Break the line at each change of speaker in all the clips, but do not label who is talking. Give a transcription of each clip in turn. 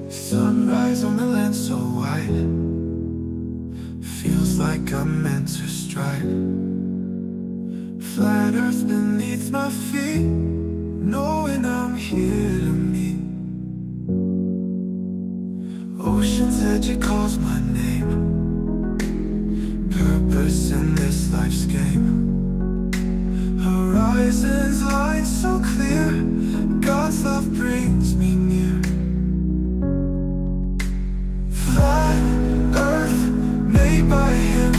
Sunrise on the land so white, feels like I'm meant to strike. Flat earth beneath my feet, knowing I'm here to meet. Ocean's edge, it calls my name. Purpose in this life's game. Horizons line so clear, God's love brings me near. Flat earth made by him,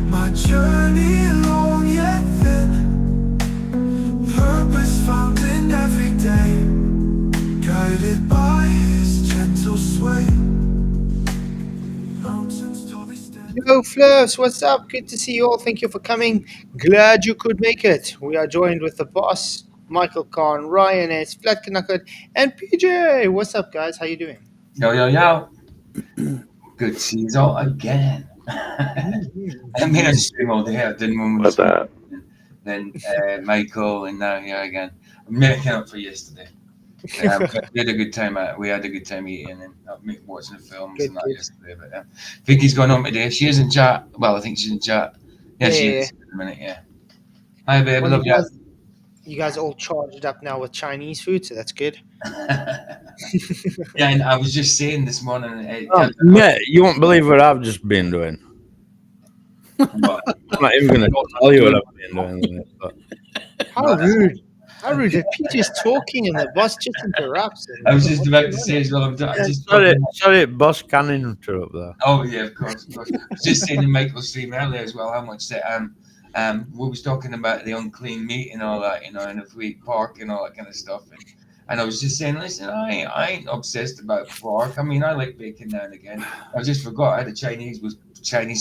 my journey long yet thin. Purpose found in every day, guided by his gentle sway. Mountains tall they stand.
Yo, Flirs, what's up? Good to see you all. Thank you for coming. Glad you could make it. We are joined with the boss, Michael Khan, Ryan S, Flat Knuckle, and PJ. What's up, guys? How you doing?
Yo. Good to see you all again. I mean, I stream all day. I didn't want
What's that?
Then Michael, and now here again. I'm making up for yesterday. We had a good time. We had a good time eating and watching the films
Good,
and that
good.
yesterday. But Vicky's going home today. She is in chat. Well, I think she's in chat. Yeah, she
Yeah.
is in a minute. Yeah. Hi, babe.
Well,
Love you.
you guys all charged up now with Chinese food, so that's good.
Yeah, and I was just saying this morning.
Mate, you won't believe what I've just been doing.
What?
I'm not even going to tell you what I've been doing. But
How rude. How rude. That PJ's talking and the boss just interrupts.
I was just about to say as well. I'm just
sorry, boss can interrupt there.
Oh yeah, of course. I was just saying in Michael's stream earlier as well how much that we was talking about the unclean meat and all that, and if we eat pork and all that kind of stuff. And I was just saying, listen, I ain't obsessed about pork. I mean, I like bacon now and again. I just forgot I had a Chinese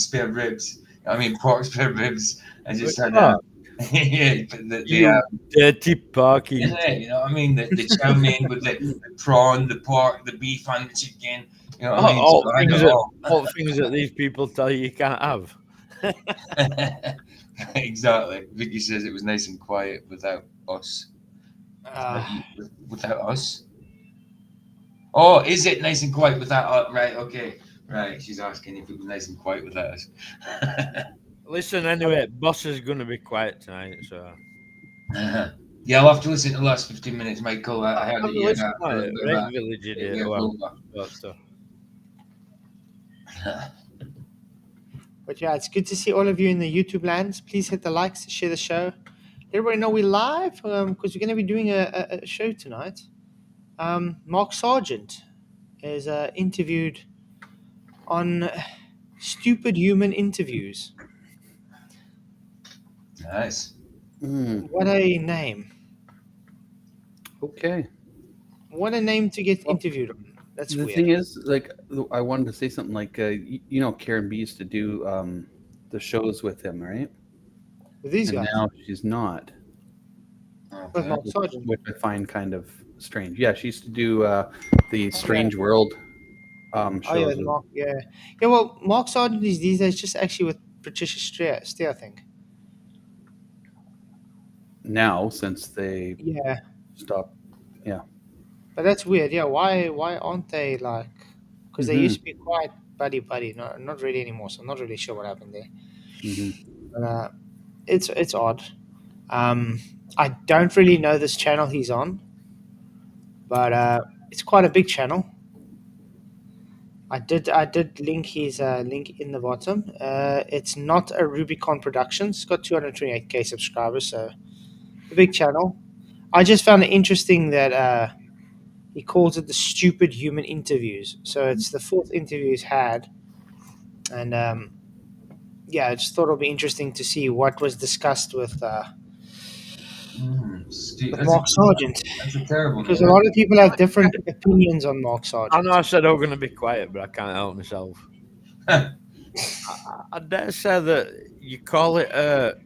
spare ribs. I mean, pork spare ribs. I just had yeah,
You dirty porky.
isn't it? You know what I mean? The chow mein with the prawn, the pork, the beef, and the chicken. You know what I mean? So I had it all.
All things that these people tell you can't have.
Exactly. Vicky says it was nice and quiet without us. Without us? Oh, is it nice and quiet without us? Right, okay. Right, she's asking if it was nice and quiet without us.
Listen, anyway, boss is going to be quiet tonight, so.
Yeah, I'll have to listen to the last 15 minutes, Michael. I heard
Red
that.
Village idiot.
Yeah,
Well,
But yeah, it's good to see all of you in the YouTube lands. Please hit the likes, share the show. Let everybody know we're live because we're going to be doing a show tonight. Mark Sargent is interviewed on stupid human interviews.
Nice.
What a name.
Okay.
What a name to get interviewed on. That's
The
weird.
thing is, like, I wanted to say something like, Karen B used to do the shows with him, right?
With these
And
guys.
now she's not,
With Mark Sargent.
which I find kind of strange. Yeah, she used to do the Strange World shows.
Oh, yeah, Mark, yeah. Yeah, well, Mark Sargent is these days just actually with Patricia Steer, I think.
Now, since they
Yeah.
stopped. Yeah.
But that's weird. Yeah, why aren't they like... Because they used to be quite buddy. Not really anymore, so I'm not really sure what happened there. But, it's odd. I don't really know this channel he's on, but it's quite a big channel. I did link his link in the bottom. It's not a Rubicon Productions. It's got 228k subscribers, so a big channel. I just found it interesting that he calls it the stupid human interviews. So it's the fourth interview he's had, and yeah, I just thought it'll be interesting to see what was discussed with Mark Sargent.
That's a terrible
Because
name.
a lot of people have different opinions on Mark
I
Sargent.
know I said I'm going to be quiet, but I can't help myself. I dare say that you call it a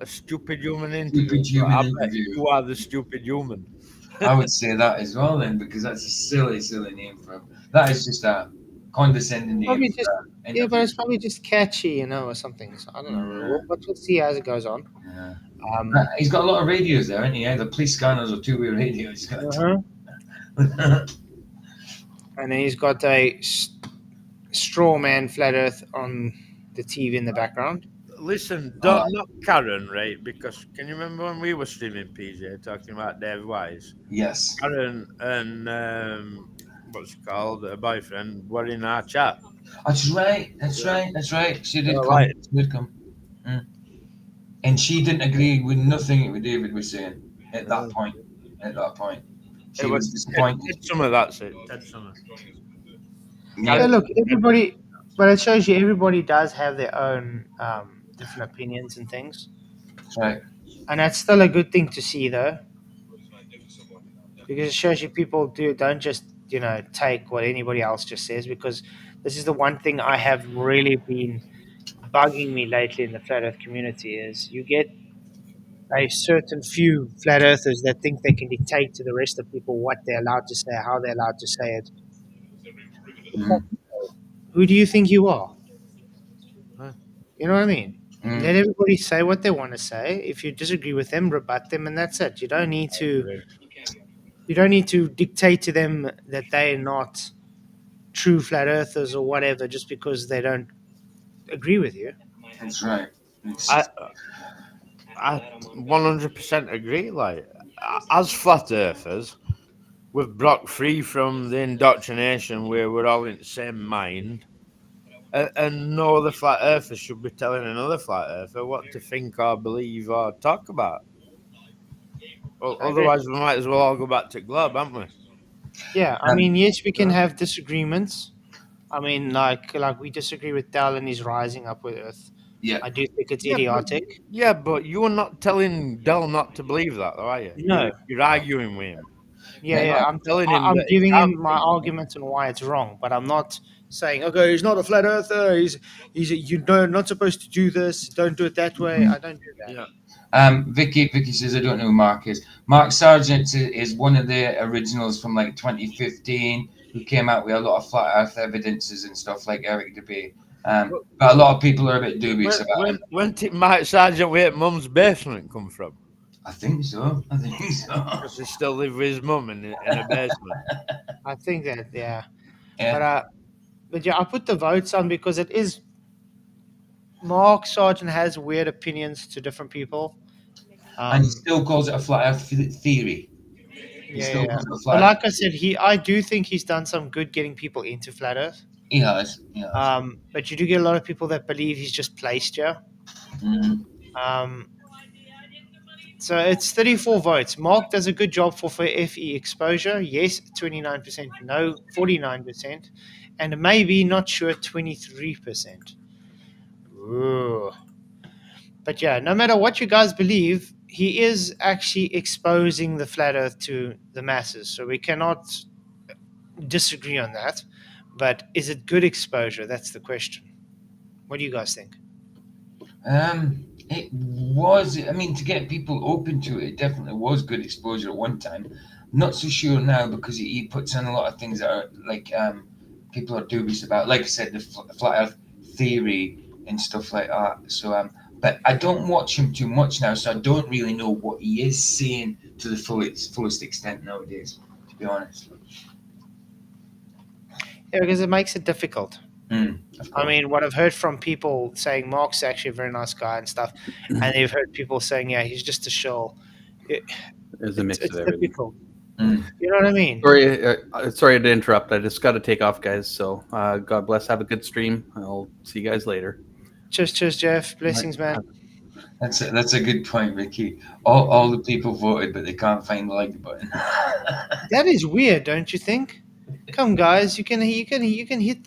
stupid human interview.
Stupid human
I bet
interview.
you are the stupid human.
I would say that as well then, because that's a silly name for him. That is just a condescending name.
Probably just,
for
yeah, but it's probably just catchy, or something. So I don't know. But we'll see as it goes on.
Yeah. He's got a lot of radios there, hasn't he? The police scanners or two-way radios.
Uh-huh. and then he's got a straw man flat Earth on the TV in the background.
Listen, don't not Karen, right? Because can you remember when we were streaming PJ talking about Dave Wise?
Yes.
Karen and what's it called, her boyfriend, were in our chat.
That's right. That's right. That's right. She did
Oh,
come.
right.
She did come. And she didn't agree with nothing that David was saying at that point. At that point, she
It
was disappointed.
Ted Summer, that's it. Ted Summer.
Yeah, look, everybody, but it shows you everybody does have their own different opinions and things,
That's right.
and that's still a good thing to see, though, because it shows you people don't just take what anybody else just says. Because this is the one thing I have really been bugging me lately in the flat Earth community is you get a certain few flat earthers that think they can dictate to the rest of people what they're allowed to say, how they're allowed to say it. Who do you think you are? You know what I mean? Let everybody say what they want to say. If you disagree with them, rebut them, and that's it. You don't need to dictate to them that they're not true flat earthers or whatever just because they don't agree with you.
That's right.
I 100% agree. Like, as flat earthers, we've broke free from the indoctrination where we're all in the same mind, and no other flat earther should be telling another flat earther what to think or believe or talk about. Well, otherwise, we might as well all go back to globe, haven't we?
Yeah, I mean, yes, we can have disagreements. I mean, like we disagree with Dell and his rising up with Earth.
Yeah.
I do think it's idiotic.
But you're not telling Dell not to believe that, though, are you?
No.
You're arguing with him.
Yeah. I'm
telling him.
I'm
that
giving him my arguments on why it's wrong, but I'm not saying, okay, he's not a flat earther. You're not supposed to do this. Don't do it that way. I don't do that.
Yeah.
Vicky says, I don't know who Mark is. Mark Sargent is one of the originals from like 2015 who came out with a lot of flat earth evidences and stuff like Eric Debay. But a lot of people are a bit dubious about him.
When did Mark Sargent where Mum's basement come from?
I think so.
Does he still live with his mum in a basement?
I think that, yeah. But yeah, I put the votes on because it is. Mark Sargent has weird opinions to different people.
And he still calls it a flat earth theory.
Yeah. But like I said, I do think he's done some good getting people into flat earth.
He has.
But you do get a lot of people that believe he's just placed here. So it's 34 votes. Mark does a good job for FE exposure. Yes, 29%. No, 49%. And maybe, not sure, 23%. Ooh. But yeah, no matter what you guys believe, he is actually exposing the flat earth to the masses. So we cannot disagree on that. But is it good exposure? That's the question. What do you guys think?
It was, I mean, to get people open to it, it definitely was good exposure at one time. Not so sure now because he puts in a lot of things that are like people are dubious about. Like I said, the flat earth theory and stuff like that. So, but I don't watch him too much now, so I don't really know what he is saying to the fullest extent nowadays, to be honest.
Yeah, because it makes it difficult. I mean, what I've heard from people saying Mark's actually a very nice guy and stuff, and they've heard people saying, yeah, he's just a shill.
There's a mix of everything.
Difficult. You know what I mean?
Sorry to interrupt. I just got to take off, guys. So God bless. Have a good stream. I'll see you guys later.
Cheers, Jeff. Blessings, man.
That's a good point, Ricky. All the people voted, but they can't find the like button.
That is weird, don't you think? Come, guys, you can hit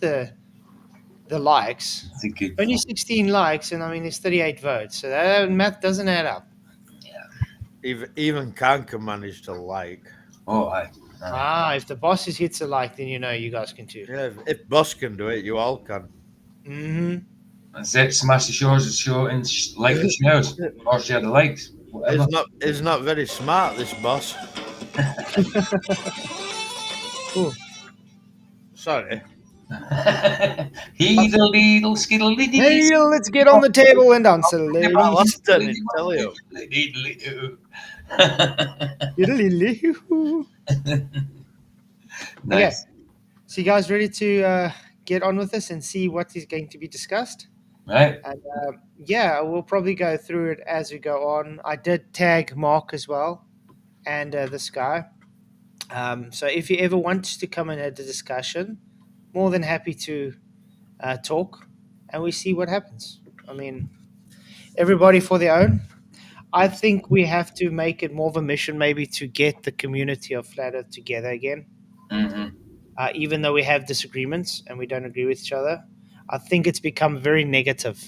the likes.
That's a good
Only
point.
16 likes, and I mean, there's 38 votes, so that math doesn't add up.
Even Kanka managed to like.
Oh,
if the boss hits a like, then you know you guys can too.
Yeah, if boss can do it, you all can.
Mm-hmm.
That's it. Smash the shores and show and like the shares or share the likes. Whatever.
It's not very smart, this boss. Sorry.
Heedle skittle diddy.
Hey, let's get on the table and dance a little.
Nice.
So you guys ready to get on with this and see what is going to be discussed?
Right.
And yeah, we'll probably go through it as we go on. I did tag Mark as well and this guy. So if you ever want to come and have the discussion, more than happy to talk and we see what happens. I mean, everybody for their own. I think we have to make it more of a mission maybe to get the community of Flat Earth together again.
Mm-hmm.
Even though we have disagreements and we don't agree with each other, I think it's become very negative.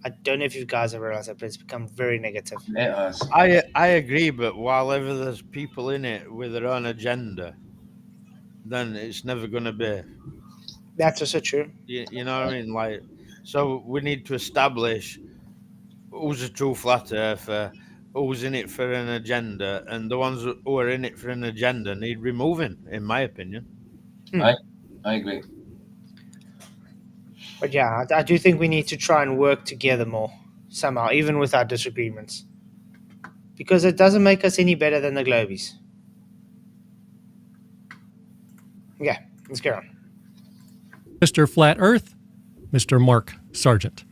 I don't know if you guys have realized that, but it's become very negative.
It has.
I agree, but while ever there's people in it with their own agenda, then it's never going to be.
That's also true.
You know what I mean? Like, so we need to establish who's a true flat earther, who's in it for an agenda, and the ones who are in it for an agenda need removing, in my opinion.
I agree.
But yeah, I do think we need to try and work together more somehow, even with our disagreements, because it doesn't make us any better than the Globies. Yeah, let's go on.
Mr. Flat Earth, Mr. Mark Sargent.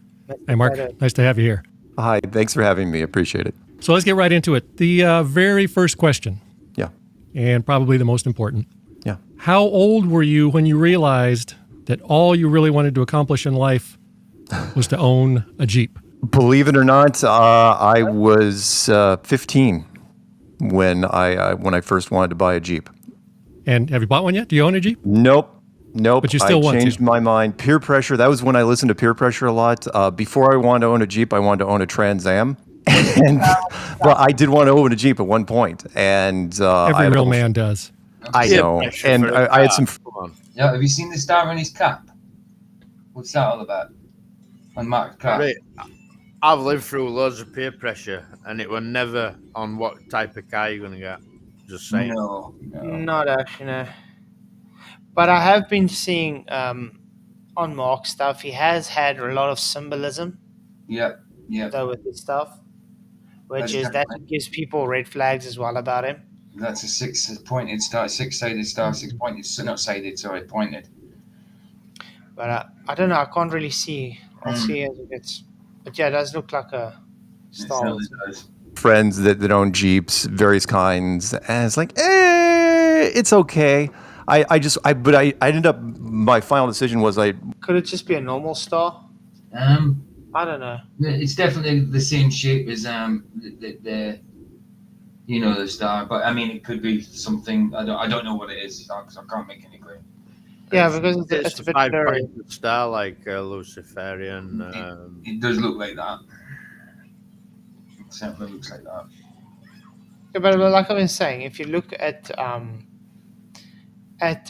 Hey, Mark, nice to have you here.
Hi, thanks for having me. Appreciate it.
So let's get right into it. The very first question,
Yeah.
and probably the most important.
Yeah.
How old were you when you realized that all you really wanted to accomplish in life was to own a Jeep?
Believe it or not, I was 15 when I first wanted to buy a Jeep.
And have you bought one yet? Do you own a Jeep?
Nope.
But you still
I
want to.
changed my mind. Peer pressure. That was when I listened to peer pressure a lot. Before I wanted to own a Jeep, I wanted to own a Trans Am. But I did want to own a Jeep at one point, and
Every real man does.
I know. And I had some.
Yeah, have you seen the star on his cap? What's that all about? On Mark's cap.
Right. I've lived through loads of peer pressure, and it was never on what type of car you're going to get. Just saying.
No.
Not actually, no. But I have been seeing on Mark stuff, he has had a lot of symbolism.
Yep.
Though with his stuff, which
That's
is that
definitely-
gives people red flags as well about him.
That's a six-pointed star, six-sided star, six-pointed, not sided, sorry, pointed.
But I don't know. I can't really see. I'll see as it gets. But yeah, it does look like a Star Wars.
It does.
Friends that own Jeeps, various kinds, and it's like, it's okay. I ended up. My final decision was
Could it just be a normal star? I don't know.
It's definitely the same shape as the the star, but I mean it could be something. I don't know what it is because I can't make any claim.
Yeah, because it's
It's
a
a
bit blurry.
five-pointed star like Luciferian.
It does look like that. It certainly looks like that.
Yeah, but like I've been saying, if you look at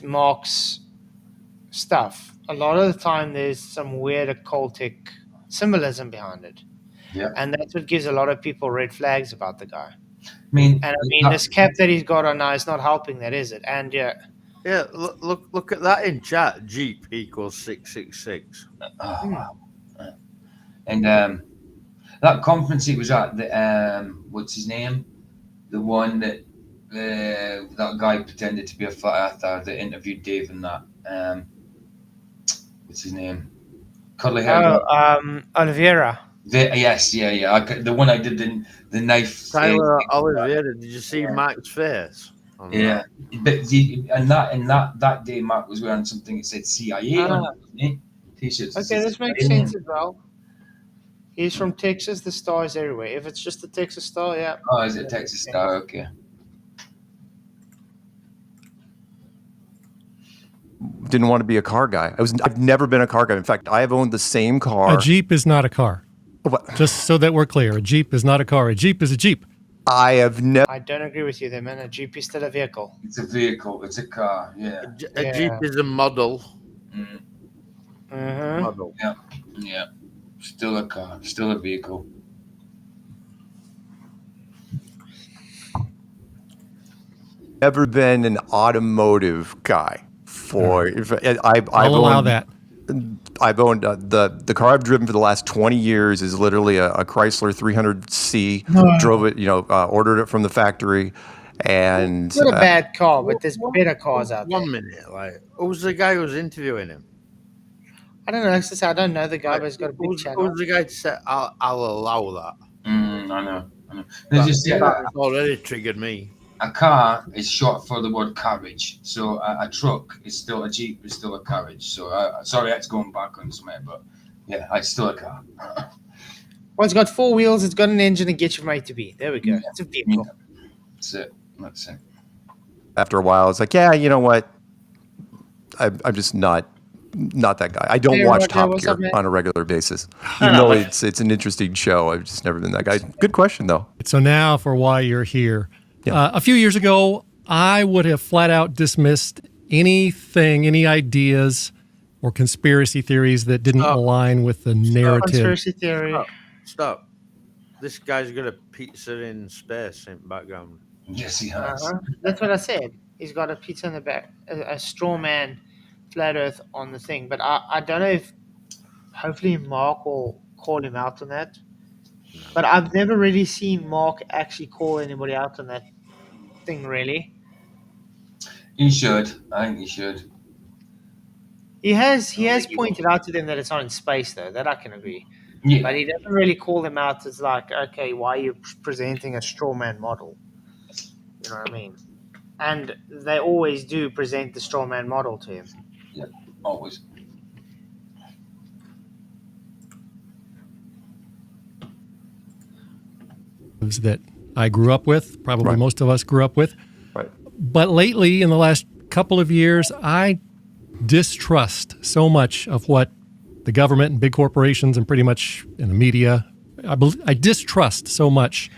Mark's stuff, a lot of the time there's some weird occultic symbolism behind it.
Yeah.
And that's what gives a lot of people red flags about the guy.
I mean,
And I mean, this cap that he's got on now is not helping that, is it? And yeah,
Look at that in chat. Jeep equals 666.
Oh, wow. And that conference he was at, the what's his name? The one that that guy pretended to be a flat earther that interviewed Dave and that. What's his name? Curly hair.
Oliveira.
Yes, yeah. The one I did the knife.
Tyler Oliveira, did you see Mark's face?
Yeah, but that day Mark was wearing something that said CIA on it, wasn't he? T-shirts. that
Okay,
said
this makes
CIA.
sense as well. He's from Texas. The star is everywhere. If it's just the Texas star, yeah.
Oh, is it Texas Star? Okay.
didn't want to be a car guy. I've never been a car guy. In fact, I have owned the same car.
A Jeep is not a car.
What?
Just so that we're clear, a Jeep is not a car. A Jeep is a Jeep.
I have never.
I don't agree with you there, man. A Jeep is still a vehicle.
It's a vehicle. It's a car. Yeah.
A Jeep is a model.
Mm,
Mm-hmm.
Model.
yeah. Still a car. Still a vehicle.
Never been an automotive guy. I've
I'll allow
owned,
that.
I've owned the car I've driven for the last 20 years is literally a Chrysler 300C. Drove it, ordered it from the factory, And
It's not a bad car, but there's better cars out there.
1 minute, like, who was the guy who was interviewing him?
I don't know. Like I said, I don't know the guy,
Like,
but he's got a
who
big
was
channel.
the guy to say, I'll allow that?
I know. There's
That,
just
that already triggered me.
a car is short for the word carriage. So a truck is still a Jeep, is still a carriage. So sorry, that's going back on something, but yeah, it's still a car.
Well, it's got 4 wheels, it's got an engine, and gets you from A to B. There we go.
Yeah.
It's a vehicle.
Yeah. That's it.
after a while, it's like, yeah, you know what? I'm just not that guy. I don't
Hey,
watch
Roger,
Top
what's
Gear
up, man?
on a regular basis, even though it's an interesting show. I've just never been that guy. Good question though.
So now for why you're here.
Yeah.
A few years ago, I would have flat out dismissed anything, any ideas or conspiracy theories that didn't align with the narrative.
Conspiracy theory.
Stop. This guy's got a pizza in space in the background.
Yes, he has.
That's what I said. He's got a pizza in the back, a straw man, flat Earth on the thing. But I don't know if, hopefully, Mark will call him out on that. But I've never really seen Mark actually call anybody out on that thing, really.
He should. I think he should.
He has pointed out to them that it's not in space, though. That I can agree.
Yeah.
But he doesn't really call them out as like, okay, why are you presenting a straw man model? You know what I mean? And they always do present the straw man model to him.
Always.
That I grew up with, probably
Right.
most of us grew up with.
Right.
But lately, in the last couple of years, I distrust so much of what the government and big corporations and pretty much in the media, I distrust so much.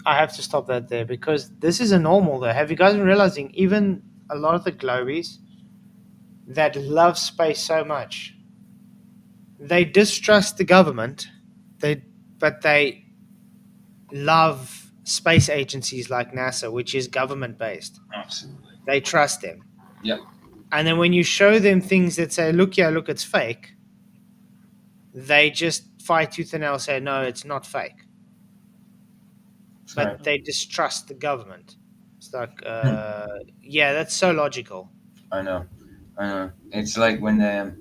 I have to stop that there because this is a normal, though. Have you guys been realizing even a lot of the globies that love space so much, they distrust the government, but they love space agencies like NASA, which is government-based.
Absolutely.
They trust them.
Yep.
And then when you show them things that say, look, it's fake, they just fight tooth and nail, say, no, it's not fake. But they distrust the government. It's like, yeah, that's so logical.
I know. It's like when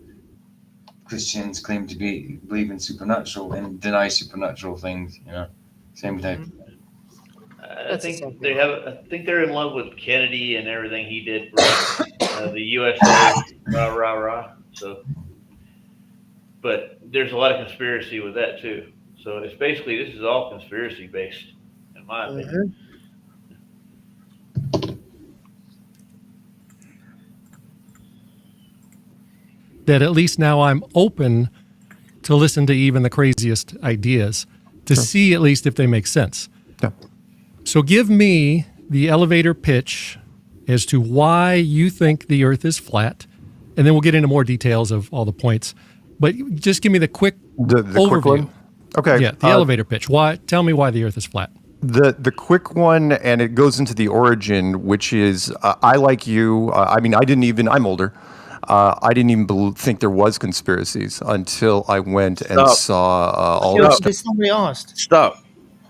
Christians claim to believe in supernatural and deny supernatural things. Same type.
I think they're in love with Kennedy and everything he did for the USA. Rah rah rah. So, but there's a lot of conspiracy with that too. So it's basically this is all conspiracy based, in my opinion.
That at least now I'm open to listen to even the craziest ideas to see at least if they make sense.
Yeah.
So give me the elevator pitch as to why you think the Earth is flat, and then we'll get into more details of all the points. But just give me the quick
The
overview.
quick one. Okay.
Yeah, the elevator pitch. Why? Tell me why the Earth is flat.
The quick one, and it goes into the origin, which is I like you. I mean, I'm older. I didn't even think there was conspiracies until I went and saw all this stuff.
There's somebody asked.
Stop.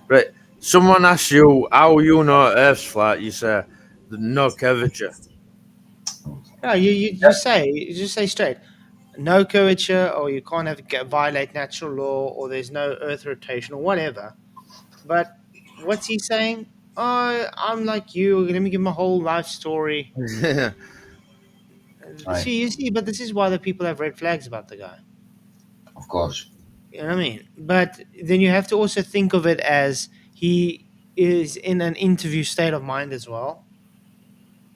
Right. Someone asks you how you know Earth's flat. You say no curvature.
No, you just say straight, no curvature, or you can't violate natural law, or there's no Earth rotation, or whatever. But what's he saying? Oh, I'm like you. Let me give my whole life story.
Right.
You see, but this is why the people have red flags about the guy.
Of course.
You know what I mean? But then you have to also think of it as he is in an interview state of mind as well,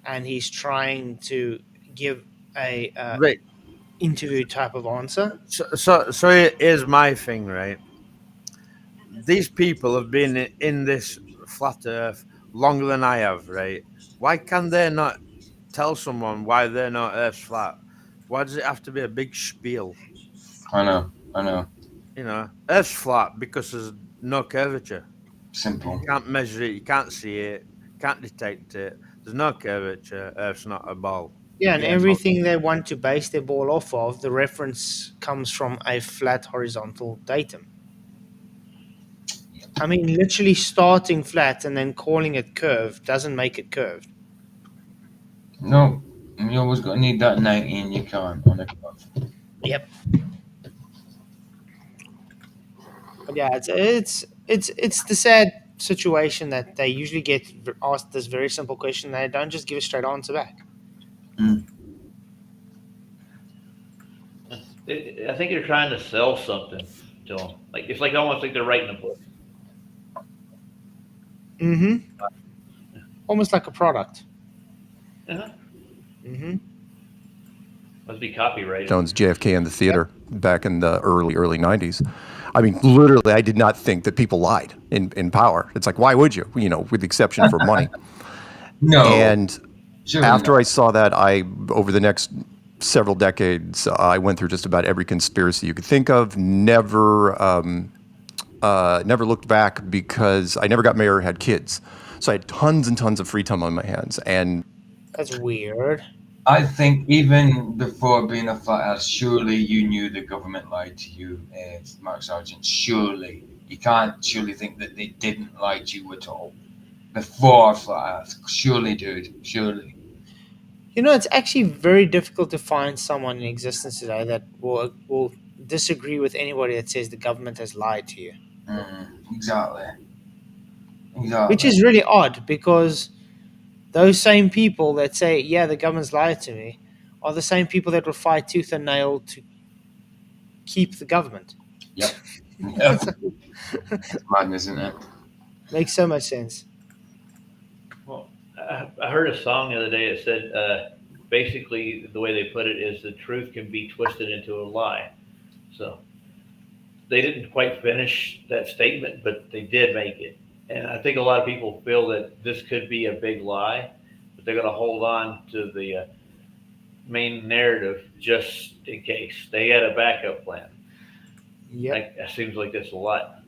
and he's trying to give a
Right.
interview type of answer.
So here's my thing, right? These people have been in this flat Earth longer than I have, right? Why can they not tell someone why they're not Earth's flat? Why does it have to be a big spiel?
I know.
Earth's flat because there's no curvature.
Simple.
You can't measure it, you can't see it, can't detect it. There's no curvature. Earth's not a ball.
Yeah, and everything they want to base their ball off of, the reference comes from a flat horizontal datum. I mean, literally starting flat and then calling it curved doesn't make it curved.
No, you always got to need that 90 in your car on a curve.
Yep. But yeah, it's the sad situation that they usually get asked this very simple question. They don't just give a straight answer back.
Mm.
I think you're trying to sell something to them. Like it's like almost like they're writing a book.
Mm-hmm. Almost like a product.
Uh-huh.
Mm-hmm.
Must be copyrighted.
Jones, JFK in the theater back in the early 90s. I mean, literally, I did not think that people lied in power. It's like, why would you? You know, with the exception for money.
No.
And
Surely
after
not.
I saw that, over the next several decades, I went through just about every conspiracy you could think of. Never looked back because I never got married or had kids. So I had tons and tons of free time on my hands. And
That's weird.
I think even before being a flat earth, surely you knew the government lied to you, Mark Sargent. Surely. You can't surely think that they didn't lie to you at all. Before flat earth. Surely, dude. Surely.
You know, it's actually very difficult to find someone in existence today that will disagree with anybody that says the government has lied to you.
Exactly.
Which is really odd because those same people that say, yeah, the government's lied to me, are the same people that will fight tooth and nail to keep the government.
Yep. It's madness, isn't it?
Makes so much sense.
Well, I heard a song the other day that said, basically the way they put it is the truth can be twisted into a lie. So they didn't quite finish that statement, but they did make it. And I think a lot of people feel that this could be a big lie, but they're going to hold on to the main narrative just in case. They had a backup plan.
Yeah.
It seems like that's a lot.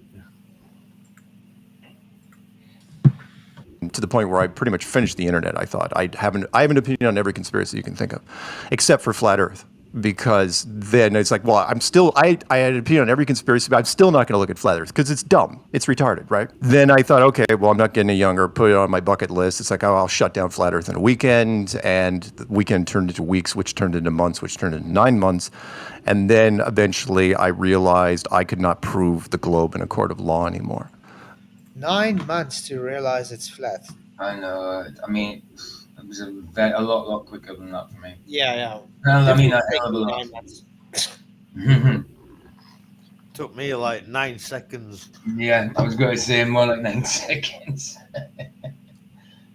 to the point where I pretty much finished the internet, I thought. I have an opinion on every conspiracy you can think of, except for flat Earth. Because then it's like, well, I had an opinion on every conspiracy, but I'm still not going to look at flat Earth because it's dumb. It's retarded, right? Then I thought, okay, well, I'm not getting any younger. Put it on my bucket list. It's like, oh, I'll shut down flat Earth in a weekend. And the weekend turned into weeks, which turned into months, which turned into 9 months. And then eventually I realized I could not prove the globe in a court of law anymore.
9 months to realize it's flat.
I know. I mean, it was a lot quicker than that for me.
Yeah.
Well, I mean, a
Definitely
hell of a lot.
9 months.
Took me like 9 seconds.
Yeah, I was going to say more like 9 seconds.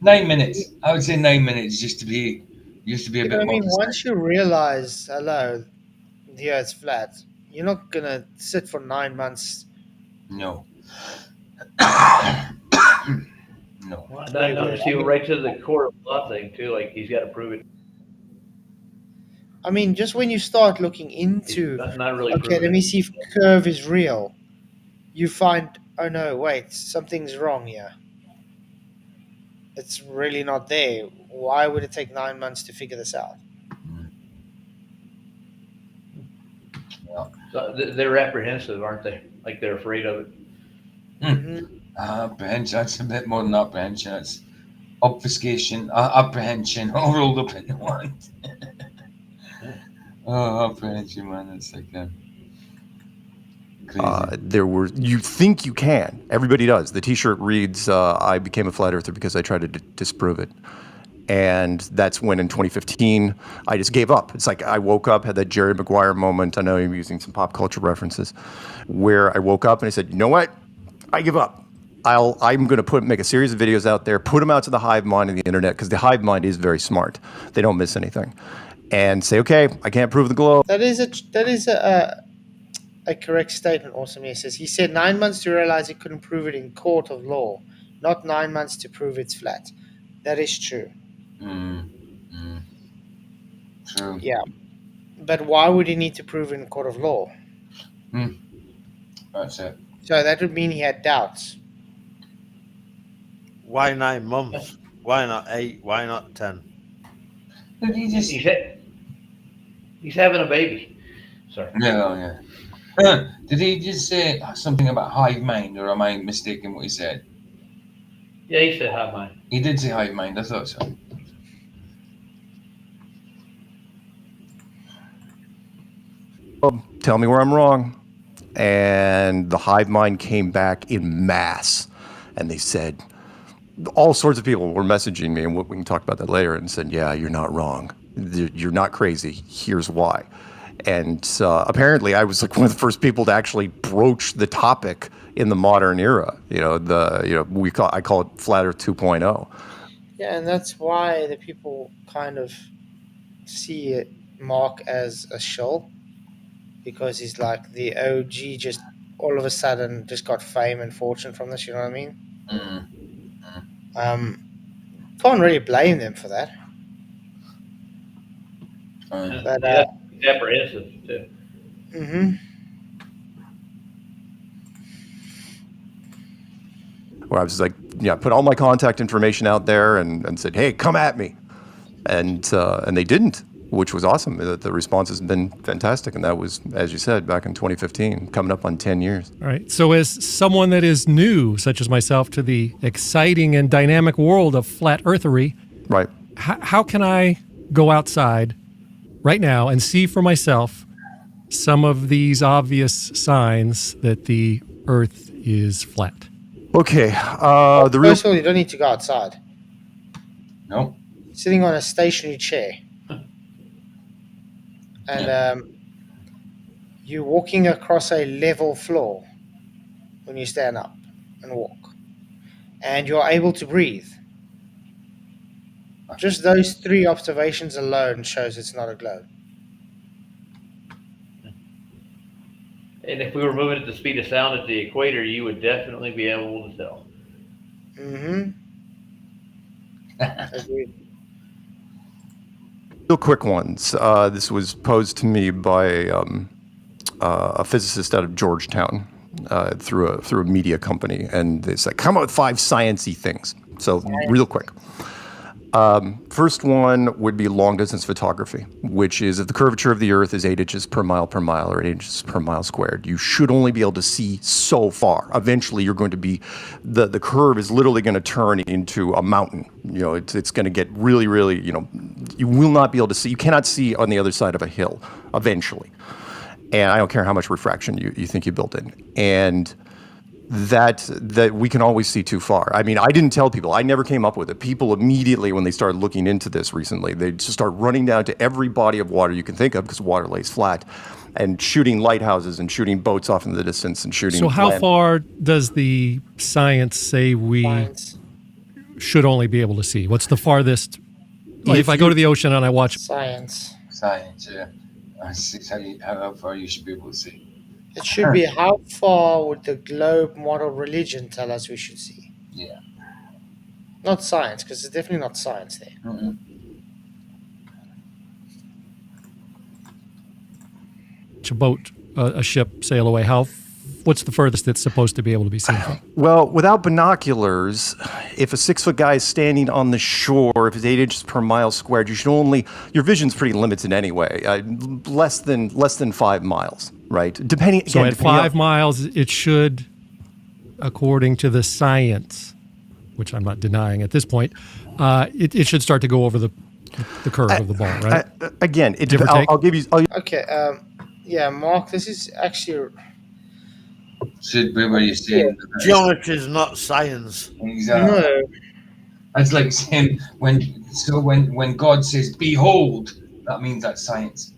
9 minutes. I would say 9 minutes just to be a bit more.
I mean, once you realize, hello, the Earth's flat, you're not gonna sit for 9 months.
No. No.
Well, I noticed he went right to the core of law thing too. Like he's got to prove it.
I mean, just when you start looking into,
That's not really.
okay, let me see if curve is real, you find, oh no, wait, something's wrong here. It's really not there. Why would it take 9 months to figure this out?
Yeah.
So they're apprehensive, aren't they? Like they're afraid of it.
Mm-hmm.
Apprehension. That's a bit more than apprehension. It's obfuscation, apprehension, all rolled up into one. Oh, apprehension, man. It's like crazy.
You think you can. Everybody does. The T-shirt reads, I became a flat earther because I tried to disprove it. And that's when in 2015, I just gave up. It's like I woke up, had that Jerry Maguire moment. I know I'm using some pop culture references, where I woke up and I said, you know what? I give up. I'm going to make a series of videos out there, put them out to the hive mind and the internet, because the hive mind is very smart. They don't miss anything. And say, okay, I can't prove the globe.
That is a correct statement. Also, he said 9 months to realize he couldn't prove it in court of law, not 9 months to prove it's flat. That is true.
True.
Yeah, but why would he need to prove it in court of law?
That's it.
So that would mean he had doubts.
Why 9 months? Why not 8? Why not 10?
Did he just?
He's having a baby. Sorry.
No, yeah. Did he just say something about hive mind, or am I mistaken what he said?
Yeah, he said hive mind.
He did say hive mind. I thought so.
Tell me where I'm wrong. And the hive mind came back in mass. And they said, all sorts of people were messaging me, and we can talk about that later, and said, yeah, you're not wrong. You're not crazy. Here's why. And apparently I was like one of the first people to actually broach the topic in the modern era. I call it Flat Earth 2.0.
Yeah, and that's why the people kind of see it, Mark as a shill, because he's like the OG, just all of a sudden just got fame and fortune from this, you know what I mean? Can't really blame them for that. But,
yeah, it's apprehensive too.
Where I was like, put all my contact information out there and said, hey, come at me. And they didn't, which was awesome. The response has been fantastic. And that was, as you said, back in 2015, coming up on 10 years.
All right. So as someone that is new, such as myself, to the exciting and dynamic world of flat earthery,
right?
How can I go outside right now and see for myself some of these obvious signs that the Earth is flat?
Okay.
First of all, you don't need to go outside.
No.
Sitting on a stationary chair. And you're walking across a level floor when you stand up and walk. And you're able to breathe. Just those 3 observations alone shows it's not a globe.
And if we were moving at the speed of sound at the equator, you would definitely be able to tell.
Agreed.
Real quick ones. This was posed to me by a physicist out of Georgetown through a media company, and they said, "Come up with 5 sciencey things." So real quick. First one would be long distance photography, which is if the curvature of the Earth is 8 inches per mile or 8 inches per mile squared, you should only be able to see so far. Eventually, you're going to be the curve is literally going to turn into a mountain. It's going to get really, really. You will not be able to see. You cannot see on the other side of a hill eventually, and I don't care how much refraction you think you built in, and that we can always see too far. I mean, I didn't tell people. I never came up with it. People immediately, when they started looking into this recently, they just start running down to every body of water you can think of, because water lays flat, and shooting lighthouses and shooting boats off in the distance and shooting.
So how far does the science say we should only be able to see? What's the farthest? Like if I go to the ocean and I watch
Science,
yeah. That's how far you should be able to see.
it should be how far would the globe model religion tell us we should see?
Yeah.
Not science, because it's definitely not science there.
a boat, a ship sail away. What's the furthest it's supposed to be able to be seen from?
Well, without binoculars, if a 6-foot guy is standing on the shore, if it's 8 inches per mile squared, your vision's pretty limited anyway. Less than 5 miles, right?
So at 5 miles, it should, according to the science, which I'm not denying at this point, it should start to go over the curve of the ball, right?
Again, I'll give you.
Okay, yeah, Mark, this is actually.
Should be where you see
Geometry is not science.
Exactly.
No.
That's like saying when God says "behold," that means that's science.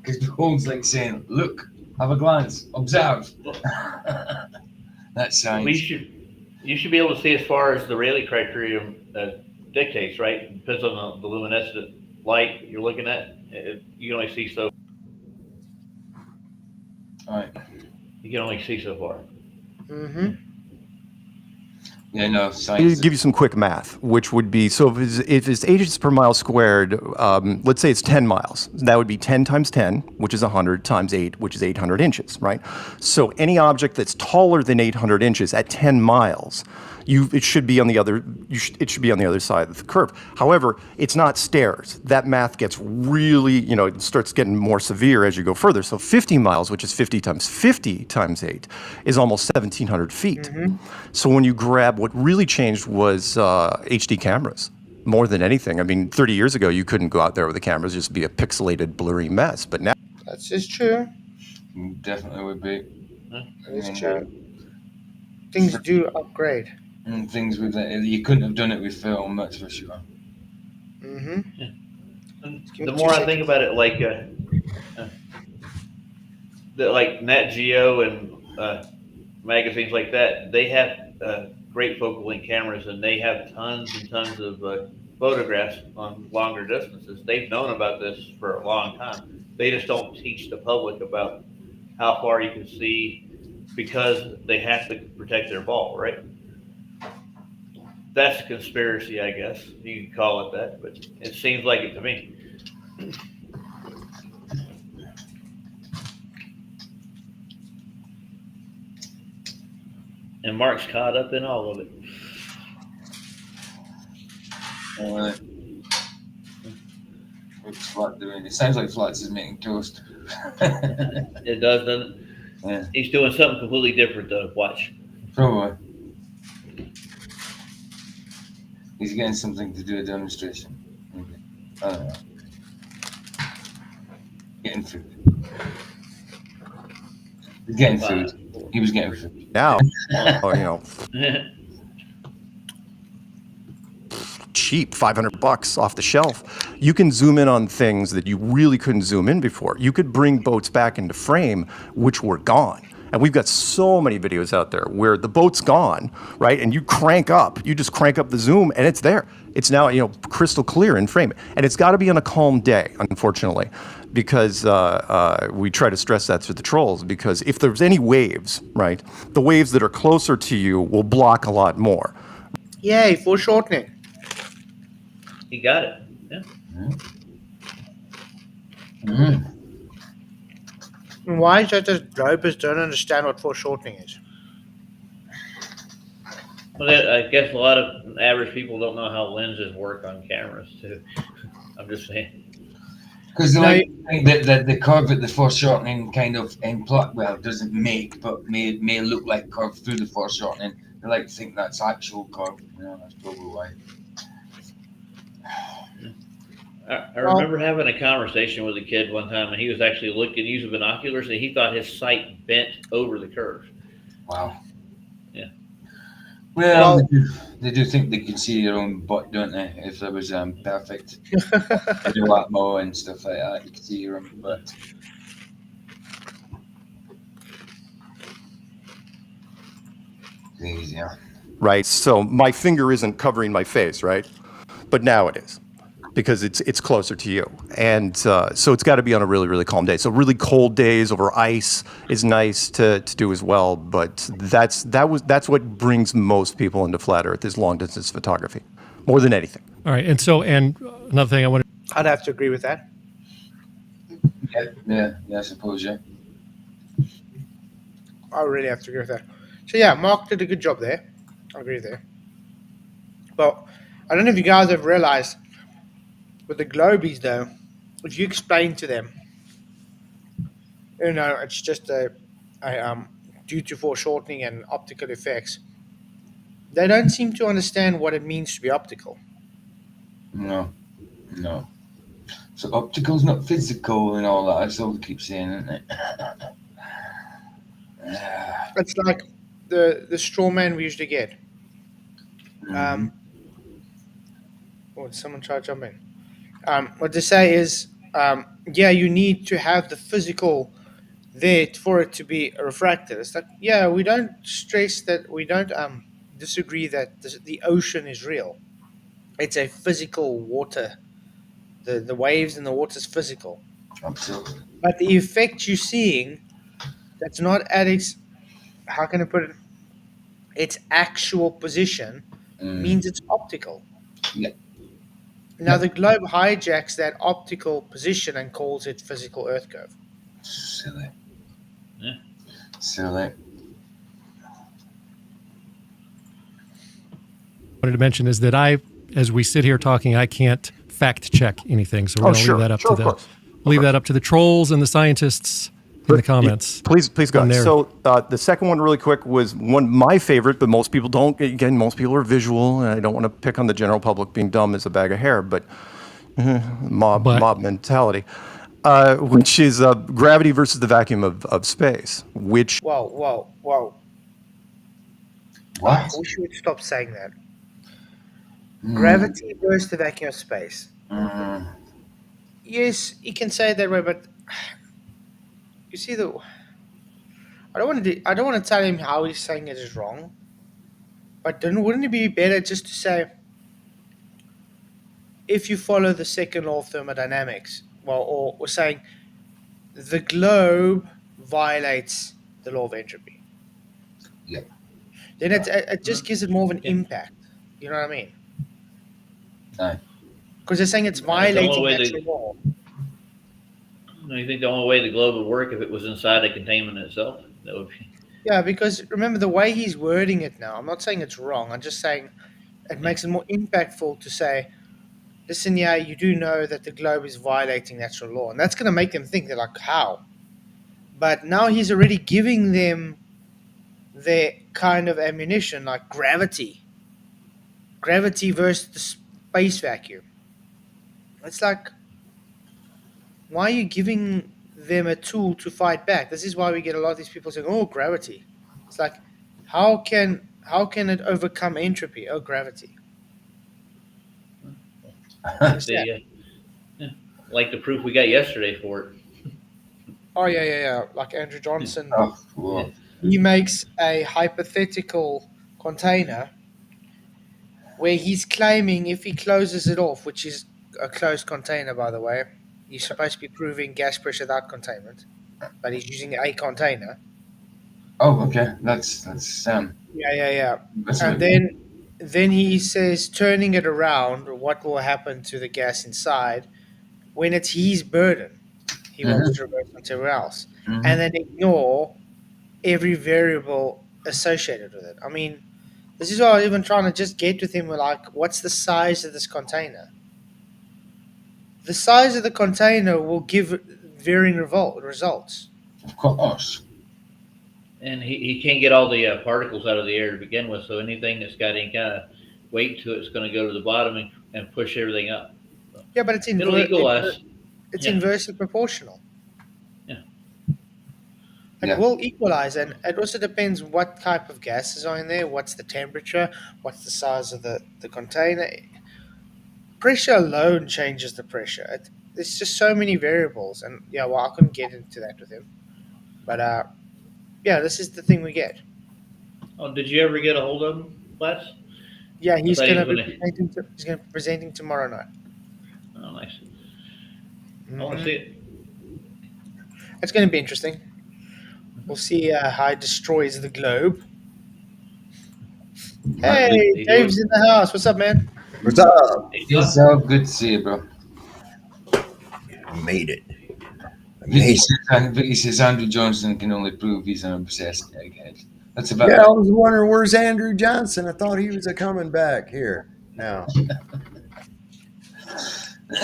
Because behold's like saying, "Look, have a glance, observe." That's science.
You should be able to see as far as the Rayleigh criterion dictates, right? It depends on the luminescent light you're looking at. You can only see so.
All right.
You can only see so far.
Mm-hmm.
Yeah, no,
I'll
science.
give you some quick math, which would be, so if it's 8 inches per mile squared, let's say it's 10 miles. That would be 10 times 10, which is 100, times 8, which is 800 inches, right? So any object that's taller than 800 inches at 10 miles, it should be on the other side of the curve. However, it's not stairs. That math gets really, it starts getting more severe as you go further. So 50 miles, which is 50 times 8, is almost 1,700 feet. So when you grab, what really changed was HD cameras more than anything. I mean, 30 years ago, you couldn't go out there with the cameras, just be a pixelated, blurry mess. But now,
That's just true.
Definitely would be.
It's true. Things do upgrade.
And things with it, you couldn't have done it with film, that's for sure.
And the more I think about it, like Nat Geo and magazines like that, they have great focal length cameras, and they have tons and tons of photographs on longer distances. They've known about this for a long time. They just don't teach the public about how far you can see because they have to protect their ball, right? That's a conspiracy, I guess. You can call it that, but it seems like it to me. And Mark's caught up in all of it.
What's Flat doing? It sounds like Flats is making toast.
It does, doesn't it?
Yeah.
He's doing something completely different, though. Watch.
Probably. He's getting something to do a demonstration. Maybe. I don't know. Getting food. He's getting food. He was getting food.
now, cheap, $500 off the shelf. You can zoom in on things that you really couldn't zoom in before. You could bring boats back into frame, which were gone. And we've got so many videos out there where the boat's gone, right? And you just crank up the zoom and it's there. It's now, crystal clear in frame. And it's got to be on a calm day, unfortunately, because we try to stress that through the trolls, because if there's any waves, right, the waves that are closer to you will block a lot more.
Yay, foreshortening.
He got it. Yeah.
Why is that just dopers don't understand what foreshortening is?
Well, I guess a lot of average people don't know how lenses work on cameras, too. I'm just saying.
Because the curve at the foreshortening kind of doesn't make, but may look like curve through the foreshortening. They like to think that's actual curve. That's probably why.
I remember having a conversation with a kid one time, and he was actually using binoculars, and he thought his sight bent over the curve.
Wow.
Yeah.
Well, they do think they can see their own butt, don't they? If there was perfect video atmo and stuff like that, you can see your own butt. Easier.
Right, so my finger isn't covering my face, right? But now it is, because it's closer to you. And so it's got to be on a really, really calm day. So really cold days over ice is nice to do as well. But that's what brings most people into flat Earth is long distance photography, more than anything.
All right, and another thing I want to.
I'd have to agree with that.
Yeah, I suppose, yeah.
I really have to agree with that. So yeah, Mark did a good job there. I agree there. But I don't know if you guys have realized with the globies, though, if you explain to them, it's just due to foreshortening and optical effects, they don't seem to understand what it means to be optical.
No. So optical's not physical and all that. That's all we keep saying, isn't it?
It's like the straw man we usually get. Did someone try to jump in? What they say is, you need to have the physical there for it to be refracted. It's like, we don't stress that, we don't disagree that the ocean is real. It's a physical water. The waves in the water is physical.
Absolutely.
But the effect you're seeing, that's not how can I put it? its actual position means it's optical.
Yeah.
Now the globe hijacks that optical position and calls it physical Earth curve.
Silly.
Yeah.
Silly.
Wanted to mention is that as we sit here talking, I can't fact check anything, so we're going to leave that up to the trolls and the scientists in the comments.
Please go. So the second one, really quick, was one my favorite, but most people don't. Again, most people are visual, and I don't want to pick on the general public being dumb as a bag of hair, but mob mentality, which is gravity versus the vacuum of space. Which
Whoa.
What?
We should stop saying that. Gravity versus the vacuum of space. Yes, you can say it that way, but you see I don't want to tell him how he's saying it is wrong. But then wouldn't it be better just to say, if you follow the second law of thermodynamics, or saying the globe violates the law of entropy.
Yeah.
Then it just gives it more of an impact. You know what I mean?
No.
Because they're saying it's violating natural law.
No, you think the only way the globe would work if it was inside a containment itself? That would be.
Yeah, because remember the way he's wording it now. I'm not saying it's wrong. I'm just saying it makes it more impactful to say, listen, yeah, you do know that the globe is violating natural law. And that's going to make them think, they're like, how? But now he's already giving them their kind of ammunition, like gravity. Gravity versus the space vacuum. It's like, why are you giving them a tool to fight back? This is why we get a lot of these people saying, oh, gravity. It's like, how can it overcome entropy? Oh, gravity.
Like the proof we got yesterday for it.
Oh, yeah. Like Andrew Johnson.
Oh, cool.
He makes a hypothetical container where he's claiming if he closes it off, which is a closed container, by the way, he's supposed to be proving gas pressure without containment, but he's using a container.
Oh, okay. That's
Yeah.
That's
And then he says, turning it around, what will happen to the gas inside when it's his burden? He wants to reverse it to everywhere else. And then ignore every variable associated with it. I mean, this is why I was even trying to just get with him, like, what's the size of this container? The size of the container will give varying results.
Of course.
And he can't get all the particles out of the air to begin with, so anything that's got any kind of weight to it is going to go to the bottom and push everything up. So
Yeah, but it's
it'll equalize.
It's inversely proportional.
Yeah.
It will equalize, and it also depends what type of gases are in there, what's the temperature, what's the size of the container. Pressure alone changes the pressure. There's just so many variables, and I couldn't get into that with him. But this is the thing we get.
Oh, did you ever get a hold of him, Flats?
Yeah, he's going to be presenting tomorrow night.
Oh, nice. I want to see it.
It's going to be interesting. We'll see how it destroys the globe. Hey, Dave's in the house. What's up, man?
What's up?
It's so good to see you, bro.
I made it.
He says Andrew Johnson can only prove he's an obsessed egghead. That's about
I was wondering, where's Andrew Johnson? I thought he was coming back here now.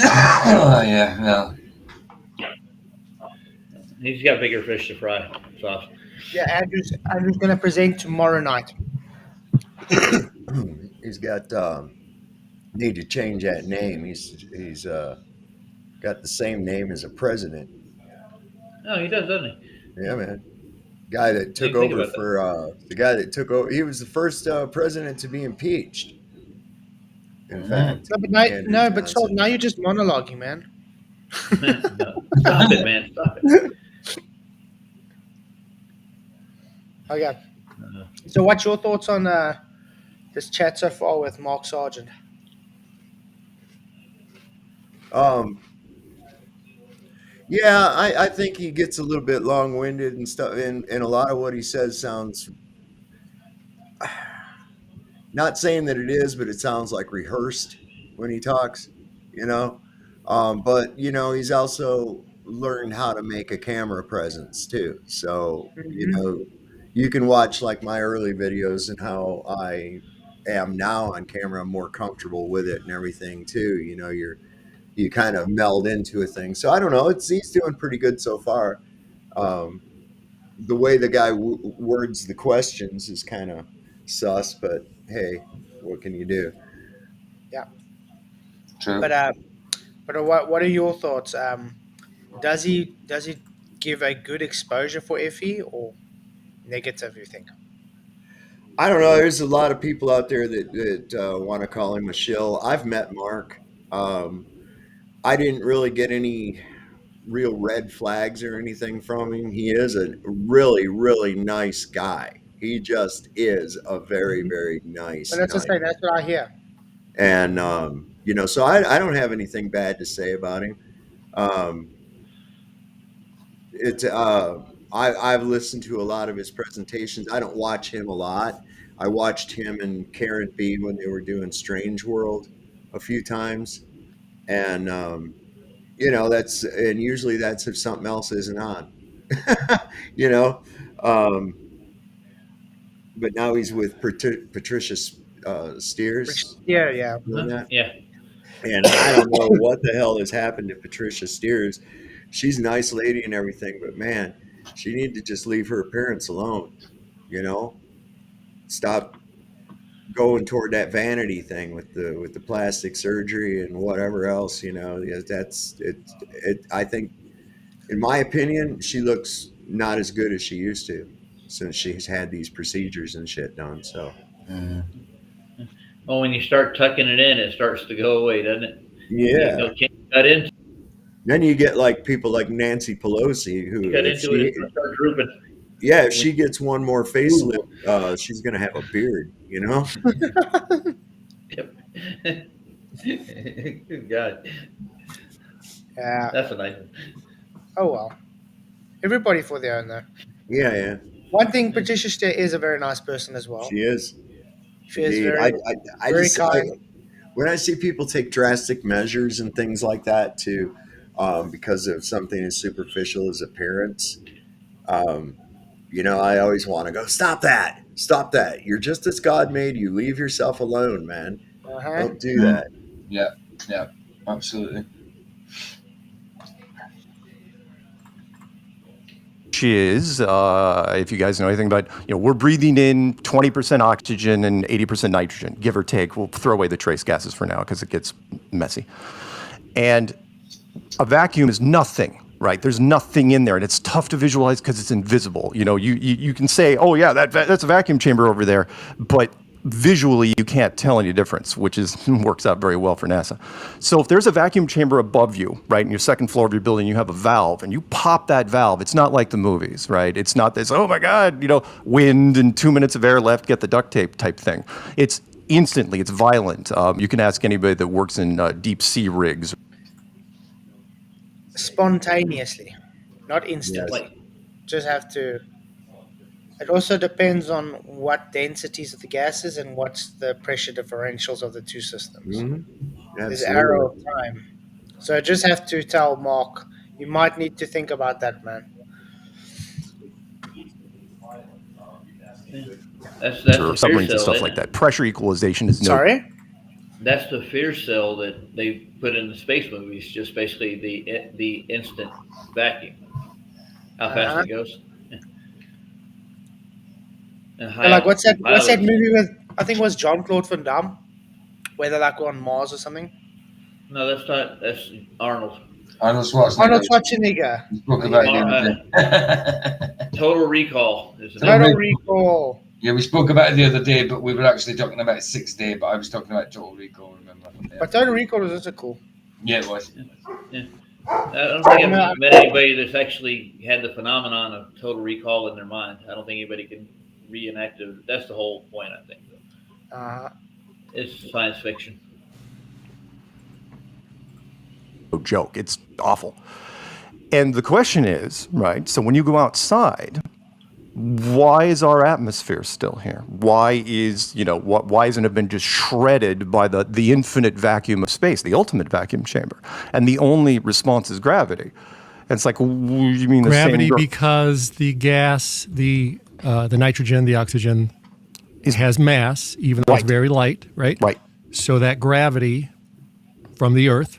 Oh, yeah, no.
He's got bigger fish to fry. Soft.
Yeah, Andrew's going to present tomorrow night.
He's got need to change that name. He's got the same name as a president.
Oh, he does, doesn't he?
Yeah, man. Guy that took over for the guy that took over. He was the first president to be impeached. In fact.
Now you're just monologuing, man.
No. Stop it, man. Stop it.
Okay. So what's your thoughts on this chat so far with Mark Sargent?
Yeah, I think he gets a little bit long-winded and stuff, and a lot of what he says sounds Not saying that it is, but it sounds like rehearsed when he talks, you know. But you know, he's also learned how to make a camera presence too. So you
Mhm.
know, you can watch like my early videos and how I am now on camera. I'm more comfortable with it and everything too. You know, you kind of meld into a thing. So I don't know. He's doing pretty good so far. Um, the way the guy words the questions is kind of sus, but hey, what can you do?
Yeah.
True.
But what are your thoughts? Does he give a good exposure for FE or negative? You think?
I don't know. There's a lot of people out there that want to call him a shill. I've met Mark. Um, I didn't really get any real red flags or anything from him. He is a really, really nice guy. He just is a very, very
Well,
nice,
that's just
nice.
saying. That's what I hear.
And you know, so I don't have anything bad to say about him. Um, it's I've listened to a lot of his presentations. I don't watch him a lot. I watched him and Karen B when they were doing Strange World a few times, and you know and usually that's if something else isn't on, you know. Um, but now he's with Patricia Steers
Yeah, yeah.
doing that.
Yeah.
And I don't know what the hell has happened to Patricia Steers. She's a nice lady and everything, but man, she needed to just leave her appearance alone, you know? Stop going toward that vanity thing with the plastic surgery and whatever else, you know. Yeah, that's it I think in my opinion, she looks not as good as she used to since she's had these procedures and shit done. So
Well, when you start tucking it in, it starts to go away, doesn't it?
yeah.
Can't cut into
Then you get like people like Nancy Pelosi, who
cut
if
into it,
she
it's gonna start drooping.
yeah, if she gets one more facelift, she's gonna have a beard, you know?
Yep. Good God,
Yeah.
that's a nice one.
Oh well. Everybody for their own though.
Yeah, yeah,
One thing, Patricia Steer is a very nice person as well.
she is.
She is
Indeed.
very,
I
very
just
kind.
when I see people take drastic measures and things like that to because of something as superficial as appearance, um, you know, I always want to go, stop that, stop that. You're just as God made you. Leave yourself alone, man.
Uh-huh.
Don't do that.
Yeah, yeah, absolutely.
Which is, if you guys know anything about, you know, we're breathing in 20% oxygen and 80% nitrogen, give or take. We'll throw away the trace gases for now because it gets messy. And a vacuum is nothing, right? There's nothing in there, and it's tough to visualize because it's invisible. You know, you can say, oh yeah, that's a vacuum chamber over there, but visually you can't tell any difference, which works out very well for NASA. So if there's a vacuum chamber above you, right, in your second floor of your building, you have a valve, and you pop that valve. It's not like the movies, right? It's not this, oh my God, you know, wind and 2 minutes of air left, get the duct tape type thing. It's instantly, it's violent. You can ask anybody that works in deep sea rigs.
Spontaneously, not instantly.
Like,
Just have to. It also depends on what densities of the gases and what's the pressure differentials of the two systems.
Mhm.
There's
Absolutely.
arrow of time. So I just have to tell Mark, you might need to think about that, man.
that's
Or
the fear
submarines and
cell,
stuff
isn't
like
it?
that. Pressure equalization is no.
Sorry?
That's the fear cell that they put in the space movies. Just basically the instant vacuum, how fast
Uh-huh.
it goes. And
So, like, what's that
pilots-
movie with, I think it was Jean-Claude Van Damme, where they're like on Mars or something?
No, that's not. That's Arnold.
Arnold Schwarzenegger.
Arnold Schwarzenegger.
We spoke about it the other day.
Total Recall is the
Total Recall.
Yeah, we spoke about it the other day, but we were actually talking about 6 Day, but I was talking about Total Recall, remember? Yeah,
But Total Recall was also cool.
yeah, it was.
I don't think I've met anybody that's actually had the phenomenon of total recall in their mind. I don't think anybody can reenact it. That's the whole point, I think. It's science fiction.
No joke. It's awful. And the question is, right, so when you go outside, why is our atmosphere still here? Why is, why hasn't it been just shredded by the infinite vacuum of space, the ultimate vacuum chamber? And the only response is gravity. And it's like, you mean
gravity
the same
because the gas, the nitrogen, the oxygen has mass, even though it's very light, right?
Right.
So that gravity from the Earth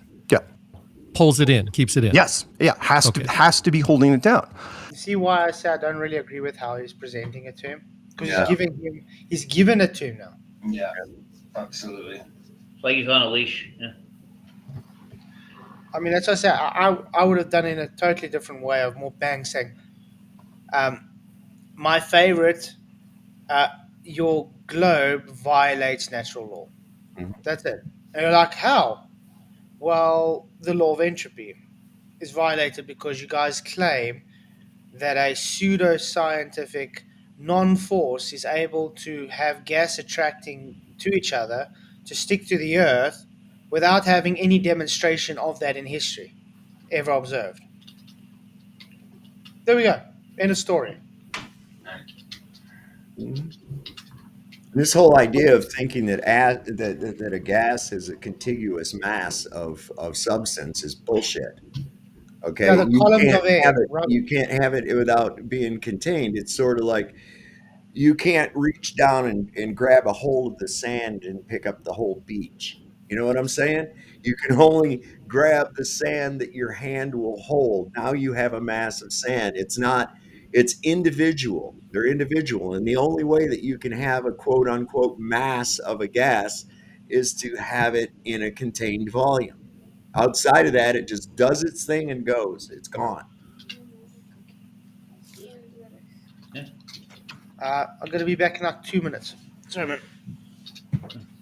pulls it in, keeps it in.
Yes. Yeah. Has to be holding it down.
You see why I say I don't really agree with how he's presenting it to him? Because he's given it to him now.
Yeah, absolutely.
It's like he's on a leash. Yeah.
I mean, that's what I say. I would have done it in a totally different way of more bang saying, my favorite, your globe violates natural law.
Mhm.
That's it. And you're like, how? Well, the law of entropy is violated because you guys claim that a pseudo-scientific non-force is able to have gas attracting to each other to stick to the Earth without having any demonstration of that in history ever observed. There we go. End of story.
This whole idea of thinking that a gas is a contiguous mass of substance is bullshit. Okay,
Yeah, the columns of air.
You can't have it without being contained. It's sort of like you can't reach down and grab a hold of the sand and pick up the whole beach. You know what I'm saying? You can only grab the sand that your hand will hold. Now you have a mass of sand. It's individual. They're individual. And the only way that you can have a quote unquote mass of a gas is to have it in a contained volume. Outside of that, it just does its thing and goes. It's gone.
I'm going to be back in like 2 minutes. Sorry, man.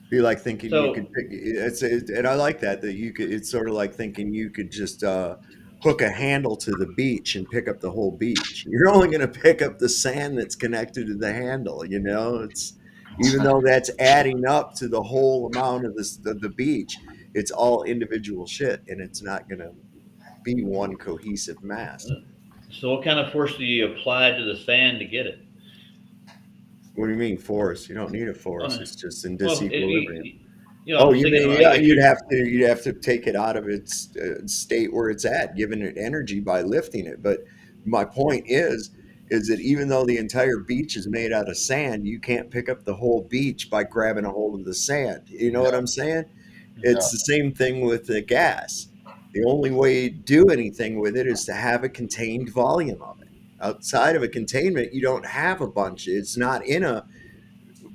Be like thinking you could pick and I like that you could. It's sort of like thinking you could just hook a handle to the beach and pick up the whole beach. You're only going to pick up the sand that's connected to the handle. It's even though that's adding up to the whole amount of the beach. It's all individual shit, and it's not going to be one cohesive mass.
So what kind of force do you apply to the sand to get it?
What do you mean force? You don't need a force. It's just in disequilibrium. You'd have to take it out of its state where it's at, giving it energy by lifting it. But my point is that even though the entire beach is made out of sand, you can't pick up the whole beach by grabbing a hold of the sand. You know what I'm saying? It's the same thing with the gas. The only way to do anything with it is to have a contained volume of it. Outside of a containment, you don't have a bunch. It's not in a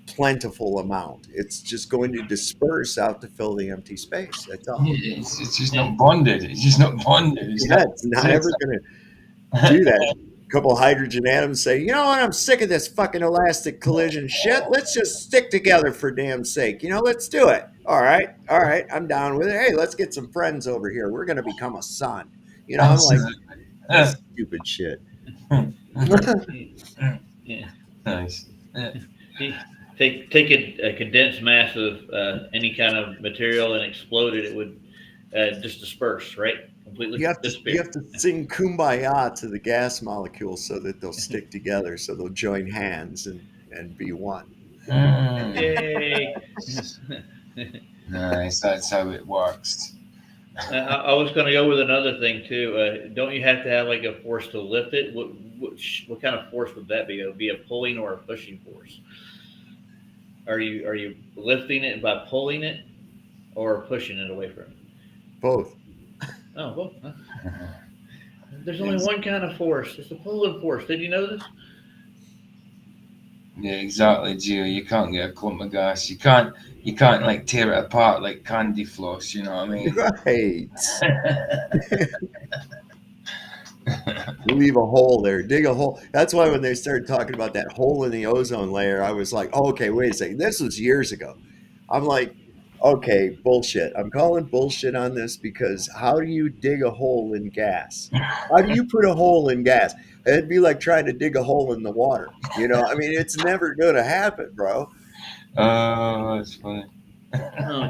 plentiful amount. It's just going to disperse out to fill the empty space. That's all.
It's just not bonded. It's
not ever going to do that. A couple of hydrogen atoms say, you know what, I'm sick of this fucking elastic collision shit. Let's just stick together for damn sake. Let's do it. All right, I'm down with it. Hey, let's get some friends over here. We're going to become a sun. I'm like, that's stupid shit.
Yeah.
Nice.
Take a condensed mass of any kind of material and explode it. It would just disperse, right? Completely.
You have to sing "Kumbaya" to the gas molecules so that they'll stick together, so they'll join hands and be one.
Yay!
Nice. That's how it works.
I was going to go with another thing too. Don't you have to have like a force to lift it? What kind of force would that be? It would be a pulling or a pushing force. Are you lifting it by pulling it or pushing it away from it?
Both.
Oh, both. Huh? There's only one kind of force. It's the pulling force. Did you know this?
Yeah, exactly, Gio. You can't get a clump of gas. You can't like tear it apart like candy floss. You know what I mean?
Right. Leave a hole there. Dig a hole. That's why when they started talking about that hole in the ozone layer, I was like, oh, okay, wait a second. This was years ago. I'm like, okay, bullshit. I'm calling bullshit on this because how do you dig a hole in gas? How do you put a hole in gas? It'd be like trying to dig a hole in the water. It's never going to happen, bro.
Oh, that's funny.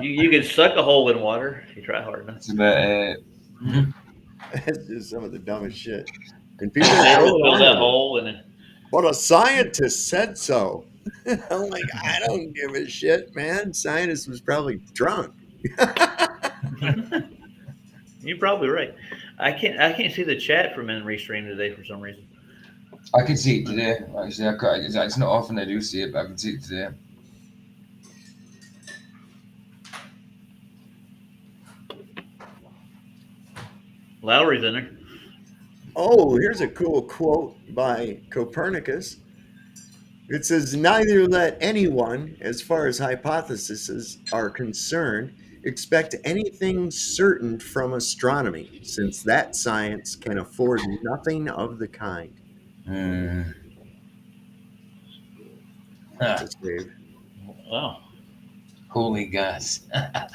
You could suck a hole in water if you try hard enough.
That's about it.
It's just some of the dumbest shit. And people
fill that hole and then
But a scientist said so. I'm like, I don't give a shit, man. Scientist was probably drunk.
You're probably right. I can't see the chat from in restream today for some reason.
I can see it today. Actually, it's not often I do see it, but I can see it today.
Lowry's in there.
Oh, here's a cool quote by Copernicus. It says, neither let anyone, as far as hypotheses are concerned, expect anything certain from astronomy, since that science can afford nothing of the kind.
Huh.
That's Dave.
Wow.
Holy gas.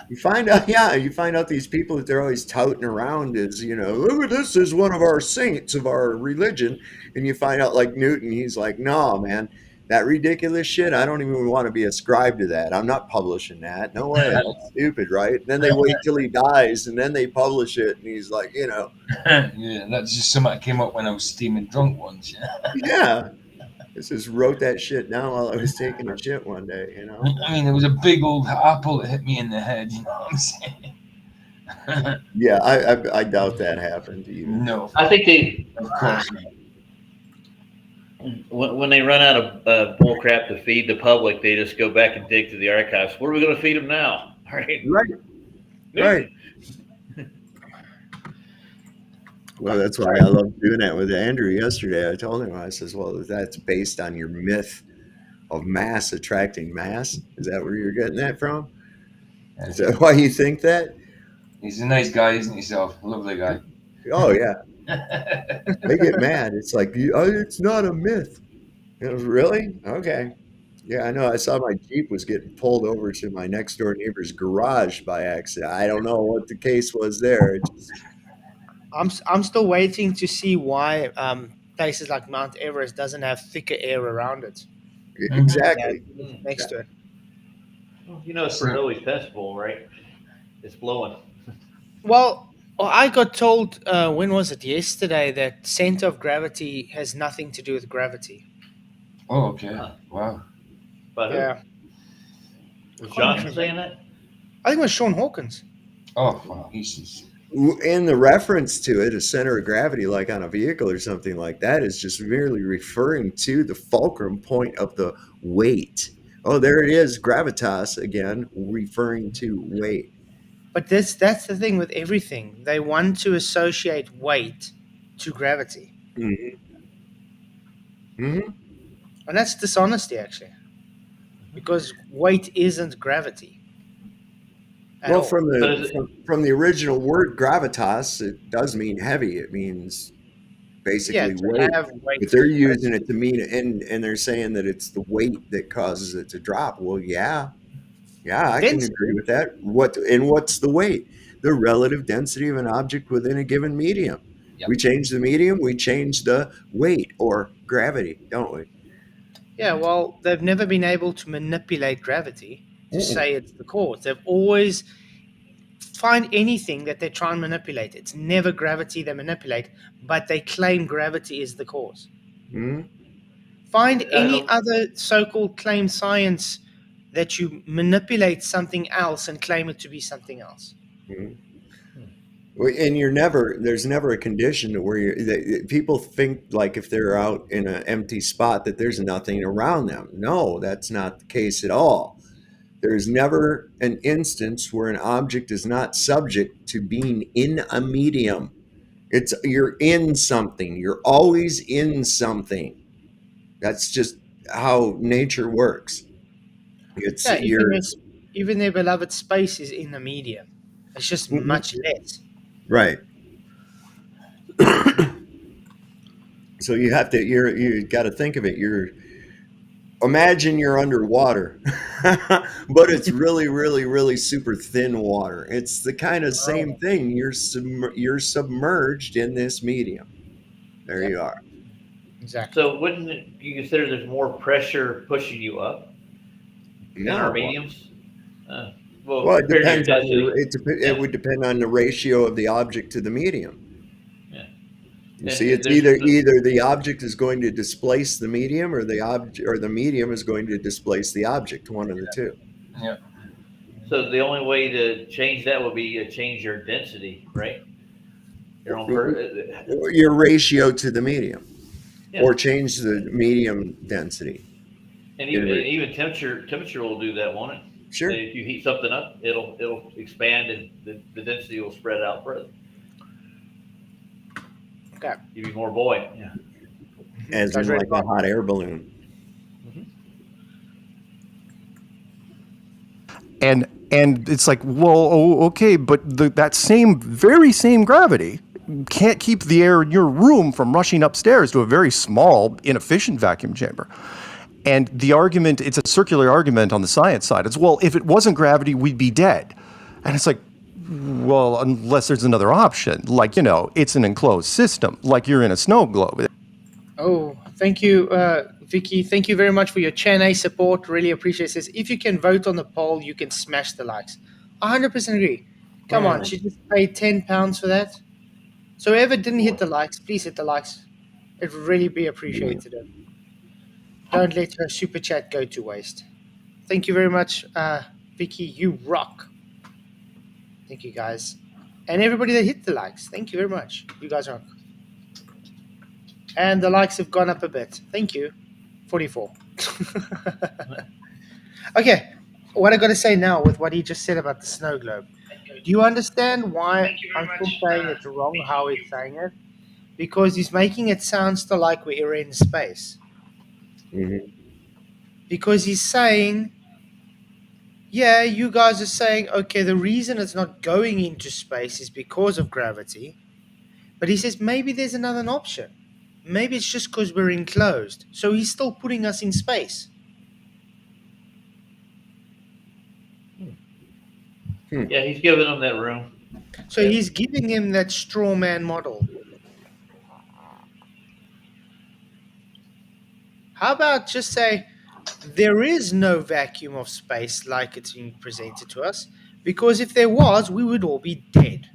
You find out these people that they're always touting around as, look at this is one of our saints of our religion. And you find out like Newton, he's like, no, man, that ridiculous shit, I don't even want to be ascribed to that. I'm not publishing that. No way. That's stupid, right? And then they wait till he dies and then they publish it. And he's like,
Yeah, that's just something that came up when I was steaming drunk once.
yeah. I just wrote that shit down while I was taking a shit one day,
I mean, it was a big old apple that hit me in the head, you know what I'm saying?
Yeah, I doubt that happened to you.
No.
I think they,
Of course not.
when they run out of bull crap to feed the public, they just go back and dig through the archives. What are we going to feed them now? Right.
Right. Well, that's why I love doing that with Andrew yesterday. I told him, I says, well, that's based on your myth of mass attracting mass. Is that where you're getting that from? Is that why you think that?
He's a nice guy, isn't he, Self? Lovely guy.
Oh, yeah. They get mad. It's like, it's not a myth. Really? Okay. Yeah, I know. I saw my Jeep was getting pulled over to my next door neighbor's garage by accident. I don't know what the case was there. It just,
I'm still waiting to see why places like Mount Everest doesn't have thicker air around it.
exactly.
Next to it.
Well, it's Bernoulli's festival, right? It's blowing.
Well, I got told when was it yesterday that center of gravity has nothing to do with gravity.
Oh, okay. Wow.
But
Yeah,
was Johnson saying that?
I think it was Sean Hawkins.
Oh, wow. He's just...
In the reference to it, a center of gravity, like on a vehicle or something like that, is just merely referring to the fulcrum point of the weight. Oh, there it is, gravitas again, referring to weight.
But that's the thing with everything. They want to associate weight to gravity.
Mm-hmm. Mm-hmm.
And that's dishonesty, actually. Because weight isn't gravity.
Well, from the original word gravitas, it does mean heavy. It means basically weight. But they're using it to mean, and they're saying that it's the weight that causes it to drop. Well, yeah, I can agree with that. What's the weight? The relative density of an object within a given medium. Yep. We change the medium, we change the weight or gravity, don't we?
Yeah, well, they've never been able to manipulate gravity to say it's the cause. They've always find anything that they try and manipulate. It's never gravity they manipulate, but they claim gravity is the cause.
Mm-hmm.
Find any other so-called claim science that you manipulate something else and claim it to be something else.
Mm-hmm. And there's never a condition where people think like if they're out in an empty spot that there's nothing around them. No, that's not the case at all. There's never an instance where an object is not subject to being in a medium. You're in something. You're always in something. That's just how nature works.
Even their beloved space is in a medium. It's just much less.
Right. So you got to think of it. Imagine you're underwater, but it's really, really, really super thin water. It's the kind of same thing. You're submerged in this medium. There you are.
Exactly.
So wouldn't you consider there's more pressure pushing you up in our mediums?
Well, it depends. It would depend on the ratio of the object to the medium.
Yeah.
You see, it's either the object is going to displace the medium, or the medium is going to displace the object. One of the two.
Yeah.
So the only way to change that would be to change your density, right? Your own
Or your ratio to the medium,
yeah.
or change the medium density.
And even temperature will do that, won't it?
Sure.
If you heat something up, it'll expand and the density will spread out further.
Okay.
You'd be more buoyant. Yeah.
As in like a hot air balloon.
And it's like, well, okay, but that very same gravity can't keep the air in your room from rushing upstairs to a very small, inefficient vacuum chamber. And the argument, it's a circular argument on the science side. It's, well, if it wasn't gravity, we'd be dead. And it's like, well, unless there's another option, like, it's an enclosed system, like you're in a snow globe.
Oh, thank you, Vicky. Thank you very much for your Channel support. Really appreciate this. If you can vote on the poll, you can smash the likes. 100% agree. Come on, she just paid £10 for that. So whoever didn't hit the likes, please hit the likes. It would really be appreciated. Don't let her super chat go to waste. Thank you very much, Vicky. You rock. Thank you, guys. And everybody that hit the likes, thank you very much. You guys rock. And the likes have gone up a bit. Thank you. 44. Okay, what I got to say now with what he just said about the snow globe. Do you understand why I'm still saying it's wrong how he's saying it? Because he's making it sound still like we're in space.
Mm-hmm.
Because he's saying, yeah, you guys are saying, okay, the reason it's not going into space is because of gravity. But he says maybe there's another option. Maybe it's just because we're enclosed. So he's still putting us in space.
Yeah, he's giving them that room.
So he's giving him that straw man model. How about just say there is no vacuum of space like it's being presented to us? Because if there was, we would all be dead.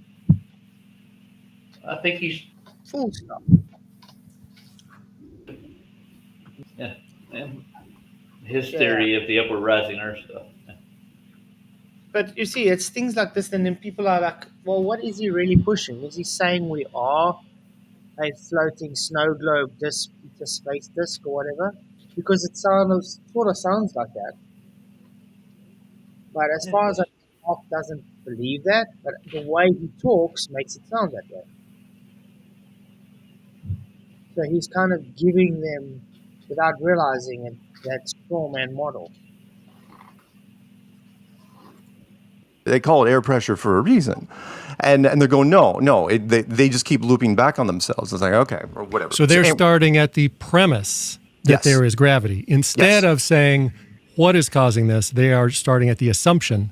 I think he's
full stop.
Yeah. His theory of the upward rising Earth stuff. Yeah.
But you see, it's things like this, and then people are like, well, what is he really pushing? Is he saying we are a floating snow globe disk, a space disk, or whatever? Because it sort of sounds like that. But as far as Mark doesn't believe that, but the way he talks makes it sound that way. So he's kind of giving them, without realizing it, that strawman model.
They call it air pressure for a reason. And they're going, no. They just keep looping back on themselves. It's like, okay, or whatever.
So they're starting at the premise that there is gravity. Instead of saying, what is causing this, they are starting at the assumption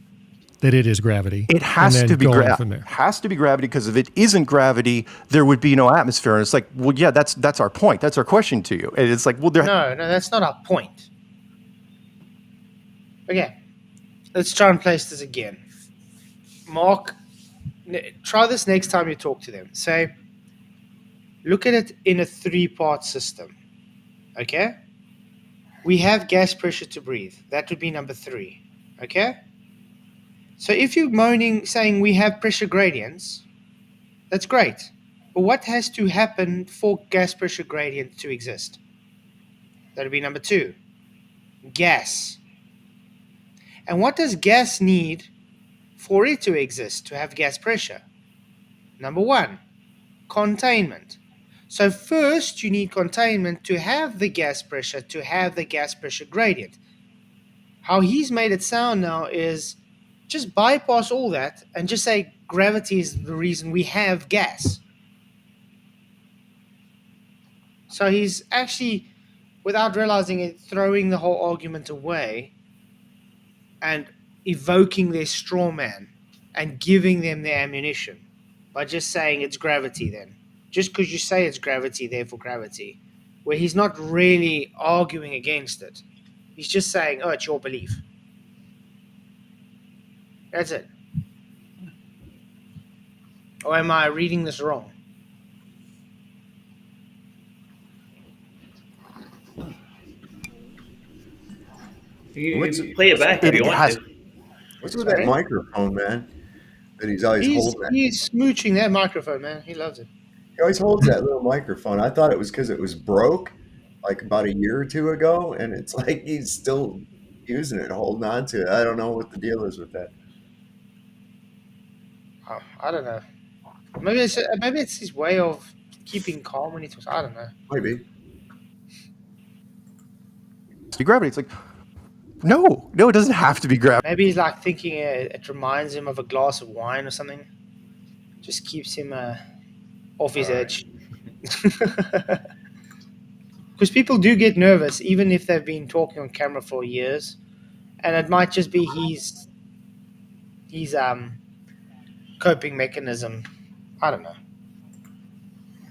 that it is gravity.
It has to be gravity. Has to be gravity, because if it isn't gravity, there would be no atmosphere. And it's like, well, yeah, that's our point. That's our question to you. And it's like, well,
no, that's not our point. Okay, let's try and place this again. Mark, try this next time you talk to them. Say, look at it in a 3-part system. Okay? We have gas pressure to breathe. That would be number 3. Okay? So if you're saying we have pressure gradients, that's great. But what has to happen for gas pressure gradient to exist? That would be number 2. Gas. And what does gas need for it to exist, to have gas pressure? Number 1, containment. So first you need containment to have the gas pressure, to have the gas pressure gradient. How he's made it sound now is just bypass all that and just say gravity is the reason we have gas. So he's actually, without realizing it, throwing the whole argument away and evoking their straw man and giving them their ammunition by just saying it's gravity then. Just because you say it's gravity, therefore gravity, where he's not really arguing against it. He's just saying, oh, it's your belief. That's it. Or am I reading this wrong?
You play it back if you want to.
What's with
Sorry?
that microphone, man? That he's always holding that.
He's smooching that microphone, man. He loves it.
He always holds that little microphone. I thought it was because it was broke like about a year or two ago, and it's like he's still using it, holding on to it. I don't know what the deal is with that.
Oh, I don't know. Maybe it's his way of keeping calm when he talks. I don't know.
Maybe.
Gravity. It's like, no, it doesn't have to be gravity.
Maybe he's like thinking it reminds him of a glass of wine or something. Just keeps him off his edge. Because people do get nervous, even if they've been talking on camera for years, and it might just be his coping mechanism. I don't know.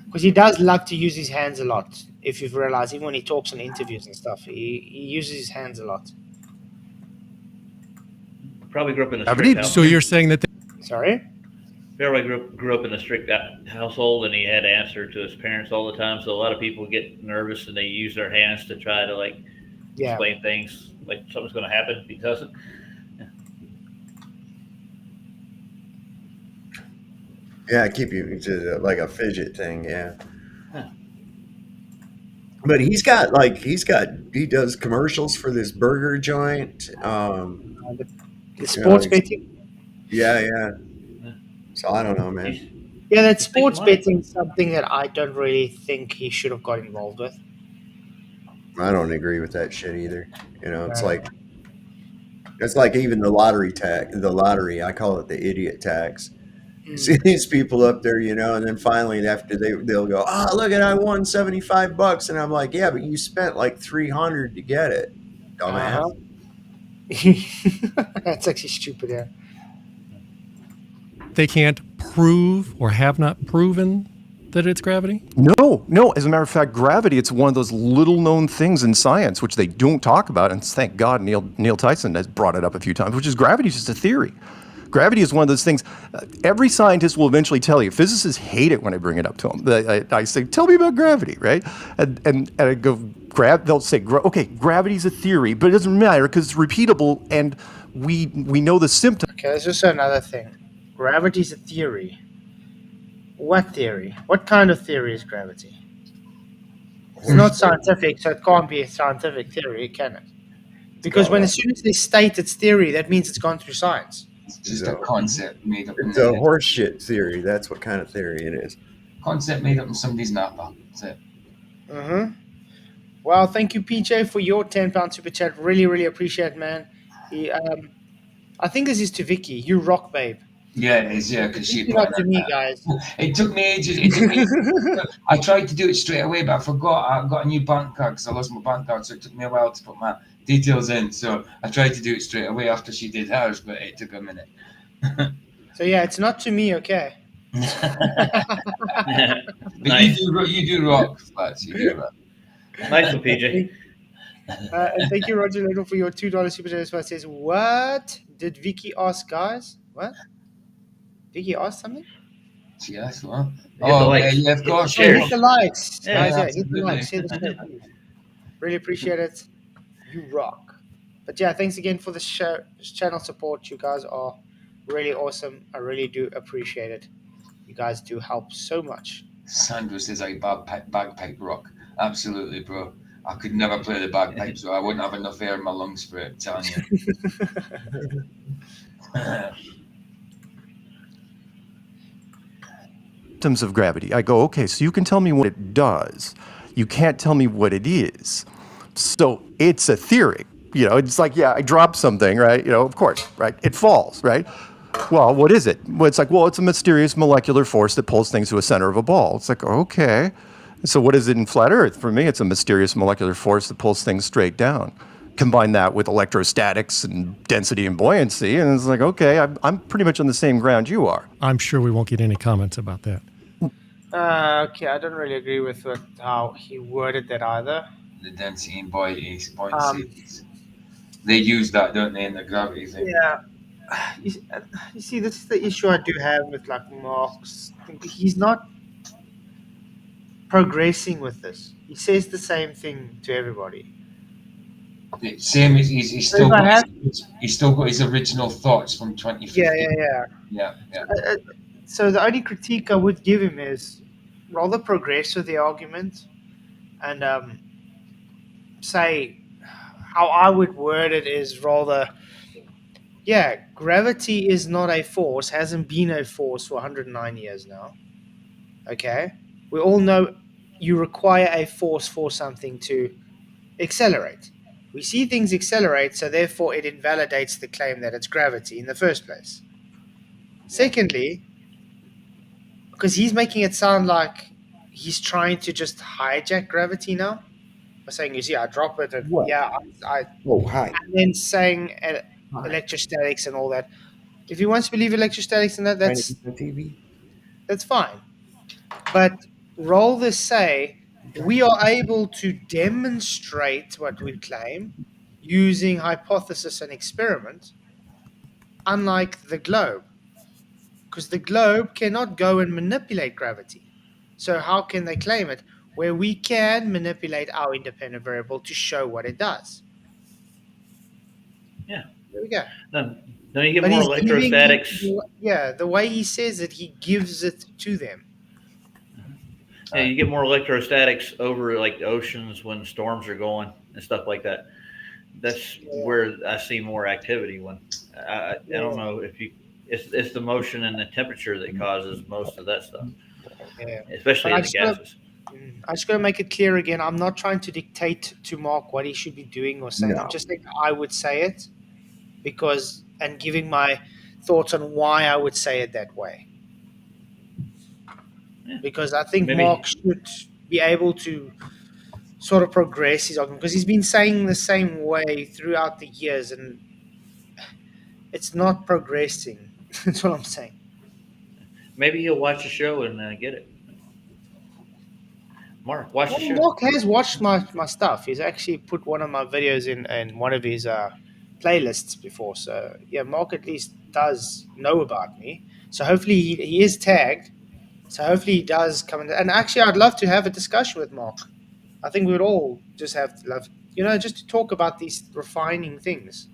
Because he does love to use his hands a lot. If you've realized, even when he talks in interviews and stuff, he uses his hands a lot.
Probably grew up in a strict house.
So you're saying that
Sorry?
Barely grew up in a strict household, and he had to answer to his parents all the time. So a lot of people get nervous, and they use their hands to try to explain things like something's going to happen. He doesn't.
Yeah, keep you to like a fidget thing. Yeah. But he does commercials for this burger joint.
The sports betting.
Yeah. So I don't know, man.
Yeah, that sports betting is something that I don't really think he should have got involved with.
I don't agree with that shit either. It's like even the lottery tax. The lottery, I call it the idiot tax. You see these people up there, and then finally after they'll go, oh, look at, I won $75, and I'm like, yeah, but you spent like $300 to get it, dumbass.
That's actually stupid. Yeah.
they can't prove or have not proven that it's gravity?
No. As a matter of fact, gravity, it's one of those little-known things in science which they don't talk about, and thank God Neil Tyson has brought it up a few times, which is gravity is just a theory. Gravity is one of those things. Every scientist will eventually tell you. Physicists hate it when I bring it up to them. I say, "Tell me about gravity," right? And I go, they'll say, "Okay, gravity is a theory, but it doesn't matter because it's repeatable, and we know the symptoms."
Okay, there's just another thing. Gravity is a theory. What theory? What kind of theory is gravity? It's not scientific, so it can't be a scientific theory, can it? Because as soon as they state its theory, that means it's gone through science.
It's just a concept made up.
It's a horseshit theory. That's what kind of theory it is.
Concept made up in somebody's napper. That's it.
Mm-hmm. Well, thank you, PJ, for your £10 super chat. Really, really appreciate it, man. I think this is to Vicky. You rock, babe.
Yeah, it is. Yeah, because she
not to me, guys.
It took me ages. I tried to do it straight away, but I forgot. I got a new bank card because I lost my bank card, so it took me a while to put my details in. So I tried to do it straight away after she did hers, but it took a minute.
So yeah, it's not to me, okay?
But
Nice.
you do rock, Flats. You do rock.
Nice one, PJ.
And thank you, Roger Little, for your $2 super chat. It says, what did Vicky ask, guys? What? Vicky asked something?
She asked what?
the
Oh,
likes.
yeah, of course.
Oh, hit the likes,
Yeah,
guys. Yeah, hit the
absolutely.
likes. Share the show, please. Really appreciate it. You rock. But yeah, thanks again for the show, channel support. You guys are really awesome. I really do appreciate it. You guys do help so much.
Sandro says I bagpipe rock. Absolutely, bro. I could never play the bagpipe, so I wouldn't have enough air in my lungs for it, I'm telling you.
Symptoms of gravity. I go, okay, so you can tell me what it does. You can't tell me what it is. So it's a theory. It's like, yeah, I dropped something, right? Of course, right? It falls, right? Well, what is it? Well, it's like, well, it's a mysterious molecular force that pulls things to a center of a ball. It's like, okay. So what is it in flat Earth? For me, it's a mysterious molecular force that pulls things straight down. Combine that with electrostatics and density and buoyancy, and it's like, okay, I'm pretty much on the same ground you are.
I'm sure we won't get any comments about that.
Okay, I don't really agree with how he worded that either.
The density and buoyancy. They use that, don't they, in the gravity thing?
Yeah. You see, this is the issue I do have with Marx. He's not progressing with this. He says the same thing to everybody.
Same as he's
So if I have,
still got his original thoughts from 2015. Yeah.
So the only critique I would give him is rather progress with the argument and say how I would word it is rather, gravity is not a force, hasn't been a force for 109 years now. Okay? We all know you require a force for something to accelerate. We see things accelerate, so therefore it invalidates the claim that it's gravity in the first place. Secondly, because he's making it sound like he's trying to just hijack gravity now by saying, you see, I drop it, and
What?
I
Oh, hi.
and then saying electrostatics and all that. If he wants to believe electrostatics and that, that's
the TV.
that's fine. But rather say we are able to demonstrate what we claim using hypothesis and experiment, unlike the globe. Because the globe cannot go and manipulate gravity. So how can they claim it? Where we can manipulate our independent variable to show what it does.
Yeah.
There we go.
Then you get
But
more
he's
electrostatics.
the way he says it, he gives it to them.
Yeah, you get more electrostatics over like the oceans when storms are going and stuff like that. That's where I see more activity. When I don't know if it's the motion and the temperature that causes most of that stuff.
Yeah.
Especially in the gases.
I just got to make it clear again. I'm not trying to dictate to Mark what he should be doing or saying.
No.
I'm just saying I would say it and giving my thoughts on why I would say it that way.
Yeah.
Because I think
Maybe.
Mark should be able to sort of progress his argument, because he's been saying the same way throughout the years and it's not progressing. That's what I'm saying.
Maybe he'll watch the show and get it. Mark, watch the show.
Mark has watched my stuff. He's actually put one of my videos in one of his playlists before. So, yeah, Mark at least does know about me. So hopefully he is tagged. So hopefully he does come in. And actually, I'd love to have a discussion with Mark. I think we'd all just have to just to talk about these refining things,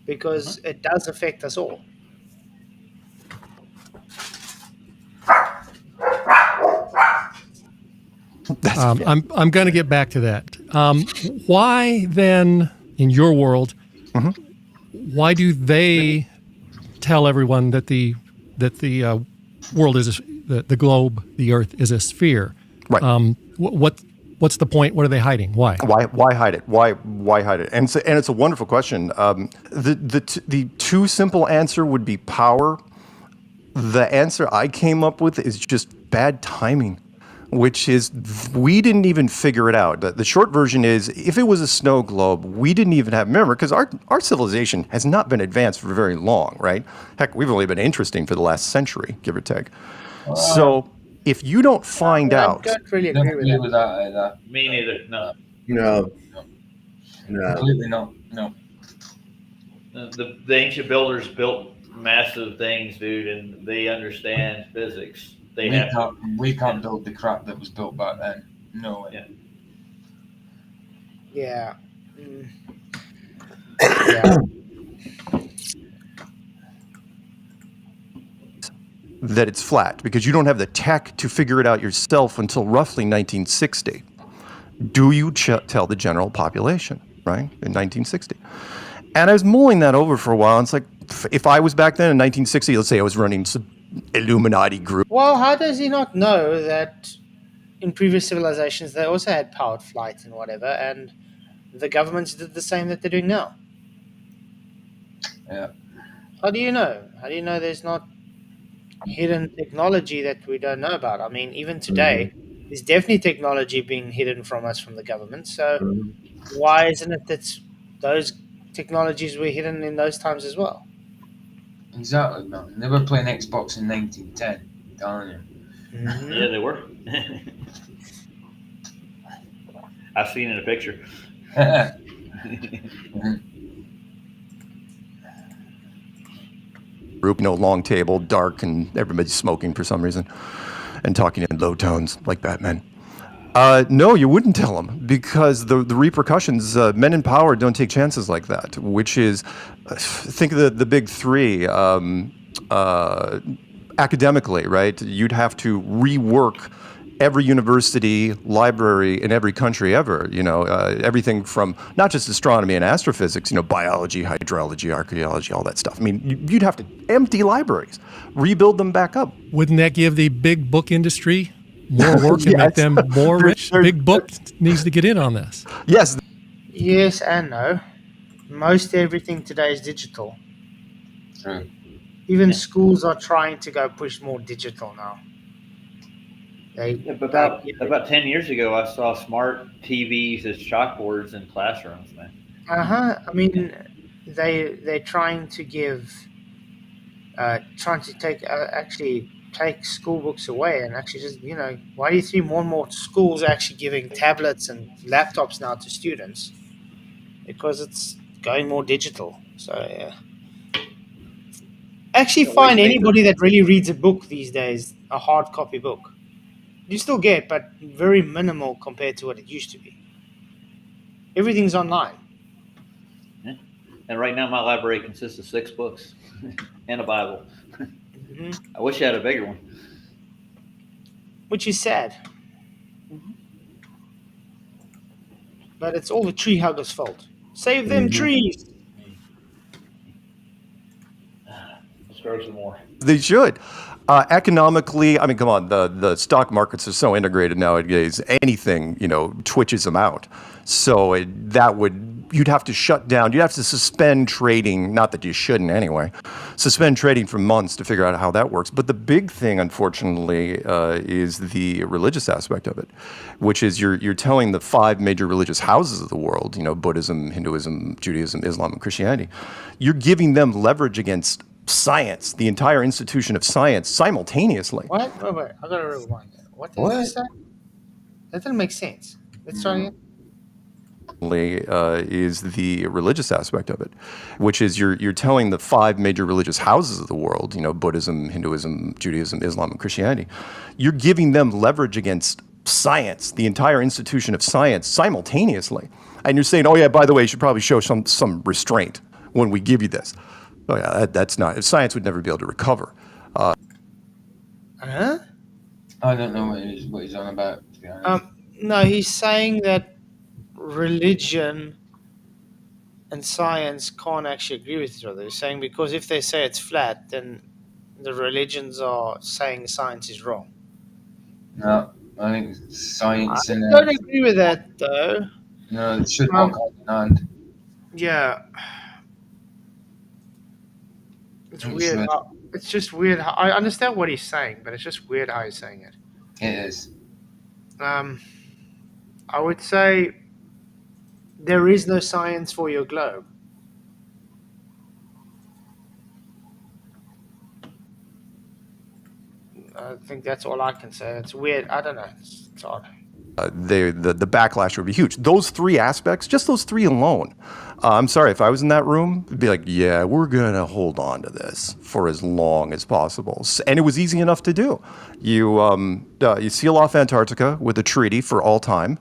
because it does affect us all.
I'm going to get back to that. Why then, in your world, why do they tell everyone that the world is the globe, the Earth is a sphere?
Right.
What's the point? What are they hiding? Why?
Why hide it? Why hide it? And it's a wonderful question. The too simple answer would be power. The answer I came up with is just bad timing, which is we didn't even figure it out. The short version is, if it was a snow globe, we didn't even have, remember, because our civilization has not been advanced for very long, right? Heck, we've only been interesting for the last century, give or take. So if you don't find out...
I don't really agree with that.
Either.
Me neither. No.
No.
Completely no.
The ancient builders built massive things, dude, and they understand physics.
We can't build the crap that was built back then. No way.
Yeah. Yeah.
that it's flat, because you don't have the tech to figure it out yourself until roughly 1960. Do you tell the general population, right, in 1960? And I was mulling that over for a while, and it's like, if I was back then in 1960, let's say I was running some Illuminati group.
Well, how does he not know that in previous civilizations they also had powered flight and whatever, and the governments did the same that they're doing now?
Yeah.
How do you know? How do you know there's not hidden technology that we don't know about? I mean, even today, there's definitely technology being hidden from us from the government. So why isn't it that those technologies were hidden in those times as well?
Exactly, man. They were playing Xbox in 1910, telling you.
Mm-hmm.
Yeah, they were. I've seen it in a picture.
Group, long table, dark, and everybody's smoking for some reason and talking in low tones like Batman. No, you wouldn't tell them because the repercussions. Men in power don't take chances like that. Which is, think of the big three. Academically, right? You'd have to rework every university, library in every country ever. Everything from not just astronomy and astrophysics. Biology, hydrology, archaeology, all that stuff. I mean, you'd have to empty libraries, rebuild them back up.
Wouldn't that give the big book industry more work and make them more rich? Big book needs to get in on this.
Yes.
Yes and no. Most everything today is digital.
True.
Even schools are trying to go push more digital now.
About 10 years ago, I saw smart TVs as chalkboards in classrooms, man.
I mean, they're trying to actually take school books away and actually just, why do you see more and more schools actually giving tablets and laptops now to students? Because it's going more digital. So, yeah. Actually find anybody that really reads a book these days, a hard copy book. You still get, but very minimal compared to what it used to be. Everything's online.
Yeah. And right now my library consists of 6 books and a Bible. Mm-hmm. I wish I had a bigger one.
Which is sad. Mm-hmm. But it's all the tree huggers' fault. Save them trees!
Let's grow some more.
They should. Economically, I mean, come on, the stock markets are so integrated nowadays, anything, twitches them out. So you'd have to shut down, you'd have to suspend trading, not that you shouldn't anyway, suspend trading for months to figure out how that works. But the big thing, unfortunately, is the religious aspect of it, which is you're telling the 5 major religious houses of the world, Buddhism, Hinduism, Judaism, Islam, and Christianity, you're giving them leverage against science, the entire institution of science, simultaneously.
What? Wait. I gotta rewind that. What did you say? That doesn't make sense. Let's try again.
Is the religious aspect of it, which is you're telling the 5 major religious houses of the world, Buddhism, Hinduism, Judaism, Islam, and Christianity, you're giving them leverage against science, the entire institution of science, simultaneously. And you're saying, oh yeah, by the way, you should probably show some restraint when we give you this. Oh yeah, that's not. Science would never be able to recover.
Huh?
I don't know what he's on about, to be honest.
No, he's saying that religion and science can't actually agree with each other. He's saying because if they say it's flat, then the religions are saying science is wrong.
No, I think science
I don't agree with that, though.
No, it should walk hand in hand.
Yeah. It's weird. It's just weird. I understand what he's saying, but it's just weird how he's saying it.
It is.
I would say there is no science for your globe. I think that's all I can say. It's weird. I don't know. It's odd.
The backlash would be huge. Those 3 aspects, just those 3 alone. I'm sorry, if I was in that room, it'd be like, yeah, we're going to hold on to this for as long as possible. And it was easy enough to do. You seal off Antarctica with a treaty for all time,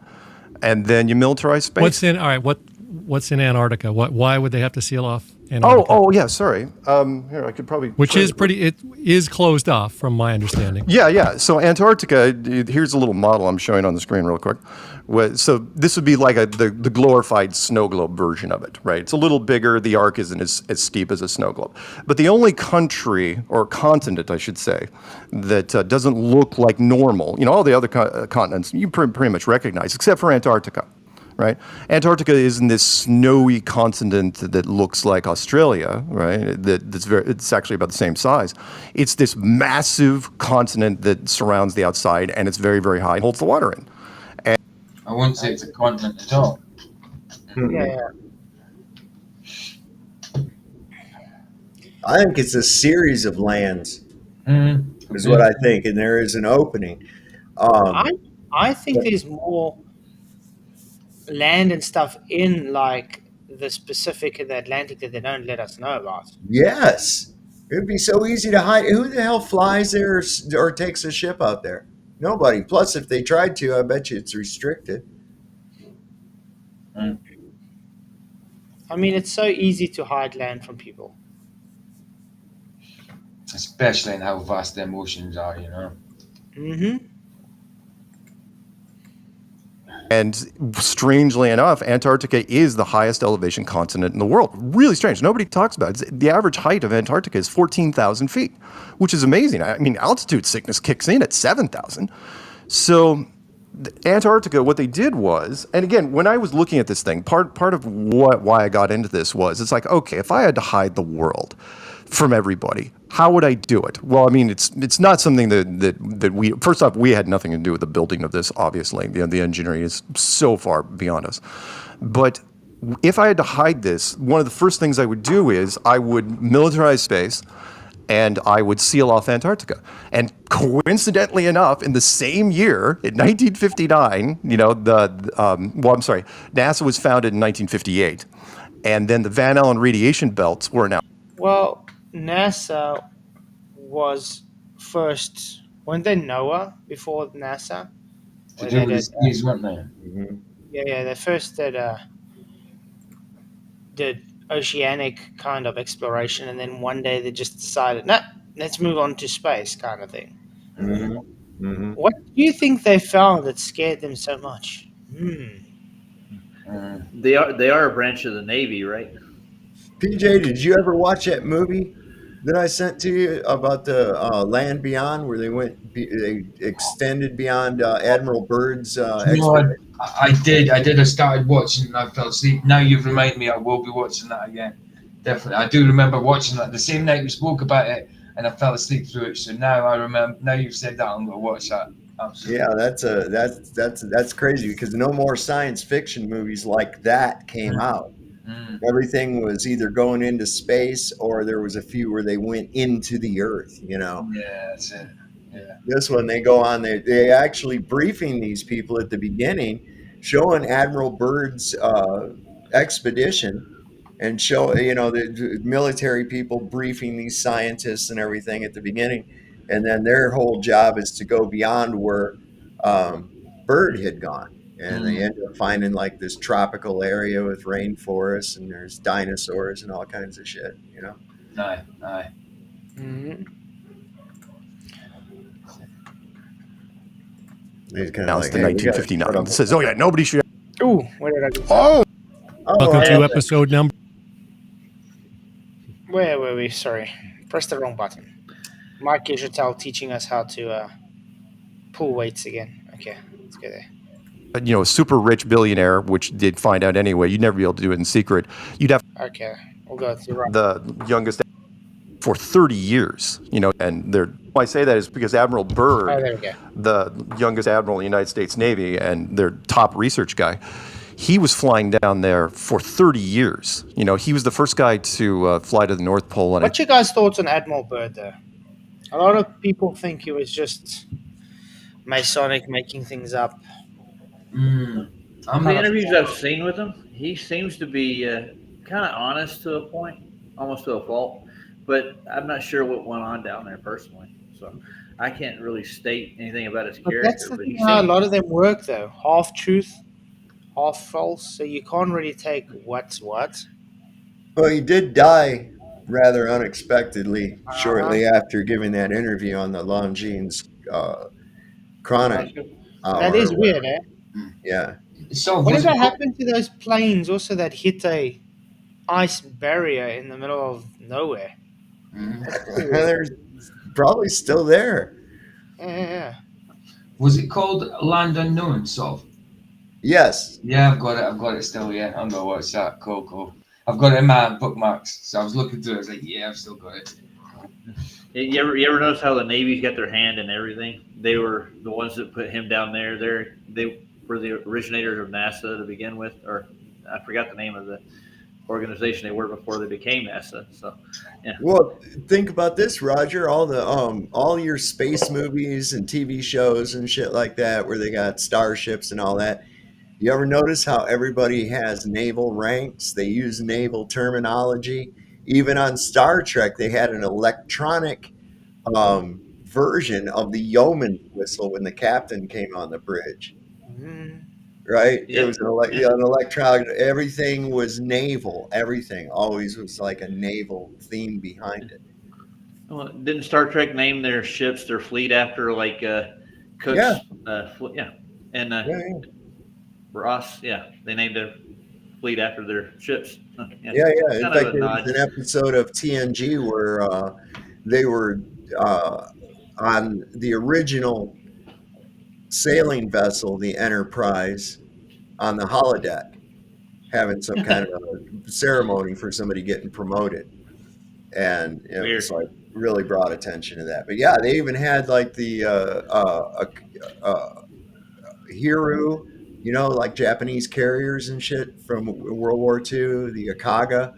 and then you militarize space.
What's in Antarctica? Why would they have to seal off Antarctica?
Oh, yeah, sorry. Here, I could probably...
It is closed off, from my understanding.
Yeah. So Antarctica, here's a little model I'm showing on the screen real quick. So this would be like the glorified snow globe version of it, right? It's a little bigger. The arc isn't as steep as a snow globe. But the only country, or continent, I should say, that doesn't look like normal, all the other continents you pretty much recognize, except for Antarctica. Right, Antarctica isn't this snowy continent that looks like Australia, right? It's actually about the same size. It's this massive continent that surrounds the outside, and it's very, very high and holds the water in. And
I wouldn't say it's a continent at all.
Yeah.
I think it's a series of lands, is what I think, and there is an opening.
I think there's more land and stuff in like the Pacific and the Atlantic that they don't let us know about.
Yes. It would be so easy to hide. Who the hell flies there or takes a ship out there? Nobody. Plus, if they tried to, I bet you it's restricted.
Mm.
I mean, it's so easy to hide land from people.
Especially in how vast the oceans are, you know.
Mm-hmm.
And strangely enough, Antarctica is the highest elevation continent in the world. Really strange. Nobody talks about it. The average height of Antarctica is 14,000 feet, which is amazing. I mean, altitude sickness kicks in at 7,000. So Antarctica, what they did was, and again, when I was looking at this thing, part of why I got into this was, it's like, okay, if I had to hide the world from everybody, how would I do it? Well, I mean, it's not something that we, first off, we had nothing to do with the building of this, obviously. The engineering is so far beyond us. But if I had to hide this, one of the first things I would do is I would militarize space, and I would seal off Antarctica. And coincidentally enough, in the same year, in 1959, NASA was founded in 1958. And then the Van Allen radiation belts were announced.
Well, NASA was first, weren't they NOAA before NASA?
To do with the seas, weren't they?
Yeah, they first did oceanic kind of exploration, and then one day they just decided, nah, let's move on to space kind of thing. What do you think they found that scared them so much?
They are a branch of the Navy, right?
PJ, did you ever watch that movie that I sent to you about the Land Beyond, where they extended beyond Admiral Byrd's expedition?
I did. I started watching and I fell asleep. Now you've reminded me I will be watching that again. Definitely. I do remember watching that the same night we spoke about it, and I fell asleep through it. So now I remember, now you've said that, I'm going to watch that. Absolutely.
Yeah, that's crazy, because no more science fiction movies like that came out. Everything was either going into space, or there was a few where they went into the Earth, you know.
Yeah, that's it. Yeah.
This one, they go on, they actually briefing these people at the beginning, showing Admiral Byrd's expedition, and show, the military people briefing these scientists and everything at the beginning. And then their whole job is to go beyond where Byrd had gone. And they end up finding like this tropical area with rainforests, and there's dinosaurs and all kinds of shit, you know?
Aye.
Announced in 1959. It says, oh yeah, nobody should.
Ooh, where did I go?
Oh!
Welcome to episode number.
Where were we? Sorry. Pressed the wrong button. Mark Gigertal teaching us how to pull weights again. Okay, let's go there.
A super rich billionaire, which did find out anyway, you'd never be able to do it in secret. You'd have
Okay, we'll go through right.
the youngest for 30 years, and why I say that is because Admiral Byrd,
Oh, there we go.
the youngest admiral in the United States Navy and their top research guy, he was flying down there for 30 years. He was the first guy to fly to the North Pole. And
What's your guys' thoughts on Admiral Byrd, though? A lot of people think he was just Masonic, making things up.
The interviews I've seen with him, he seems to be kind of honest to a point, almost to a fault. But I'm not sure what went on down there personally, so I can't really state anything about his
But
character.
that's the thing how a lot of them work, though. Half truth, half false. So you can't really take what's what.
Well, he did die rather unexpectedly shortly after giving that interview on the Longines Chronic.
That is weird, eh?
Yeah.
So
What did that happen to those planes also that hit a ice barrier in the middle of nowhere?
They're probably still there.
Yeah.
Was it called Land Unknown, Sol?
Yes.
Yeah, I've got it still, yeah. I'm going to watch that. Cool. I've got it in my bookmarks. So I was looking through it. I was like, yeah, I've still got it.
You ever notice how the Navy's got their hand in everything? They were the ones that put him down there. They were the originators of NASA to begin with, or I forgot the name of the organization they were before they became NASA. So, yeah.
Well, think about this, Roger. All your space movies and TV shows and shit like that, where they got starships and all that. You ever notice how everybody has naval ranks? They use naval terminology. Even on Star Trek, they had an electronic version of the yeoman's whistle when the captain came on the bridge.
Mm.
Right?
Yeah.
It was an electronic. Everything was naval. Everything always was like a naval theme behind it.
Well, didn't Star Trek name their ships, their fleet after like Cook's?
Yeah.
And
Yeah.
Ross, they named their fleet after their ships.
In
Kind
fact,
of a
there was
nod.
an episode of TNG where they were on the original sailing vessel, the Enterprise, on the holodeck, having some kind of a ceremony for somebody getting promoted, and it
Weird.
was like really brought attention to that. But yeah, they even had like the Hiru, like Japanese carriers and shit from World War II, the Akaga,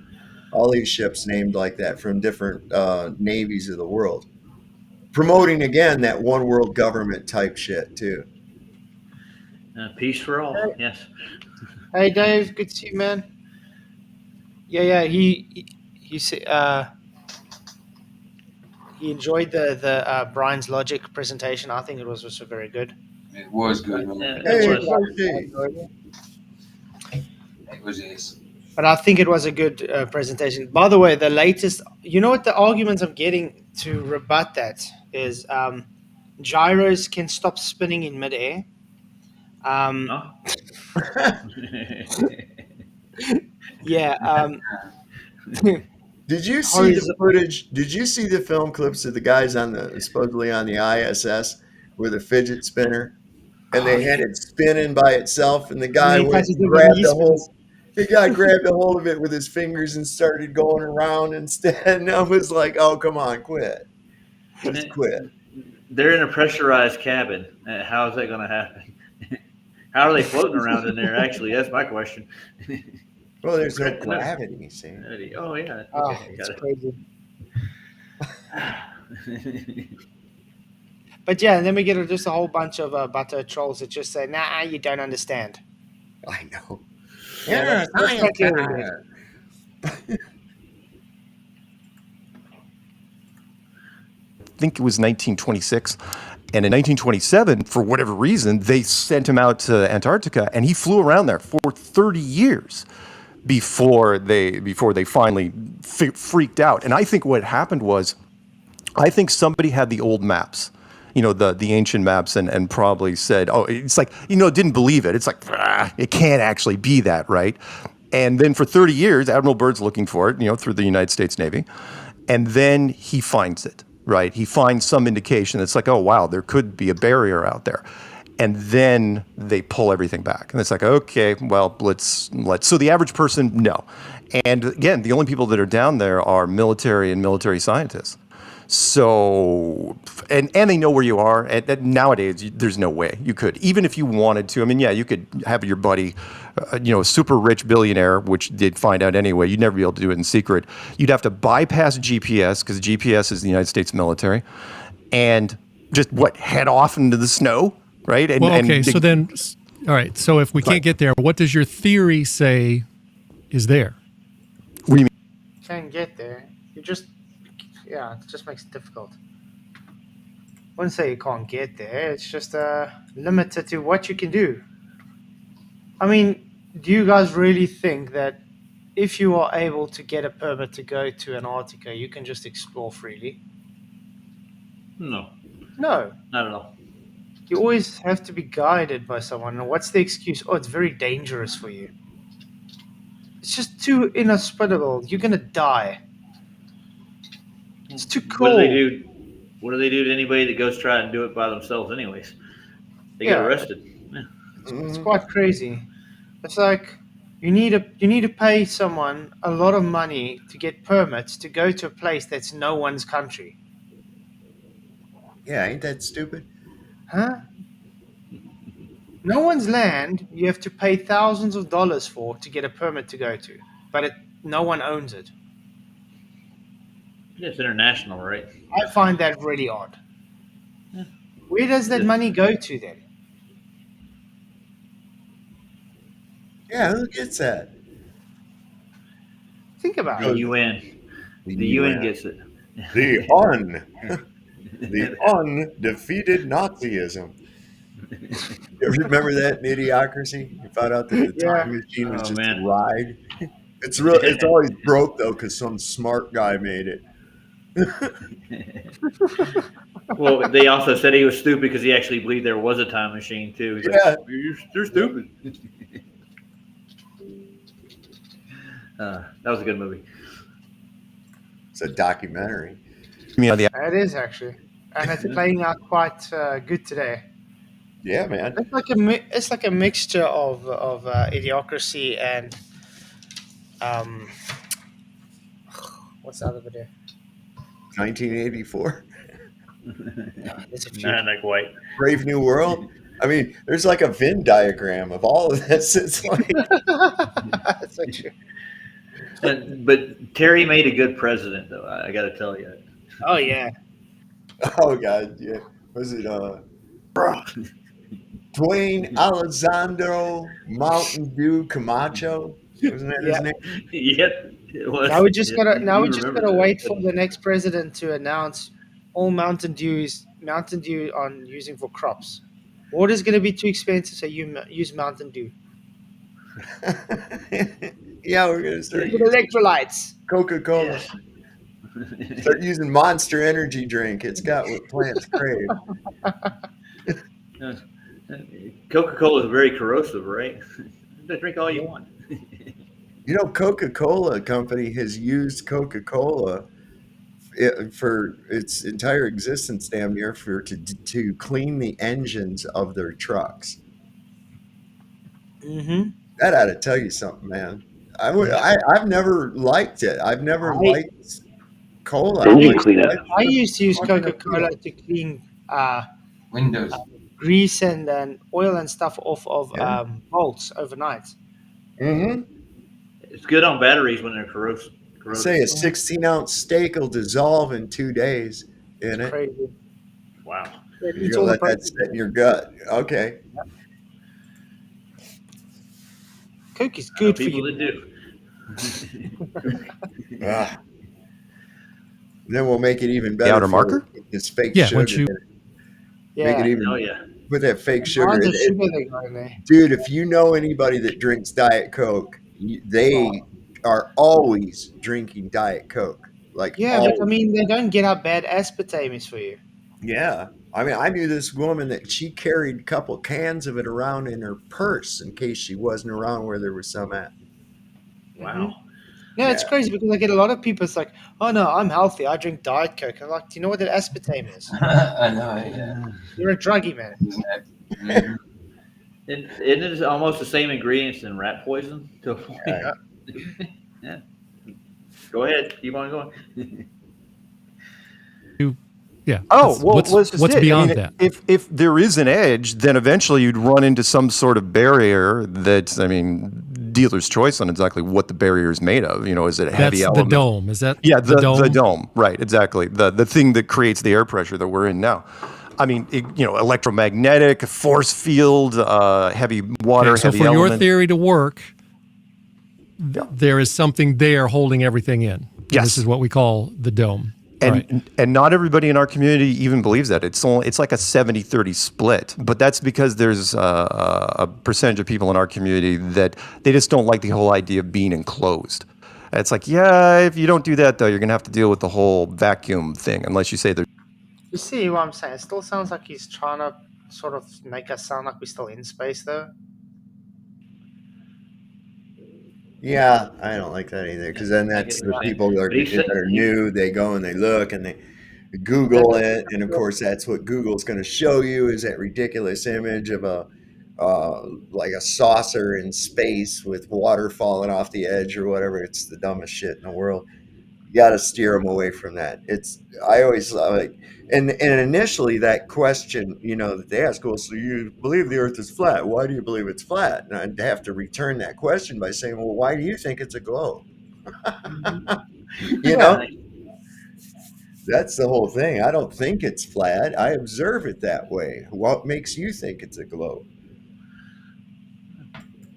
all these ships named like that from different navies of the world, promoting again that one world government type shit too.
Peace for all. Yes.
Hey Dave, good to see you, man. Yeah. He enjoyed the Brian's logic presentation. I think it was also very good.
It was good.
Yeah,
Hey,
it was.
It was ace.
But I think it was a good presentation. By the way, the latest, what the arguments I'm getting to rebut that is gyros can stop spinning in midair.
No?
Yeah.
Did you see the footage? Did you see the film clips of the guys supposedly on the ISS with a fidget spinner, and they had it spinning by itself, and the guy went and grabbed the guy grabbed a hold of it with his fingers and started going around instead. And I was like, "Oh, come on, quit! Just quit."
They're in a pressurized cabin. How is that going to happen? How are they floating around in there? Actually, that's my question.
Well, there's no gravity, see.
Oh, yeah.
Oh,
Okay,
it's
got
crazy. But yeah, and then we get just a whole bunch of butter trolls that just say, "Nah, you don't understand."
I know.
Yeah, that's what you're doing.
I think it was 1926. And in 1927, for whatever reason, they sent him out to Antarctica, and he flew around there for 30 years before they finally freaked out. And I think what happened was, I think somebody had the old maps, the ancient maps, and probably said, "Oh, it's like, didn't believe it. It's like, it can't actually be that, right?" And then for 30 years, Admiral Byrd's looking for it, through the United States Navy, and then he finds it. Right, he finds some indication that's like, oh wow, there could be a barrier out there, and then they pull everything back, and it's like, okay, well, let's. So the average person, no, and again, the only people that are down there are military and military scientists. So, and they know where you are. And nowadays, there's no way you could, even if you wanted to. I mean, yeah, you could have your buddy, a super rich billionaire, which did find out anyway. You'd never be able to do it in secret. You'd have to bypass GPS because GPS is the United States military, and just head off into the snow, right? And,
well, okay, so then, all right. So if we can't get there, what does your theory say is there?
What do you mean?
Can't get there. It just makes it difficult. I wouldn't say you can't get there. It's just limited to what you can do. I mean, do you guys really think that if you are able to get a permit to go to Antarctica, you can just explore freely?
No,
No.
not at all.
You always have to be guided by someone. And what's the excuse? Oh, it's very dangerous for you. It's just too inhospitable. You're going to die. It's too cold.
What do they do to anybody that goes try and do it by themselves anyways? They get arrested. Yeah.
It's quite crazy. It's like you need to pay someone a lot of money to get permits to go to a place that's no one's country.
Yeah, ain't that stupid?
Huh? No one's land you have to pay thousands of dollars for to get a permit to go to, but no one owns it.
It's international, right?
I find that really odd. Yeah. Where does that money go to then?
Yeah, who gets that?
Think about
The
it.
UN. The UN gets it.
The UN. The undefeated Nazism. You remember that in Idiocracy? You found out that the
Yeah.
time machine was
Oh,
just
man.
a ride. It's real. It's always broke though because some smart guy made it.
Well, they also said he was stupid because he actually believed there was a time machine too. He's
Yeah.
like, you're stupid. That was a good movie.
It's a documentary.
It is actually, and it's playing out quite good today.
Yeah, man.
It's like a mixture of Idiocracy and what's the other video?
1984.
There's a few.
Not like white.
Brave New World. I mean, there's like a Venn diagram of all of this. It's like,
That's so true.
But Terry made a good president, though. I got to tell you.
Oh yeah.
oh god, yeah. Was it Dwayne Alessandro Mountain Dew Camacho? Wasn't that his name?
Yep. It was.
Now we just
Yeah,
gotta
you remember that.
wait for the next president to announce all Mountain Dew on using for crops. Water's gonna be too expensive, so you use Mountain Dew.
Yeah, we're gonna start
With electrolytes.
Coca-Cola. Start using Monster Energy drink. It's got what plants crave.
Coca-Cola is very corrosive, right? Drink all you want.
You know, Coca-Cola company has used Coca-Cola for its entire existence, damn near, to clean the engines of their trucks.
Mm-hmm.
That ought to tell you something, man. I've never liked it. I've never liked cola.
Engine cleanup.
I used to use Coca-Cola to clean
Windows.
grease and oil and stuff off of bolts overnight.
Mm-hmm.
It's good on batteries when they're corrosive.
Say a 16-ounce steak will dissolve in 2 days in it.
Crazy.
Wow.
You go let that sit in your gut. Okay.
Coke is good for
People
you.
that do.
Then we'll make it even better.
The outer marker?
This fake
Yeah,
sugar.
once you-
Yeah.
Make it even.
Oh yeah.
Put that fake sugar.
Tons of
in
sugar they got in there.
Dude, if you know anybody that drinks Diet Coke, they are always drinking Diet Coke. Like,
Yeah,
always.
but I mean, they don't get how bad aspartame is for you.
Yeah. I mean, I knew this woman that she carried a couple cans of it around in her purse in case she wasn't around where there was some at.
Wow.
No, it's
Yeah.
crazy because I get a lot of people. It's like, oh no, I'm healthy. I drink Diet Coke. I'm like, do you know what that aspartame is?
I know, yeah.
You're a druggie, man.
Mhm.
And it is almost the same ingredients in rat poison.
Yeah.
Yeah. Go ahead. Keep on going.
Yeah.
Oh, well,
what's
just it.
beyond
I mean,
that?
If there is an edge, then eventually you'd run into some sort of barrier that, I mean, dealer's choice on exactly what the barrier is made of. You know, is it a heavy
That's
element?
the dome. Is that
Yeah, the
dome?
dome. Right, exactly. The thing that creates the air pressure that we're in now. I mean, electromagnetic, force field, heavy water,
Okay, so
heavy
for your
element.
theory to work, there is something there holding everything in.
Yes.
This is what we call the dome.
And,
Right.
and not everybody in our community even believes that. It's like a 70-30 split. But that's because there's a percentage of people in our community that they just don't like the whole idea of being enclosed. And it's like, yeah, if you don't do that, though, you're going to have to deal with the whole vacuum thing, unless you say there's.
You see what I'm saying? It still sounds like he's trying to sort of make us sound like we're still in space, though.
Yeah, I don't like that either because then that's the people that are new. They go and they look and they Google it, and of course that's what Google's going to show you is that ridiculous image of like a saucer in space with water falling off the edge or whatever. It's the dumbest shit in the world. You got to steer them away from that. I always like, and initially that question, that they ask, well, so you believe the Earth is flat? Why do you believe it's flat? And I'd have to return that question by saying, well, why do you think it's a globe? That's the whole thing. I don't think it's flat. I observe it that way. What makes you think it's a globe?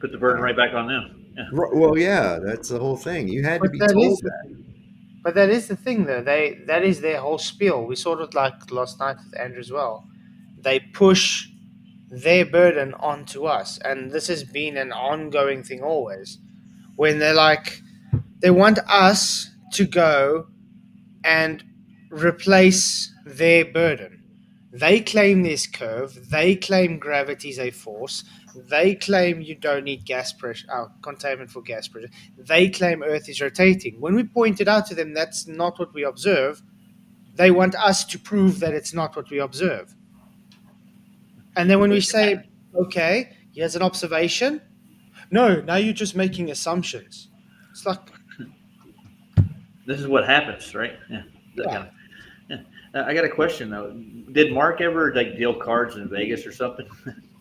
Put the burden right back on them. Yeah.
Well, yeah, that's the whole thing. You had to
But
be
that
told
is-
that.
But that is the thing, though. That is their whole spiel. We saw it like last night with Andrew as well. They push their burden onto us, and this has been an ongoing thing always. When they want us to go and replace their burden. They claim this curve. They claim gravity is a force. They claim you don't need gas pressure, containment for gas pressure. They claim Earth is rotating. When we pointed out to them that's not what we observe, they want us to prove that it's not what we observe. And then when we say, okay, here's an observation, no, now you're just making assumptions. It's like,
this is what happens, right? Yeah. That
Yeah.
kind of, yeah. I got a question though. Did Mark ever like deal cards in Vegas or something?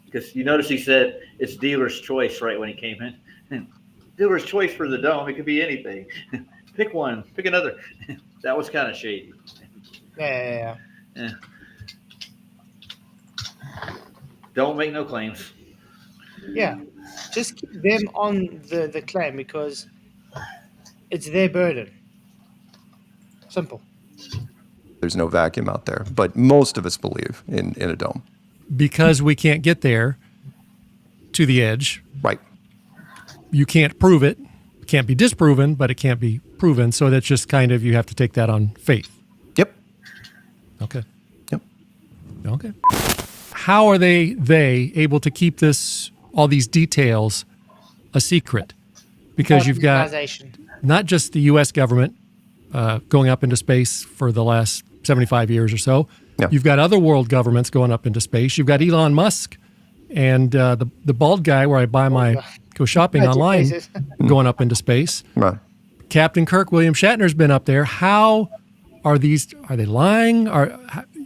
Because you notice he said it's dealer's choice right when he came in. Dealer's choice for the dome. It could be anything. Pick one. Pick another. That was kind of shady.
yeah.
Don't make no claims.
Yeah, just keep them on the claim because it's their burden. Simple.
There's no vacuum out there, but most of us believe in a dome.
Because we can't get there to the edge.
Right.
You can't prove it. It can't be disproven, but it can't be proven. So that's just kind of, you have to take that on faith.
Yep.
Okay.
Yep.
Okay. How are they able to keep all these details a secret? Because you've got
Organization.
not just the U.S. government going up into space for the last 75 years or so.
Yeah.
You've got other world governments going up into space. You've got Elon Musk and the bald guy where I go shopping online going up into space.
Right.
Captain Kirk, William Shatner's been up there. How are they lying?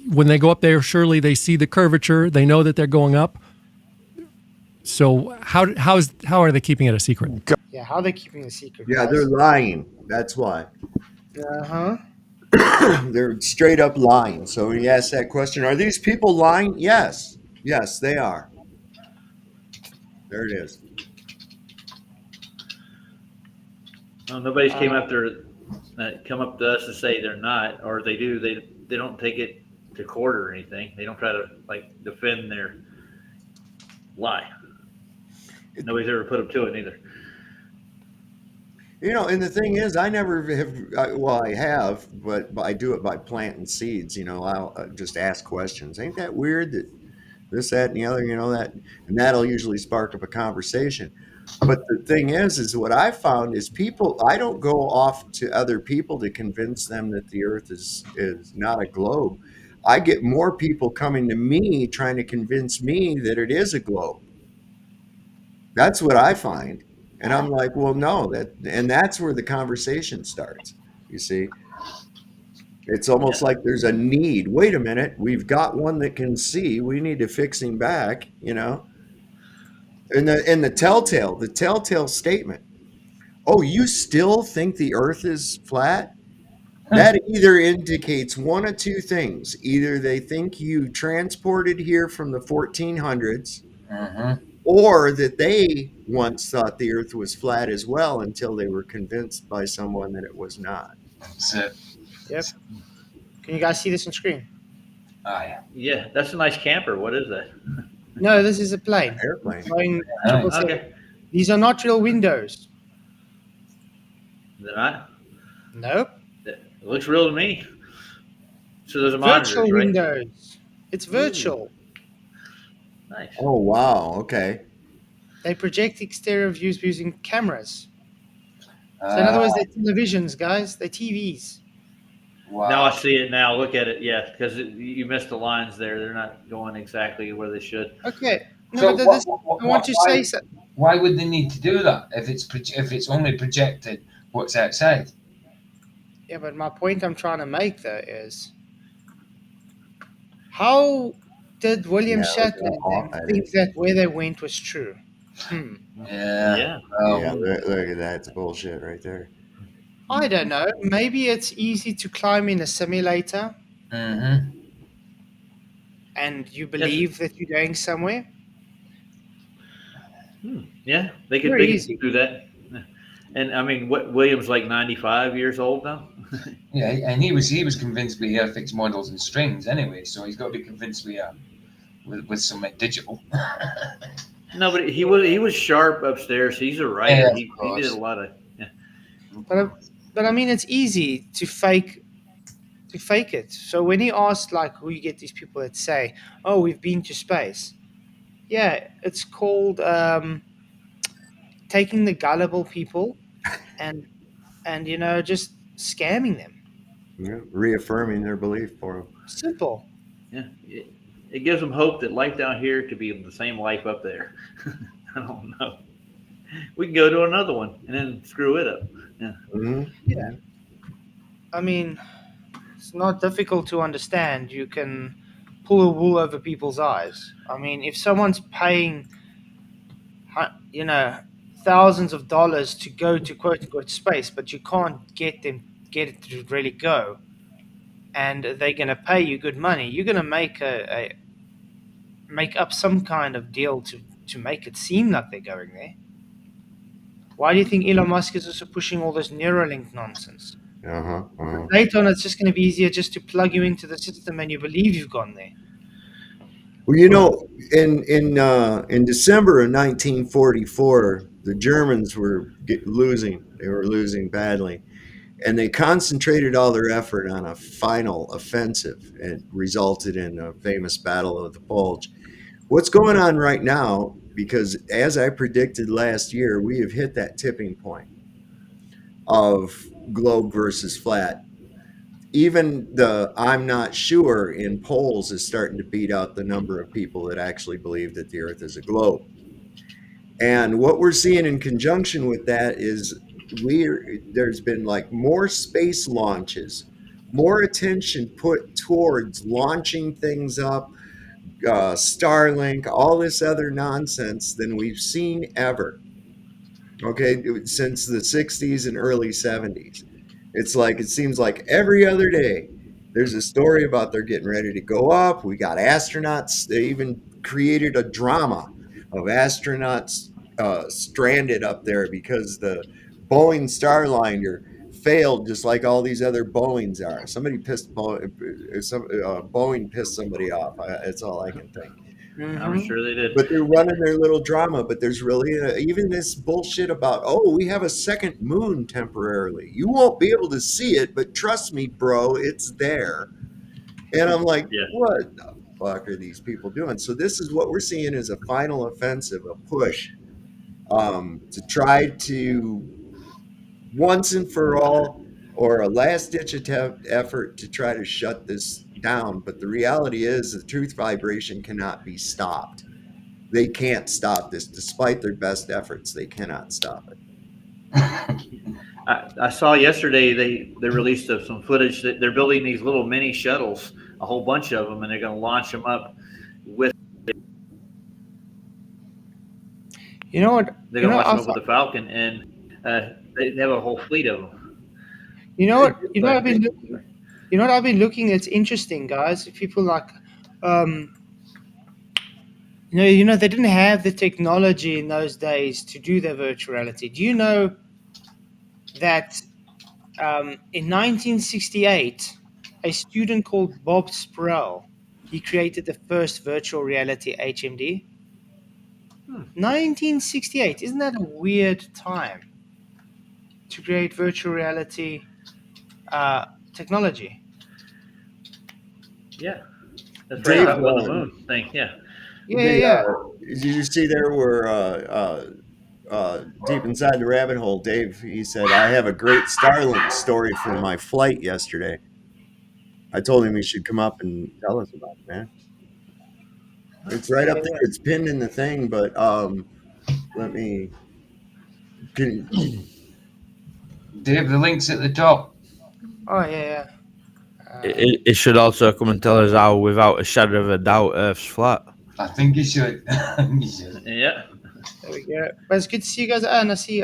When they go up there, surely they see the curvature. They know that they're going up. So how are they keeping it a secret?
Yeah, how are they keeping the secret?
Yeah,
guys?
they're lying. That's why.
Uh-huh.
They're straight up lying. So when you ask that question, are these people lying? Yes. Yes, they are. There it is.
Well, nobody's come up to us to say they're not, or they do. They don't take it to court or anything. They don't try to defend their lie. Nobody's ever put them to it either.
And the thing is, I never have, I have, but I do it by planting seeds. I'll just ask questions. Ain't that weird that this, that, and the other, that, and that'll usually spark up a conversation. But the thing is what I found is I don't go off to other people to convince them that the Earth is not a globe. I get more people coming to me trying to convince me that it is a globe. That's what I find. And I'm like, well, no, and that's where the conversation starts. You see, it's almost like there's a need. Wait a minute, we've got one that can see. We need to fix him back. And the telltale statement. Oh, you still think the Earth is flat? That either indicates one of two things. Either they think you transported here from the 1400s, or that they once thought the Earth was flat as well until they were convinced by someone that it was not.
That's it.
Yep. Can you guys see this on screen?
Oh, yeah.
Yeah, that's a nice camper. What is that?
No, this is a plane.
Airplane.
Flying
Nice.
777.
Okay.
These are not real windows.
They're not.
Nope.
It looks real to me. So there's a monitor,
Virtual
right?
windows. It's virtual.
Nice.
Oh, wow. Okay.
They project exterior views using cameras. So in other words, they're televisions, guys. They're TVs.
Wow.
Now I see it. Now look at it. Yeah, because you missed the lines there. They're not going exactly where they should.
Okay. No,
So
but I want to say something.
Why would they need to do that if it's only projected what's outside?
Yeah, but my point I'm trying to make though is, how did William Shatner think that where they went was true?
Yeah.
Yeah.
Oh,
Yeah, look at that. It's bullshit right there.
I don't know. Maybe it's easy to climb in a simulator
Mm-hmm.
and you believe that you're going somewhere.
Yeah, they could
Very
they
easy.
could do that. And I mean, what William's like 95 years old now.
Yeah, and he was convinced we had fixed models and strings anyway, so he's got to be convinced we with some digital.
No, but he was sharp upstairs. He's a writer.
Yeah, of
He did a
course.
lot of. Yeah.
But I mean, it's easy to fake it. So when he asked, like, who you get these people that say, "Oh, we've been to space," yeah, it's called taking the gullible people and just scamming them.
Yeah, reaffirming their belief for them.
Simple.
Yeah. It gives them hope that life down here could be the same life up there. I don't know. We can go to another one and then screw it up. Yeah.
Mm-hmm.
Yeah. I mean, it's not difficult to understand. You can pull a wool over people's eyes. I mean, if someone's paying, thousands of dollars to go to quote unquote space, but you can't get it to really go, and they're going to pay you good money, you're going to make up some kind of deal to make it seem like they're going there. Why do you think Elon Musk is also pushing all this Neuralink nonsense? Later on, it's just going to be easier just to plug you into the system and you believe you've gone there.
Well, in December of 1944, the Germans were losing. They were losing badly, and they concentrated all their effort on a final offensive, and resulted in a famous Battle of the Bulge. What's going on right now? Because as I predicted last year, we have hit that tipping point of globe versus flat. Even the "I'm not sure" in polls is starting to beat out the number of people that actually believe that the Earth is a globe. And what we're seeing in conjunction with that is there's been like more space launches, more attention put towards launching things up, Starlink, all this other nonsense than we've seen ever. Okay, since the 60s and early 70s. It seems like every other day there's a story about they're getting ready to go up. We got astronauts. They even created a drama of astronauts stranded up there because the Boeing Starliner failed, just like all these other Boeings are. Somebody pissed Boeing pissed somebody off. That's all I can think.
I'm sure they did.
But they're running their little drama. But there's really even this bullshit about, oh, we have a second moon temporarily. You won't be able to see it, but trust me, bro, it's there. And I'm like, what the fuck are these people doing? So this is what we're seeing as a final offensive, a push to try to once and for all, or a last-ditch effort to try to shut this down. But the reality is the truth vibration cannot be stopped. They can't stop this. Despite their best efforts, they cannot stop it.
I saw yesterday they released some footage that they're building these little mini shuttles, a whole bunch of them, and they're going to launch them up with.
You know what?
They're going to launch them up with the Falcon, and they have a whole fleet of them.
You know what? You know what I've been looking. It's interesting, guys. People like, they didn't have the technology in those days to do their virtual reality. Do you know that in 1968, a student called Bob Sprell, he created the first virtual reality HMD? 1968. Isn't that a weird time to create virtual reality technology?
Yeah, that's right. About the moon thing. Yeah.
Did you see there where deep inside the rabbit hole, Dave? He said, "I have a great Starlink story from my flight yesterday." I told him he should come up and tell us about it, man. It's right up there. It's pinned in the thing, but let me.
Dave, the link's at the top.
Oh yeah.
It should also come and tell us how, without a shadow of a doubt, Earth's flat.
I think you should.
Yeah.
There we go. But it's good to see you guys. And I see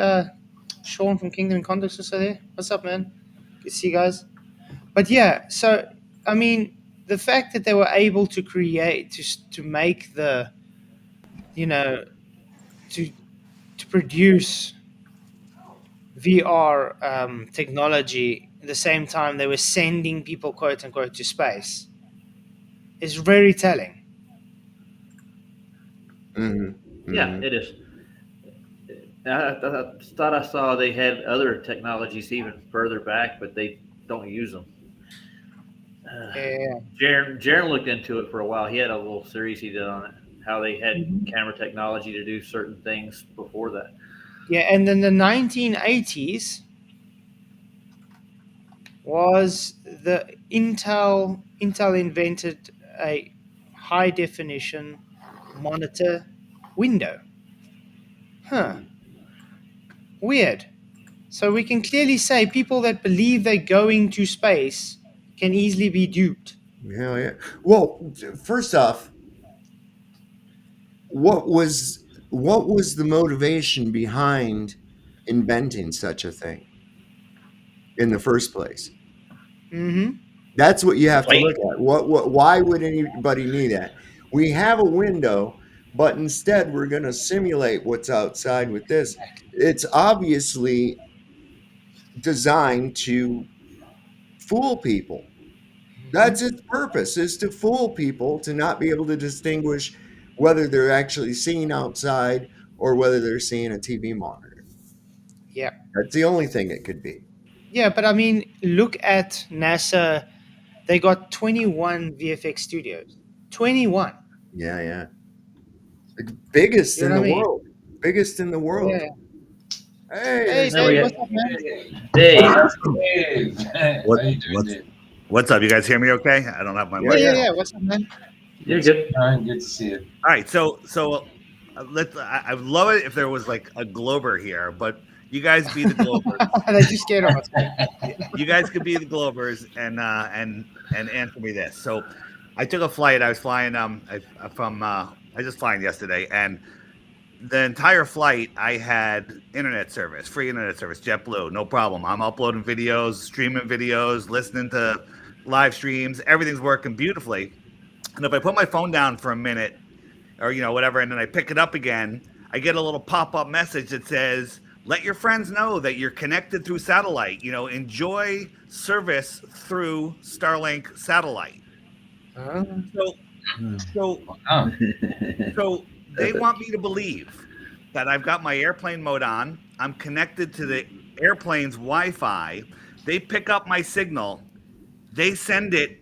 Sean from Kingdom in Context also there. What's up, man? Good to see you guys. But yeah, so I mean, the fact that they were able to create, to make the, to produce VR technology at the same time they were sending people, quote unquote, to space, is very telling.
Yeah, it is. I thought I saw they had other technologies even further back, but they don't use them.
Yeah.
Jaron looked into it for a while. He had a little series he did on it, how they had
Mm-hmm.
camera technology to do certain things before that.
Yeah, and then the 1980s was the Intel invented a high definition monitor window. Weird. So we can clearly say people that believe they're going to space can easily be duped.
Hell yeah. Well, first off, what was the motivation behind inventing such a thing in the first place?
Mm-hmm.
That's what you have to look at. Why would anybody need that? We have a window, but instead we're going to simulate what's outside with this. It's obviously designed to fool people. That's its purpose, is to fool people, to not be able to distinguish whether they're actually seeing outside or whether they're seeing a TV monitor.
Yeah.
That's the only thing it could be.
Yeah, but I mean, look at NASA. They got 21 VFX studios. 21.
Yeah. The biggest
You know
in
what
the
I mean?
world. Biggest in the world.
Yeah.
Hey,
Hey,
Now we
Dave,
got-
what's up, man?
Dave,
How you doing, Dave?
What's up? You guys hear me okay? I don't have my mic.
Yeah. What's up, man?
you're good.
Fine, good to see you.
All right, so I would love it if there was like a Glober here, but you guys be the Globers.
They just scared of us.
You guys could be the Globers and answer me this. So I took a flight. I was flying I just flying yesterday, and the entire flight I had internet service, free internet service, JetBlue, no problem. I'm uploading videos, streaming videos, listening to live streams. Everything's working beautifully. And if I put my phone down for a minute or whatever, and then I pick it up again, I get a little pop-up message that says, let your friends know that you're connected through satellite. Enjoy service through Starlink satellite. So they want me to believe that I've got my airplane mode on. I'm connected to the airplane's Wi-Fi. They pick up my signal. They send it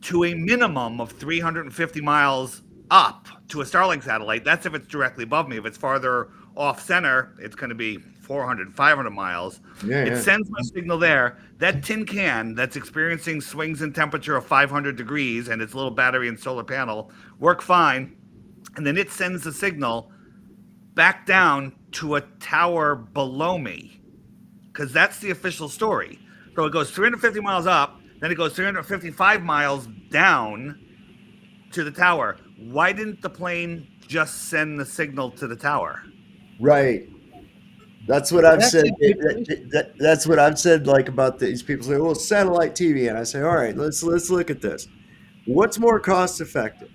to a minimum of 350 miles up to a Starlink satellite. That's if it's directly above me. If it's farther off center, it's going to be 400, 500 miles. It sends my signal there. That tin can that's experiencing swings in temperature of 500 degrees and its little battery and solar panel work fine. And then it sends the signal back down to a tower below me, because that's the official story. So it goes 350 miles up, then it goes 355 miles down to the tower. Why didn't the plane just send the signal to the tower?
Right. That's what I've said. That's what I've said. Like about these people say, "Well, satellite TV," and I say, "All right, let's look at this. What's more cost effective?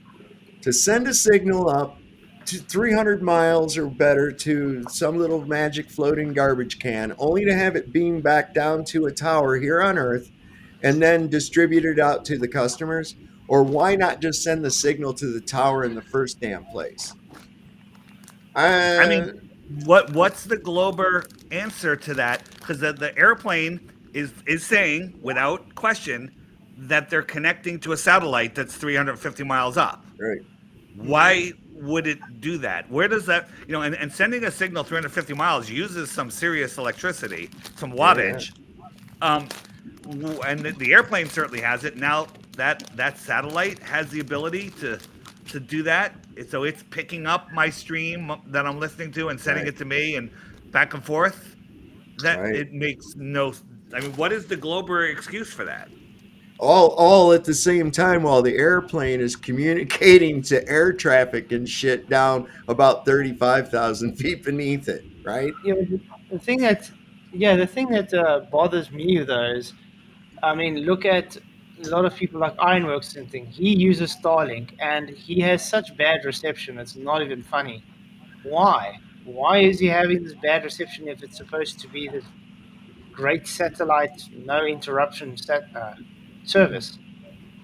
To send a signal up to 300 miles or better to some little magic floating garbage can, only to have it beam back down to a tower here on Earth, and then distribute it out to the customers? Or why not just send the signal to the tower in the first damn place?"
I mean, what's the Glober answer to that? Because the airplane is saying without question that they're connecting to a satellite that's 350 miles up.
Right.
Why would it do that? Where does that, and sending a signal 350 miles uses some serious electricity, some wattage. And the airplane certainly has it. Now that satellite has the ability to do that. So it's picking up my stream that I'm listening to and sending it to me and back and forth. It makes no. I mean, what is the Glober excuse for that?
All at the same time while the airplane is communicating to air traffic and shit down about 35,000 feet beneath it, right?
Yeah, the thing that bothers me though is, I mean, look at a lot of people like Ironworks and thing. He uses Starlink and he has such bad reception. It's not even funny. Why? Why is he having this bad reception if it's supposed to be this great satellite, no interruption service.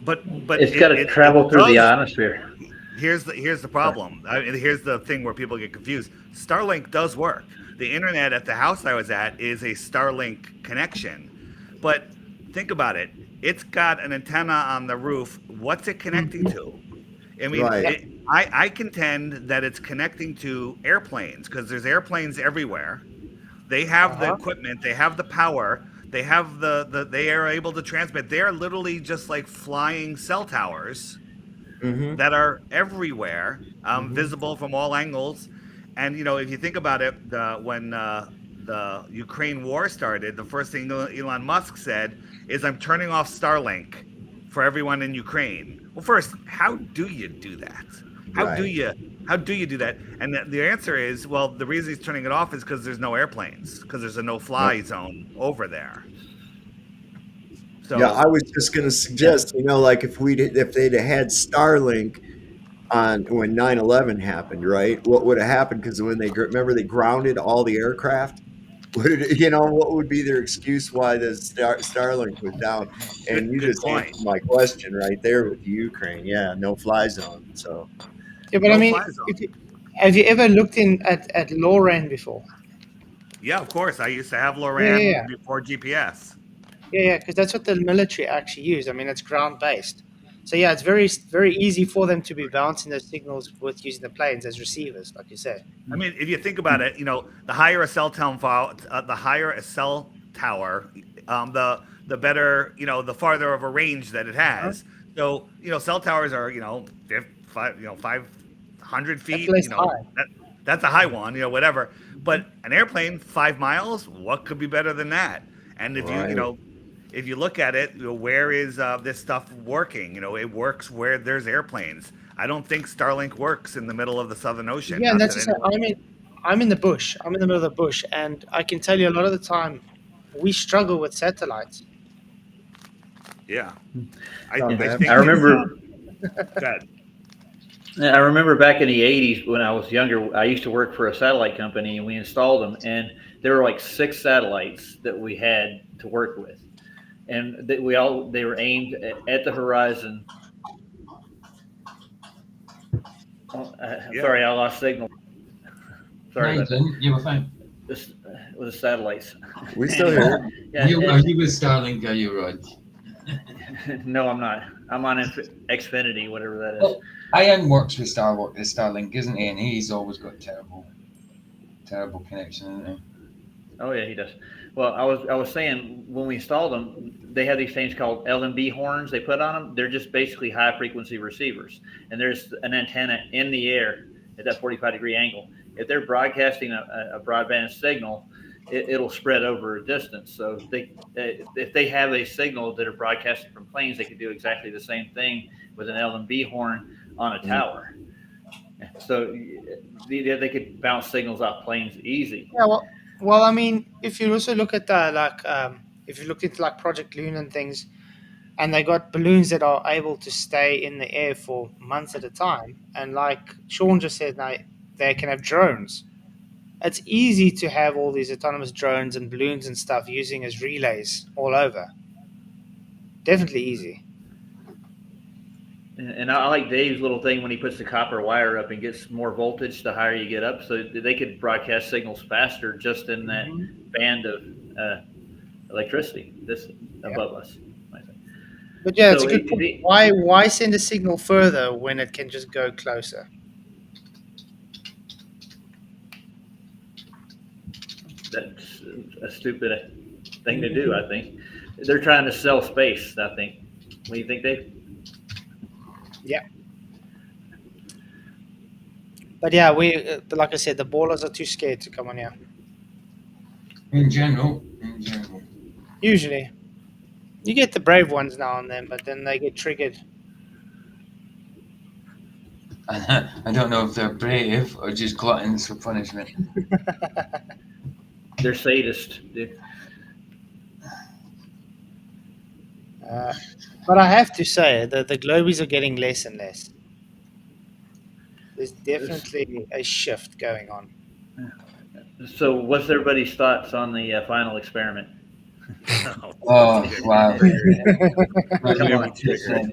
But
It's got to travel through the ionosphere.
Here's the problem. Here's the thing where people get confused. Starlink does work. The internet at the house I was at is a Starlink connection. But think about it. It's got an antenna on the roof. What's it connecting to? I mean,
Right.
I contend that it's connecting to airplanes because there's airplanes everywhere. They have the equipment. They have the power. They have they are able to transmit. They are literally just like flying cell towers that are everywhere, visible from all angles. And if you think about it, when the Ukraine war started, the first thing Elon Musk said is, "I'm turning off Starlink for everyone in Ukraine." Well, first, how do you do that? How do you do that? And the answer is, well, the reason he's turning it off is because there's no airplanes, because there's a no-fly zone over there. So,
yeah, I was just going to suggest, like if they'd have had Starlink on when 9/11 happened, right? What would have happened? Because when they grounded all the aircraft. What would be their excuse why the Starlink was down? And you just answered my question right there with Ukraine. Yeah, no fly zone. So
yeah, but I mean, have you ever looked at LoRaN before?
Yeah, of course. I used to have LoRaN before GPS.
Yeah, because that's what the military actually use. I mean, it's ground based. So yeah, it's very, very easy for them to be bouncing those signals with using the planes as receivers, like you said.
I mean, if you think about it, the higher a cell tower, the better, the farther of a range that it has. So, cell towers are, 500 feet. That's a high one, whatever. But an airplane, 5 miles, what could be better than that? And if if you look at it, where is this stuff working? It works where there's airplanes. I don't think Starlink works in the middle of the Southern Ocean.
Yeah, and that's just, I'm in the bush. I'm in the middle of the bush, and I can tell you a lot of the time we struggle with satellites.
Yeah,
I remember. I remember back in the 80s when I was younger, I used to work for a satellite company, and we installed them, and there were like 6 satellites that we had to work with. And they were aimed at the horizon. Sorry, I lost signal. Sorry,
you were fine.
This was the satellites.
We still hear.
Are you with Starlink? Are you, Rod?
No, I'm not. I'm on Xfinity, whatever that is.
Well, Ian works with Starlink, isn't he? And he's always got terrible connection, isn't he?
Oh yeah, he does. Well, I was saying when we installed them, they have these things called LMB horns they put on them. They're just basically high frequency receivers, and there's an antenna in the air at that 45-degree angle. If they're broadcasting a broadband signal, it'll spread over a distance. So if they have a signal that are broadcasting from planes, they could do exactly the same thing with an LMB horn on a tower. So they could bounce signals off planes easy.
Yeah, well, I mean, if you also look at if you look into like Project Loon and things, and they got balloons that are able to stay in the air for months at a time, and like Sean just said, now they can have drones. It's easy to have all these autonomous drones and balloons and stuff using as relays all over. Definitely easy.
And I like Dave's little thing when he puts the copper wire up and gets more voltage the higher you get up. So they could broadcast signals faster just in that band of electricity above us.
But yeah, it's a good point. Why send a signal further when it can just go closer?
That's a stupid thing to do, I think. They're trying to sell space, I think. What do you think, Dave?
Yeah. But yeah, like I said, the ballers are too scared to come on here.
In general.
Usually. You get the brave ones now and then, but then they get triggered.
I don't know if they're brave or just gluttons for punishment.
They're sadists.
But I have to say that the Globies are getting less and less. There's definitely a shift going on.
So what's everybody's thoughts on the final experiment?
Oh wow!
Come on, trigger.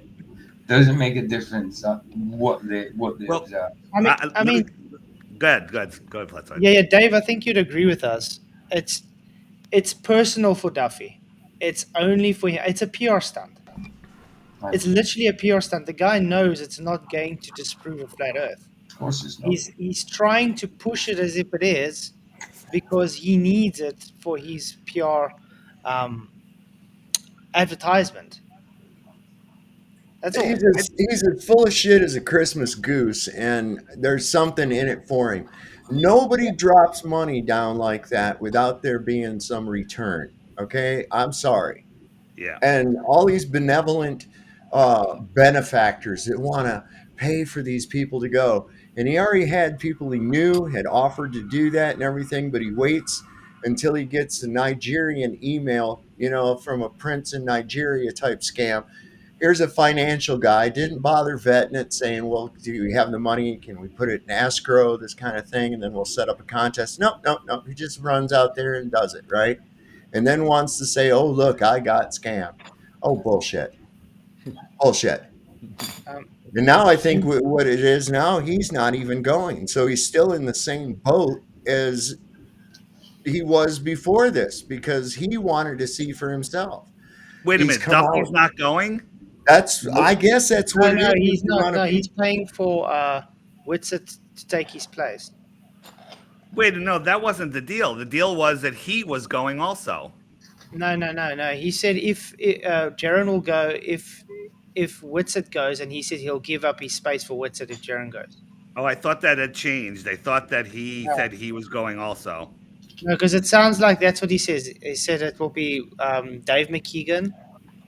Doesn't make a difference what they
Well,
observe.
I mean,
go ahead, Flatzoid.
yeah, Dave. I think you'd agree with us. It's personal for Duffy. It's only for him. It's a PR stunt. It's literally a PR stunt. The guy knows it's not going to disprove a flat Earth.
Of course, it's not.
He's trying to push it as if it is, because he needs it for his PR advertisement. That's all.
He's as full of shit as a Christmas goose, and there's something in it for him. Nobody drops money down like that without there being some return. Okay, I'm sorry.
Yeah.
And all these benevolent benefactors that want to pay for these people to go, and he already had people he knew had offered to do that and everything, but he waits until he gets a Nigerian email, from a prince in Nigeria type scam. Here's a financial guy, didn't bother vetting it, saying, well, do we have the money? Can we put it in escrow, this kind of thing, and then we'll set up a contest? No. He just runs out there and does it, right? And then wants to say, oh, look, I got scammed. Oh, bullshit. Bullshit. And now I think what it is now, he's not even going. So he's still in the same boat as he was before this, because he wanted to see for himself.
Wait a minute, Duffy's not going?
I guess that's what
No, he's not. No, he's paying for Whitsett to take his place.
Wait, no, that wasn't the deal. The deal was that he was going also.
No. He said if Jaron will go, if Whitsett goes, and he said he'll give up his space for Whitsett if Jaron goes.
Oh, I thought that had changed. I thought that he said he was going also.
No, because it sounds like that's what he says. He said it will be Dave McKeegan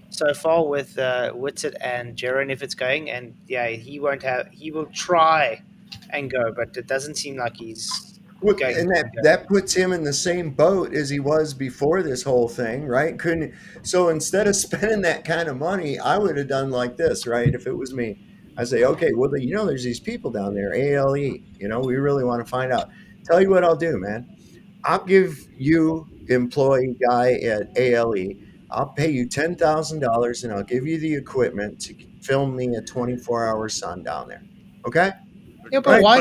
so far with Whitsett and Jaron if it's going, and yeah, he will try and go, but it doesn't seem like he's going.
And that puts him in the same boat as he was before this whole thing, right? So instead of spending that kind of money, I would have done like this, right? If it was me, I say, okay, well, there's these people down there, ALE, we really want to find out. Tell you what I'll do, man. I'll give you, employee guy at ALE, I'll pay you $10,000 and I'll give you the equipment to film me a 24-hour sun down there. Okay?
Yeah, but why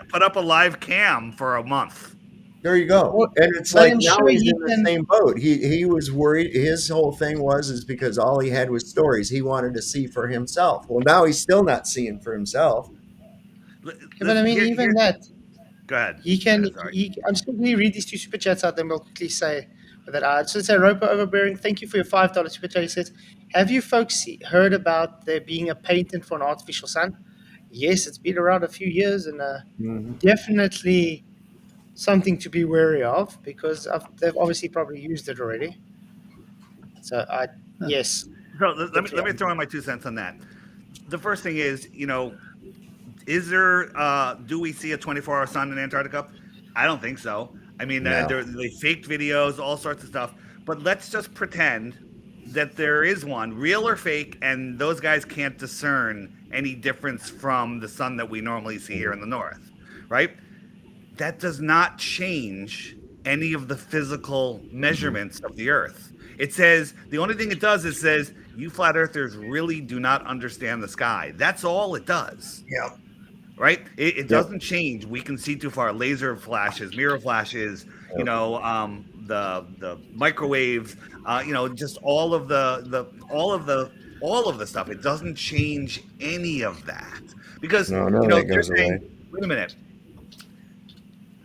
put up a live cam for a month?
There you go.
Well,
and it's like now he's in the same boat. He was worried. His whole thing is because all he had was stories. He wanted to see for himself. Well, now he's still not seeing for himself.
Yeah, but I mean, even that.
Go ahead.
I'm just going to read these two super chats out, then we'll quickly say that. So say Roper Overbearing, thank you for your $5 super chat. He says, have you folks heard about there being a patent for an artificial sun? Yes, it's been around a few years, and definitely something to be wary of, because they've obviously probably used it already. So yes.
So let me throw in my 2 cents on that. The first thing is, is there? Do we see a 24-hour sun in Antarctica? I don't think so. I mean, they faked videos, all sorts of stuff. But let's just pretend that there is one, real or fake, and those guys can't discern any difference from the sun that we normally see here in the north, right? That does not change any of the physical measurements of the Earth. It says, the only thing it does is says, you flat earthers really do not understand the sky. That's all it does.
Yeah.
Right? It doesn't change. We can see too far. Laser flashes, mirror flashes, the microwaves, just all of the stuff. It doesn't change any of that. Because they're saying, wait a minute.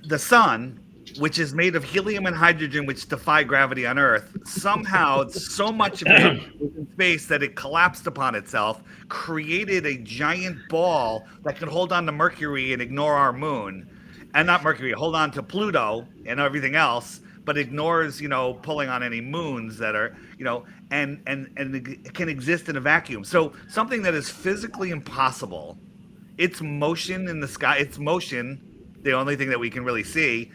The sun, which is made of helium and hydrogen, which defy gravity on Earth, somehow so much of it was in space that it collapsed upon itself, created a giant ball that could hold on to Mercury and ignore our moon. And not Mercury, hold on to Pluto and everything else, but ignores, pulling on any moons that are, and it can exist in a vacuum. So something that is physically impossible, its motion in the sky, its motion, the only thing that we can really see,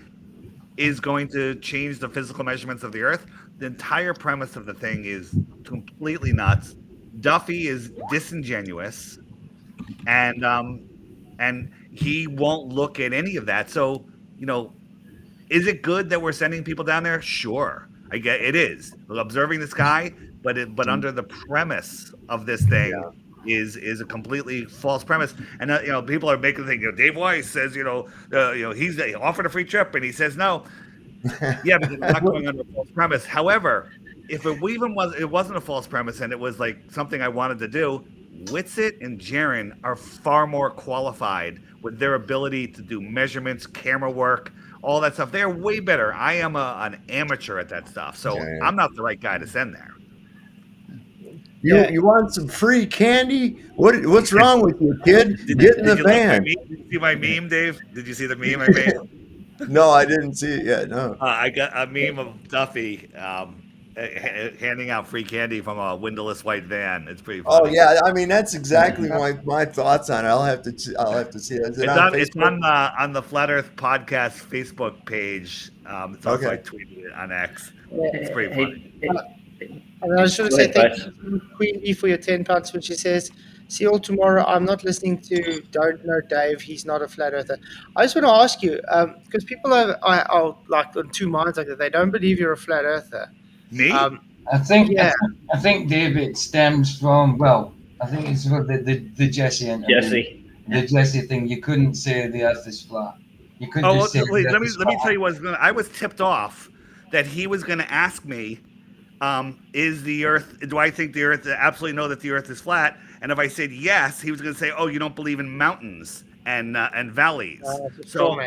is going to change the physical measurements of the Earth. The entire premise of the thing is completely nuts. Duffy is disingenuous, and he won't look at any of that. So, is it good that we're sending people down there? Sure. I get it is observing the sky, but under the premise of this thing is a completely false premise. And people are making the thing. Dave Weiss says he offered a free trip, and he says no. Yeah, because it's not going under a false premise. However, if it wasn't a false premise, and it was like something I wanted to do, Whitsitt and Jaron are far more qualified with their ability to do measurements, camera work, all that stuff. They're way better. I am an amateur at that stuff, so I'm not the right guy to send there.
You want some free candy? What's wrong with you, kid? Get in the van.
Did you see my meme, Dave? Did you see the meme I made?
No, I didn't see it yet. No.
I got a meme of Duffy handing out free candy from a windowless white van. It's pretty funny.
Oh yeah, I mean that's exactly my thoughts on it. I'll have to see it.
It's on the Flat Earth Podcast Facebook page. It's also I tweeted it on X. It's pretty funny.
And I just want to say thank you, Queen Bee, for your £10, which she says, see you all tomorrow. I'm not listening to Don't Know Dave. He's not a flat earther. I just want to ask you, because people are like on two minds, like that. They don't believe you're a flat earther.
Me?
I think David stems from, I think it's the Jesse interview. The Jesse thing. You couldn't say the earth is flat. You couldn't just say
let me tell you what's going on. I was tipped off that he was going to ask me, is the earth, do I think the earth, absolutely know that the earth is flat? And if I said yes, he was going to say, oh, you don't believe in mountains and valleys. So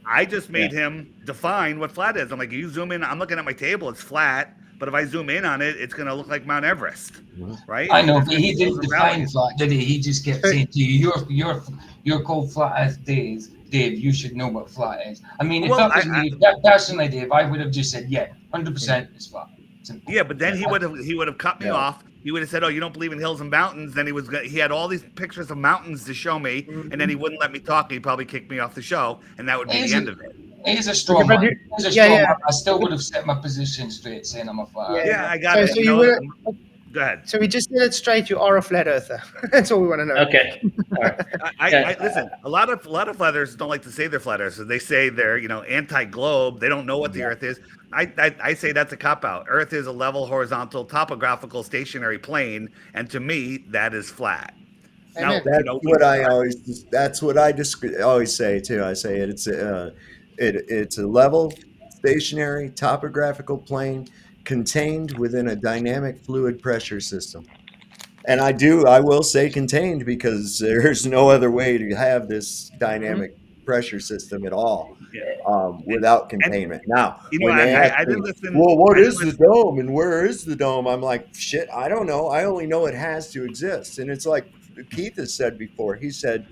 I just made him define what flat is. I'm like, you zoom in, I'm looking at my table, it's flat. But if I zoom in on it, it's going to look like Mount Everest, right?
I know, but he didn't define flat, did he? He just kept saying to you, you're called flat earth Dave, you should know what flat is. I mean, if that was me, personally, Dave, I would have just said, 100% it's flat.
Yeah, but then he would have cut me off. He would have said, "Oh, you don't believe in hills and mountains." Then he had all these pictures of mountains to show me, and then he wouldn't let me talk. He'd probably kick me off the show, and that would be the end of it.
He's a strong man. I still would have set my position straight, saying I'm a flat earther.
Yeah, I got it.
So
go ahead.
So we just said it straight. You are a flat earther. That's all we want to know.
Okay. All right.
I listen. A lot of flat earthers don't like to say they're flat earthers. They say they're anti-globe. They don't know what the Earth is. I say that's a cop-out. Earth is a level, horizontal, topographical, stationary plane, and to me, that is flat. Now,
that's what I always say too. I say it's a level, stationary, topographical plane contained within a dynamic fluid pressure system. And I will say contained because there's no other way to have this dynamic pressure system at all without containment. Now, when they ask me, well, what is the dome and where is the dome? I'm like, shit, I don't know. I only know it has to exist. And it's like Keith has said before. He said,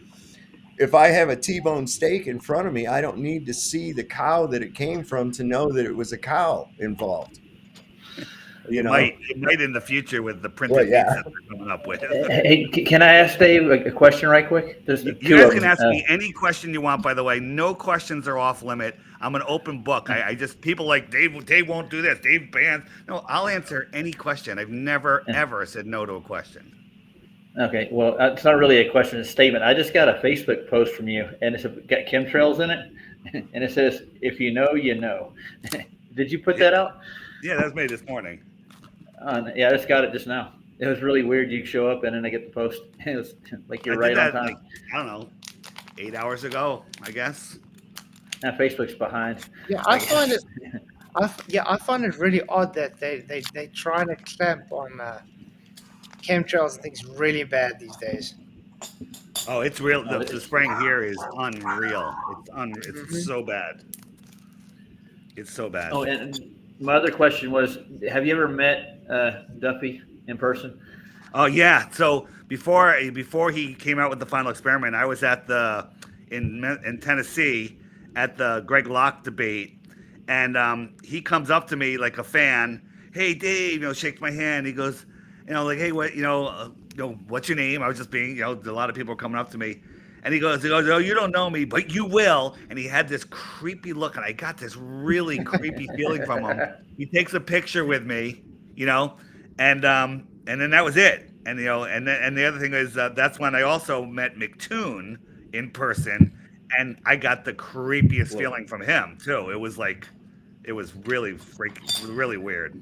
if I have a T-bone steak in front of me, I don't need to see the cow that it came from to know that it was a cow involved.
It might in the future with the printed meats that they're coming up with.
Hey, can I ask Dave a question right quick?
You guys can ask me any question you want, by the way. No questions are off limit. I'm an open book. I just, people like, Dave won't do this. Dave bans. No, I'll answer any question. I've never, ever said no to a question.
Okay, well, it's not really a question, it's a statement. I just got a Facebook post from you, and it's got chemtrails in it, and it says, if you know, you know. Did you put that out?
Yeah, that was made this morning.
Yeah, I just got it just now. It was really weird. You show up and then I get the post. It was like you're right on time.
Like, I don't know, 8 hours ago, I guess.
Now Facebook's behind.
Yeah, I find it. I find it really odd that they trying to clamp on chemtrails and things really bad these days.
Oh, it's real. The spraying here is unreal. It's so bad. It's so bad.
Oh, and my other question was, have you ever met Duffy in person?
Oh yeah. So before he came out with the final experiment, I was at in Tennessee at the Greg Locke debate, and he comes up to me like a fan. Hey Dave, shakes my hand. He goes, like, hey, what, what's your name? I was just being, a lot of people are coming up to me. And he goes, oh, you don't know me, but you will. And he had this creepy look, and I got this really creepy feeling from him. He takes a picture with me, and then that was it. And and the other thing is that's when I also met McToon in person, and I got the creepiest feeling from him too. It was like It was really really weird.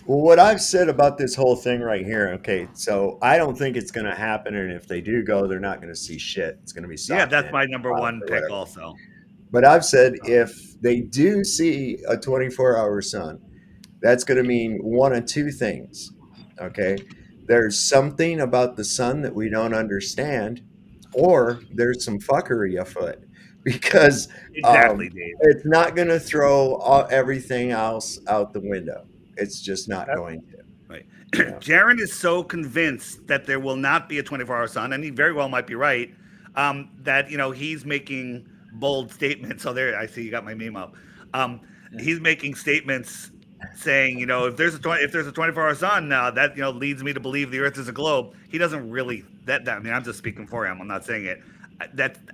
Well, what I've said about this whole thing right here, okay, so I don't think it's going to happen, and if they do go, they're not going to see shit. It's going to be
Yeah, that's
in
my number
clouds
one
or
pick
whatever.
also.
But I've said if they do see a 24-hour sun, that's going to mean one of two things. Okay, there's something about the sun that we don't understand, or there's some fuckery afoot, because
Exactly, Dave.
it's not going to throw everything else out the window. It's just not going to.
Right.
Yeah.
Jaron is so convinced that there will not be a 24-hour sun, and he very well might be right, that, you know, he's making bold statements. So there, I see you got my meme up. He's making statements saying, you know, if there's a 24-hour sun, that, you know, leads me to believe the Earth is a globe. He doesn't really that. I mean, I'm just speaking for him. I'm not saying it.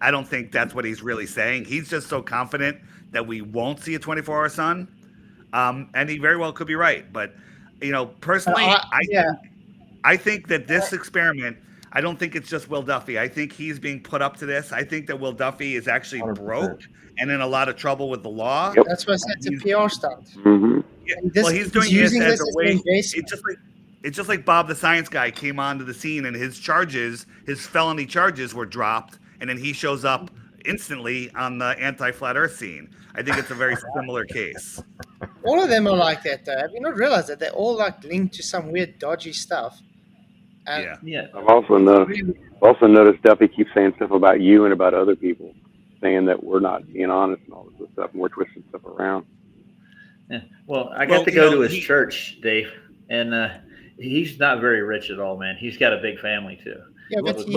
I don't think that's what he's really saying. He's just so confident that we won't see a 24-hour sun, and he very well could be right. But, you know, personally, I think that this experiment, I don't think it's just Will Duffy. I think he's being put up to this. I think that Will Duffy is actually
100%.
broke and in a lot of trouble with the law.
Yep.
That's why I said it's a PR stunt.
Mm-hmm.
Yeah,
And
well, he's doing this
using
as
this
a
as
way.
an investment.
It's just like Bob the Science Guy came onto the scene and his felony charges were dropped, and then he shows up instantly on the anti-flat Earth scene. I think it's a very similar case.
All of them are like that, though. Have you not realized that they're all like linked to some weird, dodgy stuff? And
Yeah.
I've also noticed Duffy keeps saying stuff about you and about other people, saying that we're not being honest and all this stuff, and we're twisting stuff around.
Yeah. Well, I got to go to his church, Dave, and he's not very rich at all, man. He's got a big family too.
Yeah, but he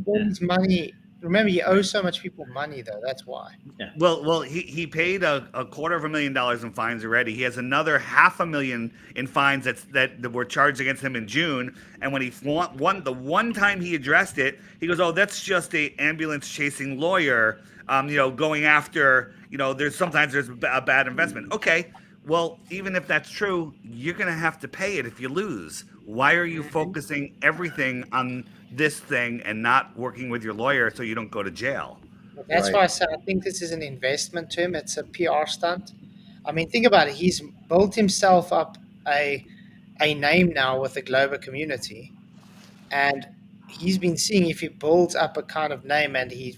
owes money. Remember, he owes so much people money, though. That's why.
Yeah. Well, he paid a $250,000 in fines already. He has another $500,000 in fines that were charged against him in June. And when the one time he addressed it, he goes, "Oh, that's just a ambulance chasing lawyer, you know, going after, you know, there's a bad investment." Okay. Well, even if that's true, you're going to have to pay it if you lose. Why are you focusing everything on this thing and not working with your lawyer so you don't go to jail?
That's why I said I think this is an investment to him. It's a PR stunt. I mean, think about it. He's built himself up a name now with the global community, and he's been seeing if he builds up a kind of name and he's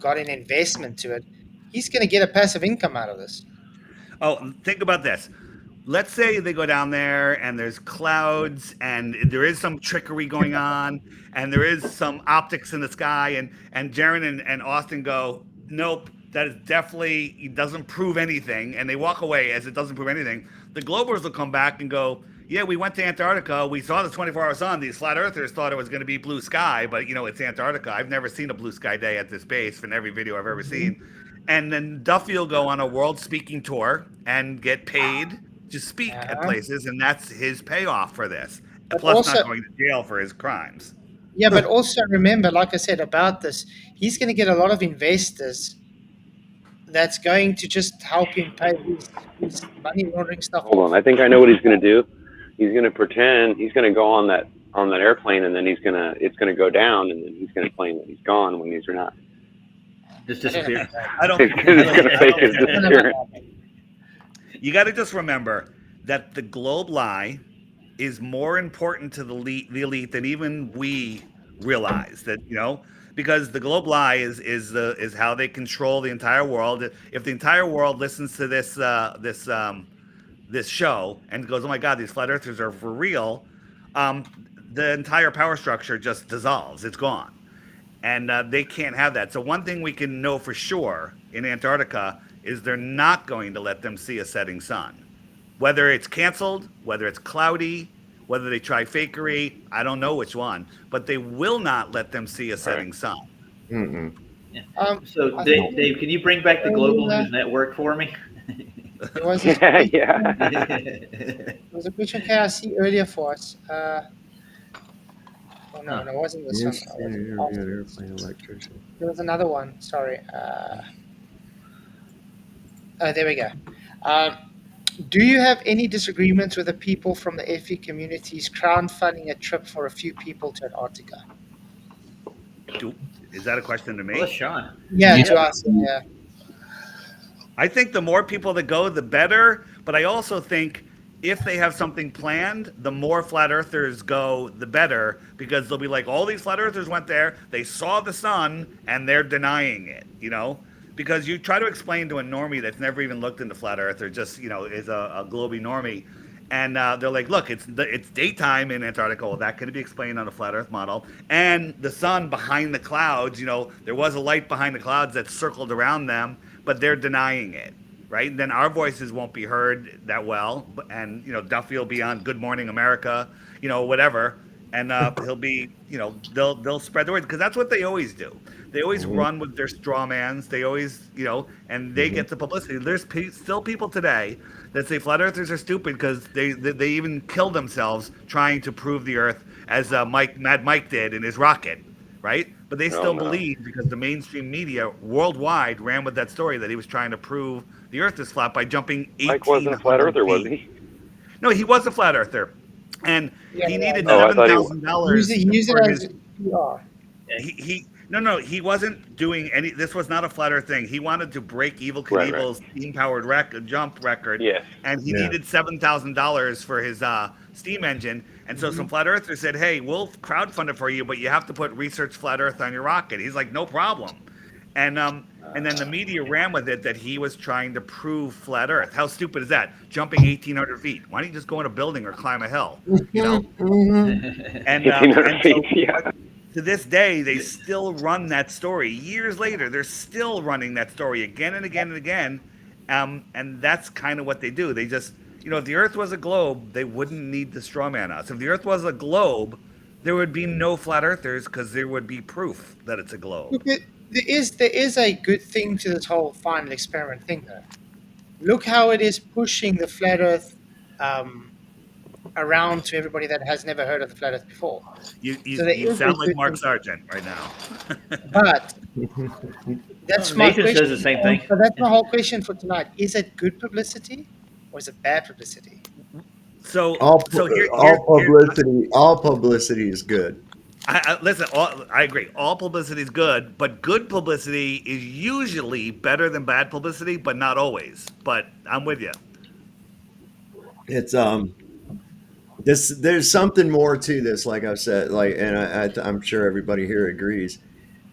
got an investment to it, he's going to get a passive income out of this.
Oh, think about this. Let's say they go down there and there's clouds and there is some trickery going on and there is some optics in the sky, and Jaron and Austin go, "Nope, that is definitely, it doesn't prove anything," and they walk away as it doesn't prove anything. The Globers will come back and go, "Yeah, we went to Antarctica. We saw the 24-hour sun. These flat earthers thought it was going to be blue sky, but, you know, it's Antarctica. I've never seen a blue sky day at this base from every video I've ever seen." And then Duffy will go on a world speaking tour and get paid to speak at places, and that's his payoff for this.
But
Plus,
also,
not going to jail for his crimes.
Yeah, but also remember, like I said about this, he's going to get a lot of investors that's going to just help him pay his money laundering stuff.
Hold on, I think I know what he's going to do. He's going to pretend he's going to go on that airplane, and then it's going to go down, and then he's going to claim that he's gone when he's not.
Just disappear.
He's going to fake his disappearance.
You got to just remember that the globe lie is more important to the elite than even we realize. That, you know, because the globe lie is how they control the entire world. If the entire world listens to this show and goes, "Oh my God, these flat earthers are for real," the entire power structure just dissolves. It's gone. And they can't have that. So one thing we can know for sure in Antarctica is they're not going to let them see a setting sun. Whether it's canceled, whether it's cloudy, whether they try fakery, I don't know which one. But they will not let them see a setting sun.
Mm-mm.
Yeah. So, Dave, can you bring back the Global News Network for me?
There was there was a question KIC earlier for us. No, it wasn't this one. There was another one. Sorry. There we go. Do you have any disagreements with the people from the FE communities crowdfunding a trip for a few people to Antarctica?
Is that a question to me?
Well, Sean.
Yeah, to us. Yeah.
I think the more people that go, the better. But I also think if they have something planned, the more flat earthers go, the better, because they'll be like, all these flat earthers went there, they saw the sun, and they're denying it, you know? Because you try to explain to a normie that's never even looked into flat earth or just, you know, is a globey normie, and they're like, look, it's daytime in Antarctica. Well, that can be explained on a flat Earth model. And the sun behind the clouds, you know, there was a light behind the clouds that circled around them, but they're denying it, right? Then our voices won't be heard that well. And, you know, Duffy will be on Good Morning America, you know, whatever. And he'll be, you know, they'll spread the word, because that's what they always do. They always run with their straw mans. They always, you know, and they get the publicity. There's still people today that say flat earthers are stupid because they even kill themselves trying to prove the Earth, as Mad Mike did in his rocket, right? But they still believe, because the mainstream media worldwide ran with that story, that he was trying to prove the Earth is flat by jumping 18.
Mike wasn't a flat earther, was he?
No, he was a flat earther, and he needed $7,000.
Use it as PR.
No, he wasn't doing any. This was not a flat Earth thing. He wanted to break Evel Knievel's steam-powered jump record, and he needed $7,000 for his steam engine. And so some flat Earthers said, "Hey, we'll crowdfund it for you, but you have to put research flat Earth on your rocket." He's like, "No problem." And then the media ran with it that he was trying to prove flat Earth. How stupid is that? Jumping 1,800 feet. Why don't you just go in a building or climb a hill? You know. And
1,800 feet. Yeah.
To this day, they still run that story. Years later, they're still running that story again and again and again. And that's kind of what they do. They just, you know, if the Earth was a globe, they wouldn't need to straw man us. If the Earth was a globe, there would be no flat earthers, because there would be proof that it's a globe.
Look, there is a good thing to this whole final experiment thing, though. Look how it is pushing the flat Earth around to everybody that has never heard of the flat Earth before.
You sound like Mark Sargent right now.
But that's my
Nathan
question.
says the same thing.
So that's my whole question for tonight. Is it good publicity or is it bad publicity?
So
All
here,
publicity is good.
Listen, I agree. All publicity is good, but good publicity is usually better than bad publicity, but not always. But I'm with you.
It's there's something more to this, like I said, and I'm sure everybody here agrees.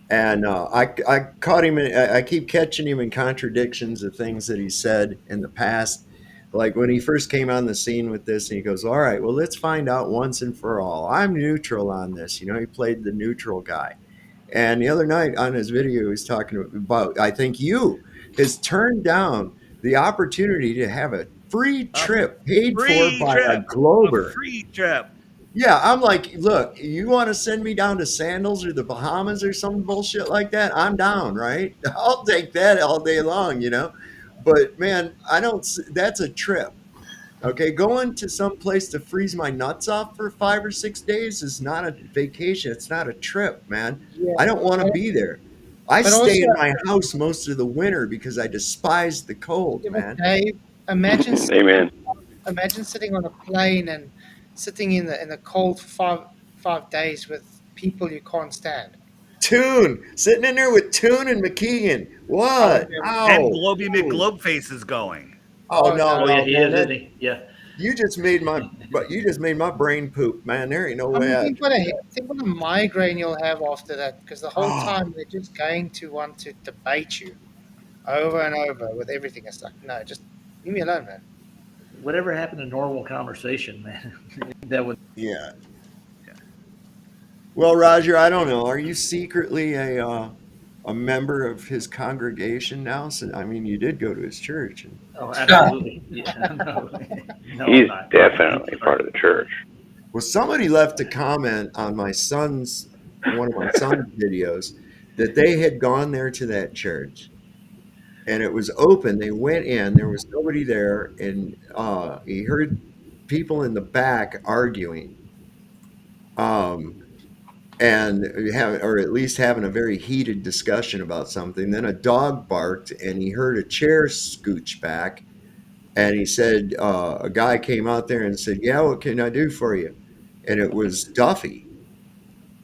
And I caught him. I keep catching him in contradictions of things that he said in the past. Like when he first came on the scene with this, and he goes, "All right, well, let's find out once and for all. I'm neutral on this." You know, he played the neutral guy. And the other night on his video, he was talking about, I think you has turned down the opportunity to have a free trip paid for by a Glober.
A free trip.
Yeah, I'm like, look, you want to send me down to Sandals or the Bahamas or some bullshit like that? I'm down, right? I'll take that all day long, you know? But man, that's a trip. Okay, going to some place to freeze my nuts off for 5 or 6 days is not a vacation. It's not a trip, man.
Yeah.
I don't want to be there. I
But
stay in
also-
my house most of the winter because I despise the cold,
Yeah, but
man.
Dave, imagine
Amen.
sitting on a plane and sitting in the cold for five days with people you can't stand.
Toon, sitting in there with Toon and McKeegan. What?
And Globey McGlobeface is going.
Oh no,
Oh, yeah,
no,
he
man,
is, isn't he? Yeah.
you just made my brain poop, man. There ain't no
I
way.
mean, think what a migraine you'll have after that, because the whole time they're just going to want to debate you over and over with everything. It's like, no, just leave me alone, man.
Whatever happened to normal conversation, man? That would.
Yeah. Well, Roger, I don't know. Are you secretly a member of his congregation now? So, I mean, you did go to his church.
Oh, absolutely. Yeah. No,
He's
I'm not.
definitely part of the church.
Well, somebody left a comment on one of my son's videos that they had gone there to that church, and it was open. They went in. There was nobody there, and he heard people in the back arguing. And or at least having a very heated discussion about something. Then a dog barked, and he heard a chair scooch back, and he said, a guy came out there and said, "Yeah, what can I do for you?" And it was Duffy.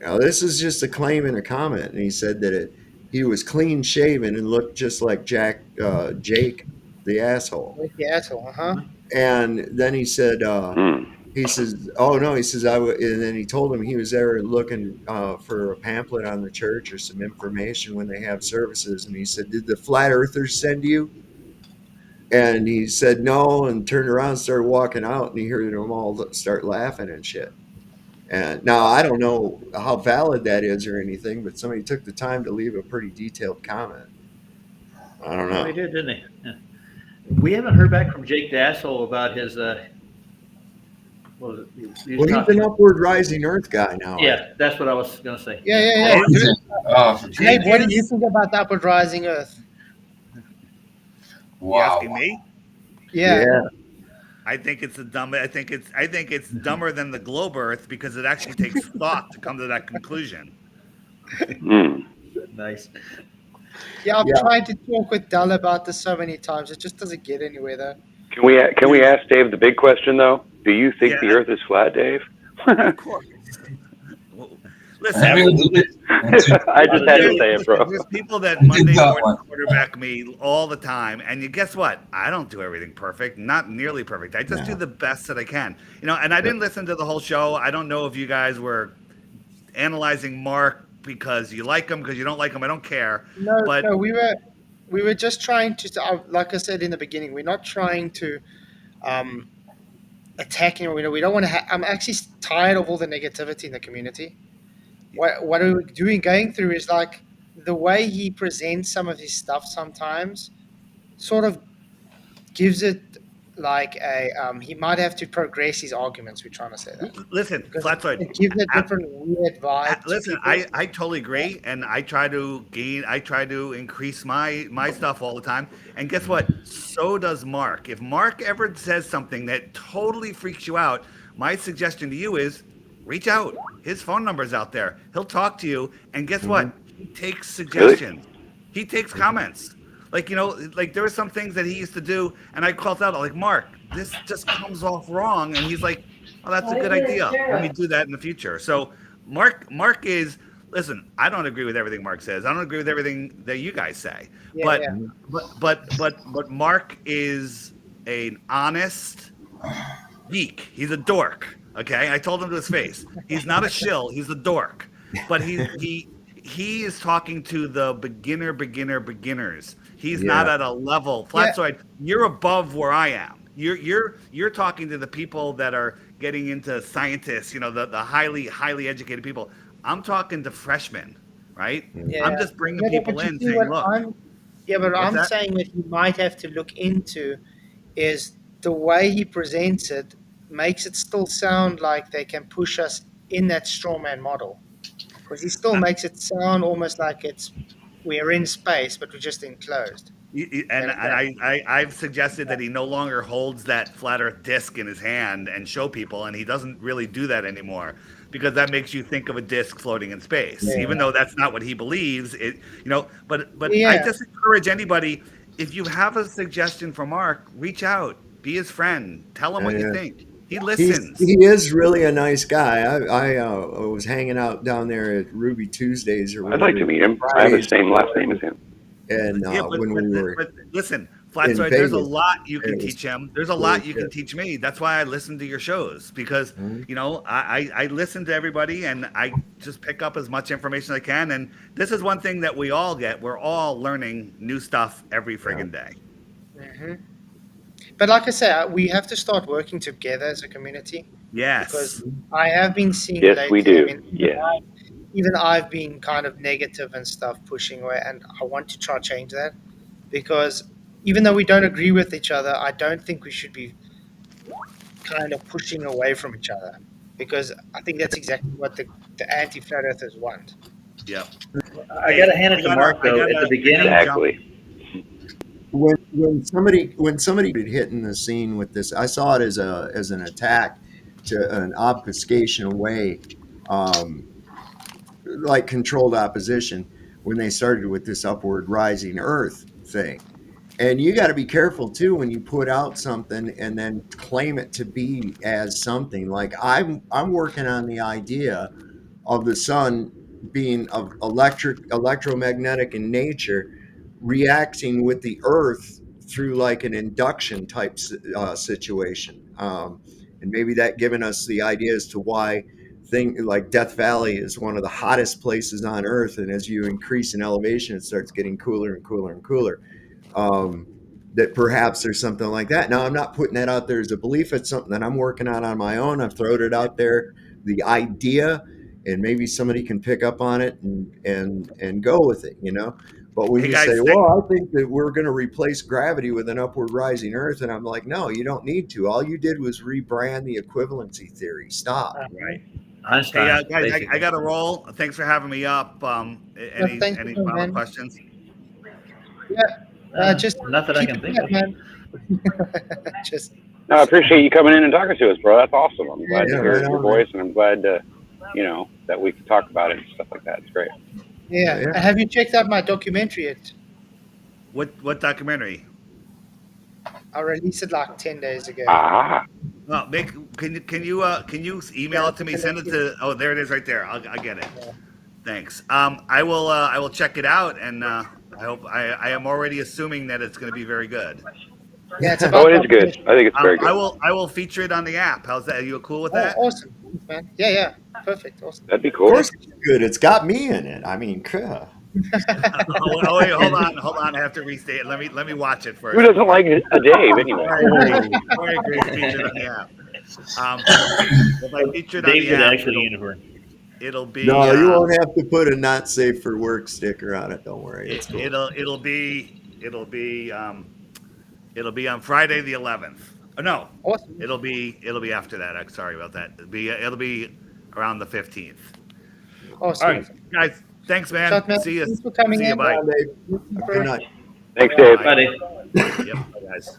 Now, this is just a claim and a comment, and he said that He was clean shaven and looked just like Jake, the asshole.
Like the asshole, huh?
And then he said, he says, "Oh no," he says, and then he told him he was there looking for a pamphlet on the church or some information when they have services. And he said, "Did the flat earthers send you?" And he said no, and turned around and started walking out, and he heard them all start laughing and shit. And now I don't know how valid that is or anything, but somebody took the time to leave a pretty detailed comment. I don't know.
Oh, he did, didn't he? Yeah. We haven't heard back from Jake the asshole about his. What was it?
Well, he's an upward rising Earth guy now.
Yeah, that's what I was going to say.
Yeah.
Oh,
Hey, what do you think about the upward rising Earth?
You asking me?
Yeah.
I think it's I think it's dumber than the globe Earth because it actually takes thought to come to that conclusion.
Nice.
Yeah, I've tried to talk with Dell about this so many times. It just doesn't get anywhere, though.
Can we ask Dave the big question though? Do you think the Earth is flat, Dave?
Of course. Listen,
I just had to say it, bro.
There's people that Monday morning quarterback me all the time, and you guess what? I don't do everything perfect, not nearly perfect. I just do the best that I can, you know. And I didn't listen to the whole show. I don't know if you guys were analyzing Mark because you like him, because you don't like him. I don't care.
No, we were just trying to, like I said in the beginning, we're not trying to attack him. We don't want to. I'm actually tired of all the negativity in the community. What we're going through is like the way he presents some of his stuff sometimes sort of gives it like a he might have to progress his arguments. We're trying to say that.
Listen, Flatzoid.
It gives a different weird vibe.
Listen, I totally agree, and I try to increase my stuff all the time. And guess what? So does Mark. If Mark ever says something that totally freaks you out, my suggestion to you is reach out. His phone number's out there. He'll talk to you. And guess what? He takes suggestions. He takes comments. Like, you know, like there were some things that he used to do, and I called out, like, Mark, this just comes off wrong. And he's like, oh, that's a good idea. Let me do that in the future. So Mark is, listen, I don't agree with everything Mark says. I don't agree with everything that you guys say. But Mark is an honest geek. He's a dork. Okay, I told him to his face. He's not a shill. He's a dork. But he is talking to the beginners. He's not at a level. Flatzoid, you're above where I am. You're talking to the people that are getting into scientists. You know, the highly educated people. I'm talking to freshmen, right?
Yeah.
I'm just bringing people in saying, look.
I'm saying that you might have to look into is the way he presents it makes it still sound like they can push us in that strawman model, because he still makes it sound almost like we're in space, but we're just enclosed.
And I've suggested that he no longer holds that flat Earth disc in his hand and show people, and he doesn't really do that anymore because that makes you think of a disc floating in space, even though that's not what he believes. It, you know, but I just encourage anybody, if you have a suggestion for Mark, reach out, be his friend, tell him what you think. He listens.
He is really a nice guy. I was hanging out down there at Ruby Tuesdays. Or
I'd like to meet him. I have the same last name as him.
And
but listen, Flatzoid, there's a lot you can teach him. There's a lot you can teach me. That's why I listen to your shows, because you know I listen to everybody and I just pick up as much information as I can. And this is one thing that we all get. We're all learning new stuff every friggin' day.
Mm-hmm. But like I say, we have to start working together as a community.
Yes.
Because I have been seeing
Yes, we do.
Even I've been kind of negative and stuff, pushing away, and I want to try to change that. Because even though we don't agree with each other, I don't think we should be kind of pushing away from each other. Because I think that's exactly what the anti-flat earthers want.
Yeah.
I got to hand it to Mark, though, at the beginning.
Exactly.
When somebody hitting the scene with this, I saw it as an attack to an obfuscation away, like controlled opposition when they started with this upward rising Earth thing. And you got to be careful too when you put out something and then claim it to be as something. Like I'm working on the idea of the sun being of electromagnetic in nature, reacting with the Earth through like an induction type situation, and maybe that giving us the idea as to why thing like Death Valley is one of the hottest places on Earth, and as you increase in elevation, it starts getting cooler and cooler and cooler. That perhaps there's something like that. Now, I'm not putting that out there as a belief. It's something that I'm working on my own. I've thrown it out there, the idea, and maybe somebody can pick up on it and go with it, you know. But when
Hey,
you
guys,
say, well, I think that we're going to replace gravity with an upward rising Earth, and I'm like, no, you don't need to. All you did was rebrand the equivalency theory. Stop.
Right.
Hey,
Einstein.
guys, I
basically.
got to roll. Thanks for having me up. Any
thank
any
you,
final
man.
questions?
Yeah, just
not that I
keep
can
it
think
up,
of.
man. Just
No, I appreciate you coming in and talking to us, bro. That's awesome. I'm glad
Yeah,
to hear
right
your
on,
voice, and I'm glad to, that we can talk about it and stuff like that. It's great.
yeah.
Yeah.
Have you checked out my documentary yet?
What documentary?
I released it like 10 days ago.
Ah,
Well, can you email it to me? Send it to. Oh, there it is, right there. I'll get it.
Yeah.
Thanks. I will check it out, and I hope I am already assuming that it's going to be very good.
Yeah, it's about
oh, it is good. I think it's very good.
I will feature it on the app. How's that? Are you cool with
Oh,
that?
awesome, man. Yeah, perfect, awesome.
That'd be
Of
cool.
course it's good. It's got me in it. I mean,
Oh, wait, hold on. I have to restate it. Let me watch it first.
Who doesn't like a Dave anyway?
Before I agree to feature it on the app. If I feature it on
Dave's
the
an
app,
excellent unicorn.
it'll be
no, you won't have to put a not safe for work sticker on it. Don't worry. It's cool.
it'll be on Friday the 11th. Oh, no,
Awesome.
it'll be after that. I'm sorry about that. It'll be around the 15th.
Awesome.
All right, guys. Thanks, man.
Shot, man.
See you.
Thanks for coming
See you.
in.
Bye.
Good night.
Thanks, Dave.
Bye, Dave.
Yep. Bye, guys.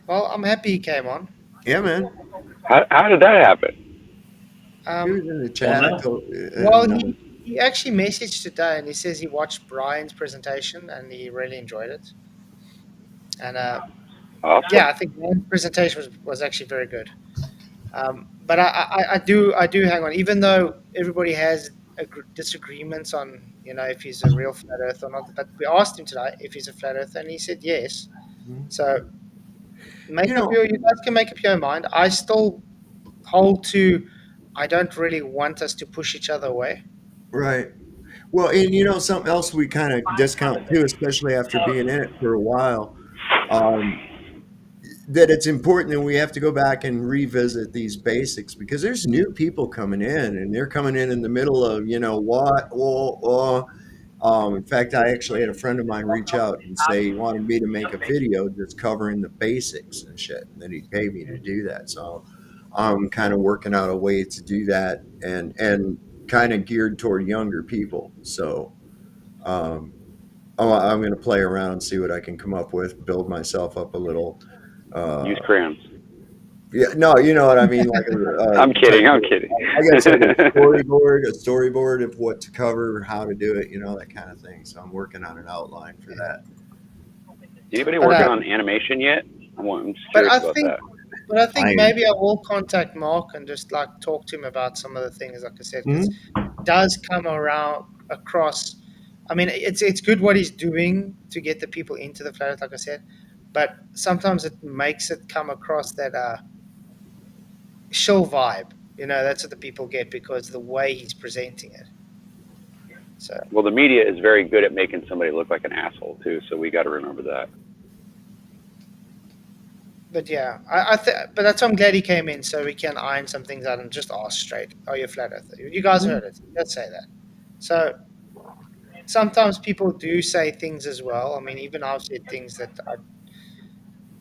Well, I'm happy he came on.
Yeah, man.
How did that happen?
He was in the chat.
Well, he actually messaged today, and he says he watched Brian's presentation and he really enjoyed it. And
Awesome.
yeah, I think Brian's presentation was actually very good. But I do hang on, even though everybody has disagreements on if he's a real flat earther or not. But we asked him today if he's a flat earther, and he said yes. So you guys can make up your own mind. I still hold to. I don't really want us to push each other away.
Right. Well, and something else we kind of discount too, especially after being in it for a while, that it's important that we have to go back and revisit these basics, because there's new people coming in, and they're coming in the middle of, in fact, I actually had a friend of mine reach out and say he wanted me to make a video just covering the basics and shit, and then he paid me to do that. So I'm kind of working out a way to do that, and kind of geared toward younger people. So I'm going to play around and see what I can come up with, build myself up a little.
Use crayons.
Yeah, no, you know what I mean. Like
I'm kidding. I'm kidding.
I got a storyboard of what to cover, how to do it, that kind of thing. So I'm working on an outline for that.
Anybody working on animation yet? I'm just curious about that.
But I think maybe I will contact Mark and just talk to him about some of the things, like I said, because it does come across. I mean, it's good what he's doing to get the people into the flat earth, like I said, but sometimes it makes it come across that shill vibe. That's what the people get because the way he's presenting it. So.
Well, the media is very good at making somebody look like an asshole too, so we got to remember that.
But yeah, but that's why I'm glad he came in, so we can iron some things out and just ask straight. Oh, you're flat earther. You guys heard it. Let's say that. So sometimes people do say things as well. I mean, even I've said things that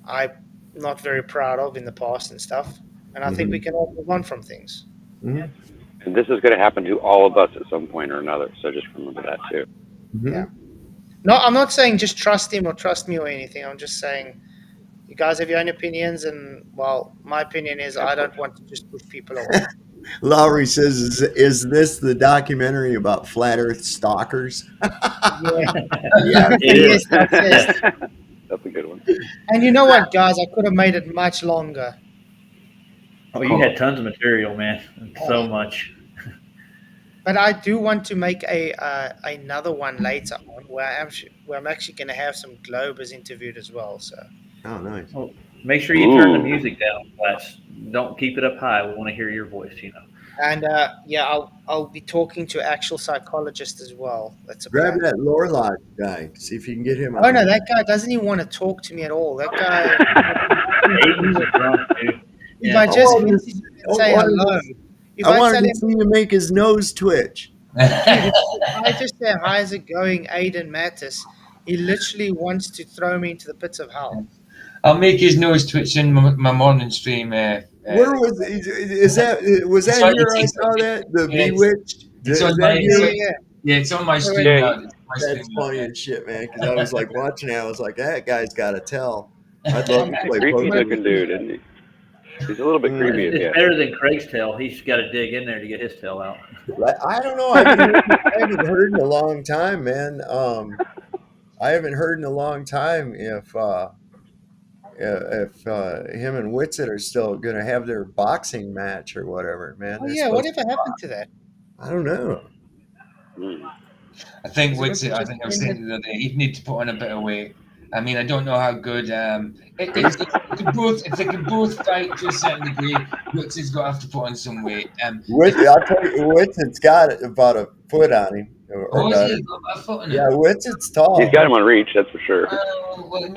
I'm not very proud of in the past and stuff. And I think we can all move on from things.
And this is going to happen to all of us at some point or another. So just remember that too.
Yeah. No, I'm not saying just trust him or trust me or anything. I'm just saying you guys have your own opinions. And, well, my opinion is I don't want to just push people away.
Lowry says, is this the documentary about flat earth stalkers?
Yeah, it is.
That's a good one.
And you know what, guys? I could have made it much longer.
Oh, you had tons of material, man. So much.
But I do want to make another one later on where I'm actually going to have some Globers interviewed as well. So.
Oh, nice.
Well, make sure you turn the music down, Flats. Don't keep it up high. We want to hear your voice,
And I'll be talking to actual psychologists as well. That's a
Grab
plan.
that Lorelog guy. See if you can get him.
Oh no, that guy doesn't even want to talk to me at all. That guy. If I just message him and say hello, if
I
I
wanted
tell
to
him,
see you make his nose twitch.
if I just say how's it going, Aiden Mattis, he literally wants to throw me into the pits of hell.
I'll make his nose twitch in my morning stream.
Where was was that
on
here?
the
I
TikTok.
saw that the
Yeah,
Bewitched.
It's
Is
on
that
my
you?
yeah, it's on my stream
Yeah,
now.
That's funny as shit, man. Because I was like watching it, I was like, that guy's got to tell. I'd love to play
Creepy
poker.
looking dude, isn't he? He's a little bit creepy.
It's
Yeah.
better than Craig's tail. He's got to dig in there to get his tail out.
I don't know. I haven't heard in a long time, man. I haven't heard in a long time if him and Whitsitt are still going to have their boxing match or whatever, man.
Oh
They're
yeah,
supposed
whatever happened to that?
I don't know.
I think
Is it
I think I was saying the other day, he'd need to put on a bit of weight. I mean, I don't know how good. If they can both fight to a certain degree, Witsitt's got to have to put on some weight.
I'll tell you, Whitsitt's got about a foot on him. Or
is he got about a foot on him?
Yeah, Whitsitt's tall.
He's got him on reach, that's for sure.
Well, he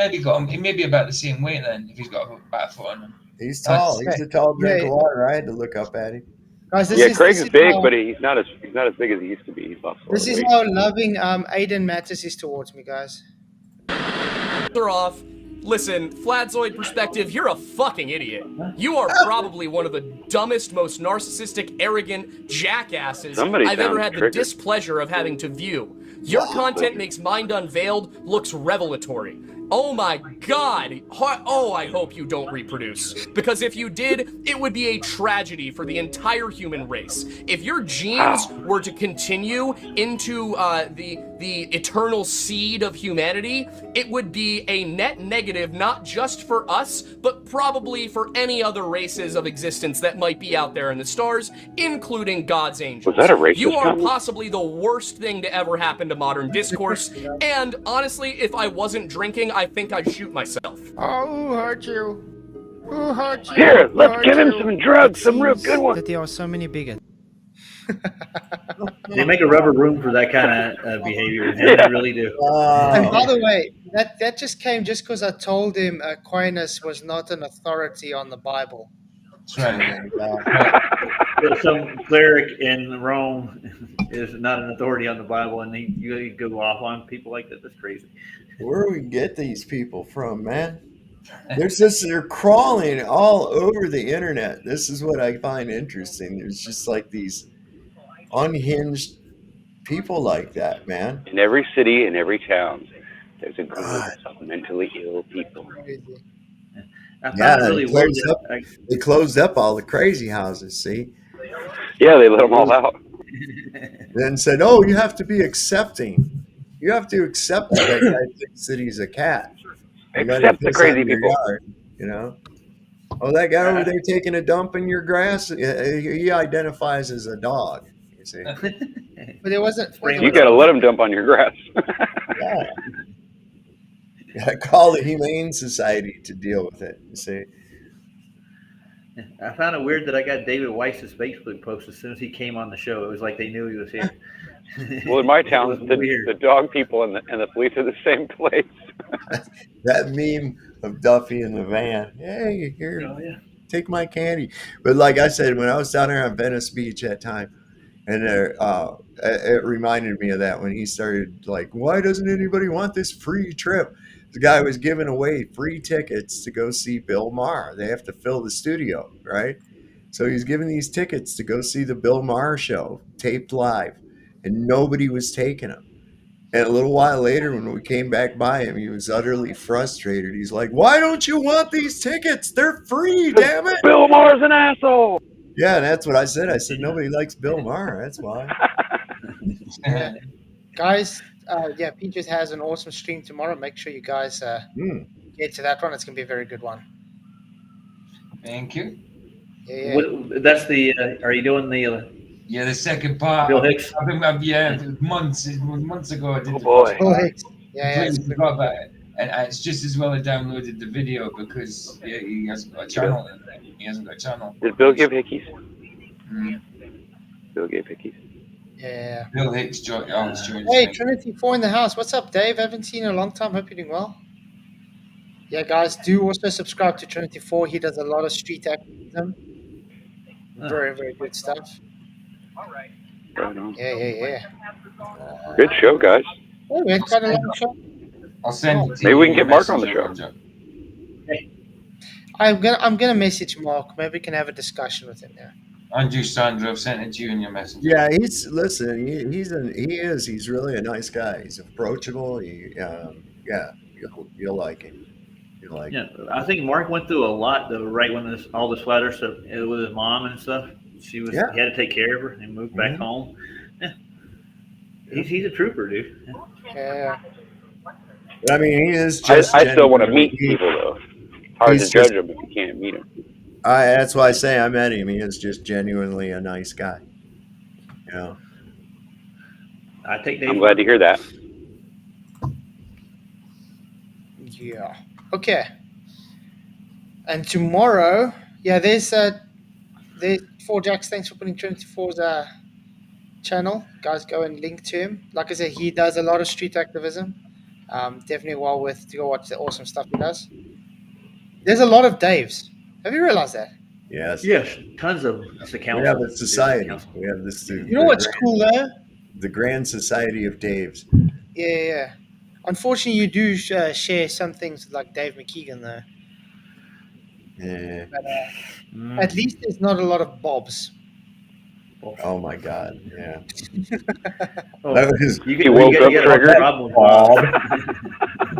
may be about the same weight then if he's got about a foot on him.
He's tall. He's a tall drink of water. I had to look up at him.
Guys,
Craig is big, but he's not as big as he used to be. He's lost
This is
weight.
how loving Aiden Mattis is towards me, guys.
They're off. Listen, Flatzoid perspective, you're a fucking idiot. You are probably one of the dumbest, most narcissistic, arrogant jackasses I've ever had the displeasure of having to view. Your content makes Mind Unveiled looks revelatory. Oh my god! Oh, I hope you don't reproduce. Because if you did, it would be a tragedy for the entire human race. If your genes were to continue into the eternal seed of humanity, it would be a net negative not just for us, but probably for any other races of existence that might be out there in the stars, including God's angels.
Was that a racist
You are
comment?
possibly the worst thing to ever happen to modern discourse, and honestly, if I wasn't drinking, I think I'd shoot myself.
Oh, who hurt you? Who hurt you?
Here, let's give him some drugs, some real good ones.
That there are so many bigots.
They make a rubber room for that kind of behavior. They really do.
And by the way, that just came just because I told him Aquinas was not an authority on the Bible.
That's right.
Some cleric in Rome is not an authority on the Bible, and you go off on people like that. That's crazy.
Where do we get these people from, man? They're crawling all over the internet. This is what I find interesting. There's just like these unhinged people like that, man.
In every city, in every town, there's a group of mentally ill people.
Yeah, they closed up all the crazy houses, see?
Yeah, they let them all out.
Then said, oh, you have to be accepting. You have to accept that that guy thinks that he's a cat.
Accept the crazy people.
Yard, you know? Oh, that guy over there taking a dump in your grass, he identifies as a dog, you see?
But it wasn't.
You got to let him dump on your grass.
Yeah. You got to call the Humane Society to deal with it, you see?
I found it weird that I got David Weiss's Facebook post as soon as he came on the show. It was like they knew he was here.
Well, in my town, the dog people and the police are the same place.
That meme of Duffy in the van. Hey, here, take my candy. But like I said, when I was down there on Venice Beach that time, and it reminded me of that when he started like, why doesn't anybody want this free trip? The guy was giving away free tickets to go see Bill Maher. They have to fill the studio, right? So he's giving these tickets to go see the Bill Maher show, taped live, and nobody was taking them. And a little while later, when we came back by him, he was utterly frustrated. He's like, why don't you want these tickets? They're free, damn it.
Bill Maher's an asshole.
Yeah, and that's what I said. I said, nobody likes Bill Maher. That's why.
Guys, Peaches has an awesome stream tomorrow. Make sure you guys get to that one. It's going to be a very good one.
Thank you.
Yeah.
That's the. Are you doing the?
Yeah, the second part.
Bill Hicks.
Months ago I did the
boy.
first
Bill
part.
Hicks. Yeah,
Completely forgot about it. And it's just as well I downloaded the video because he hasn't got a channel. He hasn't got a channel.
Did Bill give hickeys?
Mm.
Bill gave hickeys.
Yeah.
Bill Hicks joined.
Hey, Trinity 4 in the house. What's up, Dave? Haven't seen you in a long time. Hope you're doing well. Yeah, guys, do also subscribe to Trinity 4. He does a lot of street activism. Very, very good stuff.
Right on.
Yeah.
Good show, guys.
Oh, we had quite a long show.
I'll send it to
Maybe
you
we can get Mark on the
messenger,
show.
Roger.
I'm gonna message Mark. Maybe we can have a discussion with him there.
Andrew Sandra, I've sent it to you in your messenger.
Yeah, he's really a nice guy. He's approachable. You'll like him.
Yeah, I think Mark went through a lot though. Right when all this flat Earth stuff with his mom and stuff, he had to take care of her and moved back home. Yeah, he's a trooper, dude.
Yeah.
I mean, he is just.
I still want to meet people though. Hard to judge him if you can't meet him.
That's why I say I met him. He is just genuinely a nice guy. You know.
I take Dave.
I'm glad to hear that.
Yeah. Okay. And tomorrow, there's 4Jacks. Thanks for putting 24's channel. Guys, go and link to him. Like I said, he does a lot of street activism. Definitely well worth to go watch the awesome stuff he does. There's a lot of Daves. Have you realized that?
Yes.
Yes, tons of them. It's the council.
We have a society. We have this.
You know what's cool though?
The Grand Society of Daves.
Yeah. Unfortunately, you do share some things like Dave McKeegan though.
Yeah.
But, at least there's not a lot of Bobs.
Oh my God! Yeah.
You woke up triggered.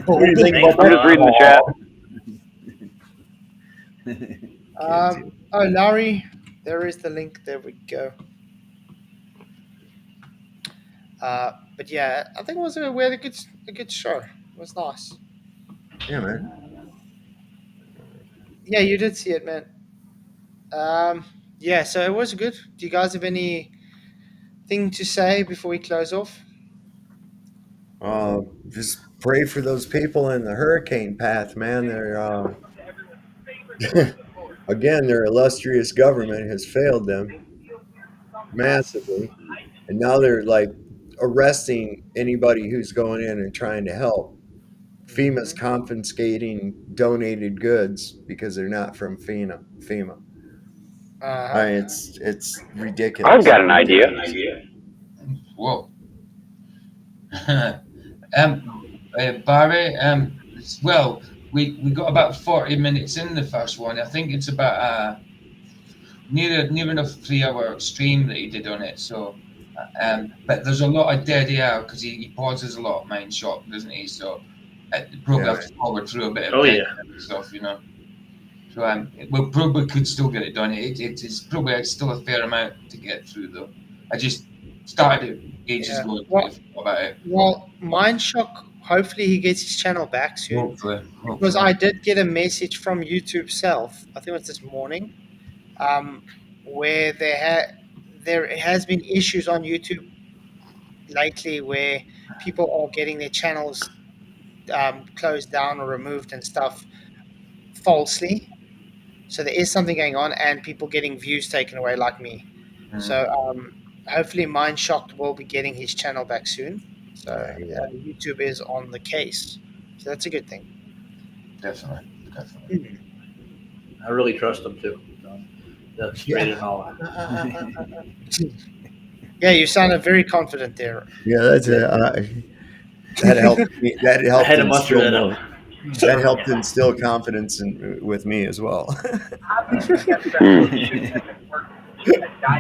What do you think about
I'm just reading the chat.
Larry, there is the link. There we go. But yeah, I think we had a good show. It was nice.
Yeah, man.
Yeah, you did see it, man. So it was good. Do you guys have anything to say before we close off?
Just pray for those people in the hurricane path, man. They're again, their illustrious government has failed them massively, and now they're like arresting anybody who's going in and trying to help. FEMA's confiscating donated goods because they're not from FEMA. It's ridiculous.
I've got an idea.
Whoa. Barry, well, we got about 40 minutes in the first one. I think it's about near enough 3-hour stream that he did on it. So, but there's a lot of dead air because he pauses a lot, mind shock, doesn't he? So, probably have to forward through a bit of stuff, you know. So, we probably could still get it done. It's probably still a fair amount to get through, though. I just started it ages ago about it.
Well, mind shock. Hopefully, he gets his channel back soon.
Hopefully.
Because I did get a message from YouTube self. I think it was this morning, where there has been issues on YouTube lately where people are getting their channels closed down or removed and stuff falsely. So there is something going on, and people getting views taken away, like me. So hopefully, Mind Shocked will be getting his channel back soon. So YouTube is on the case. So that's a good thing.
Definitely.
I really trust them too. That's straight and all.
Yeah, you sounded very confident there.
Yeah, that's it. That helped me. That helped.
I had to muster that up.
That helped instill confidence with me as well.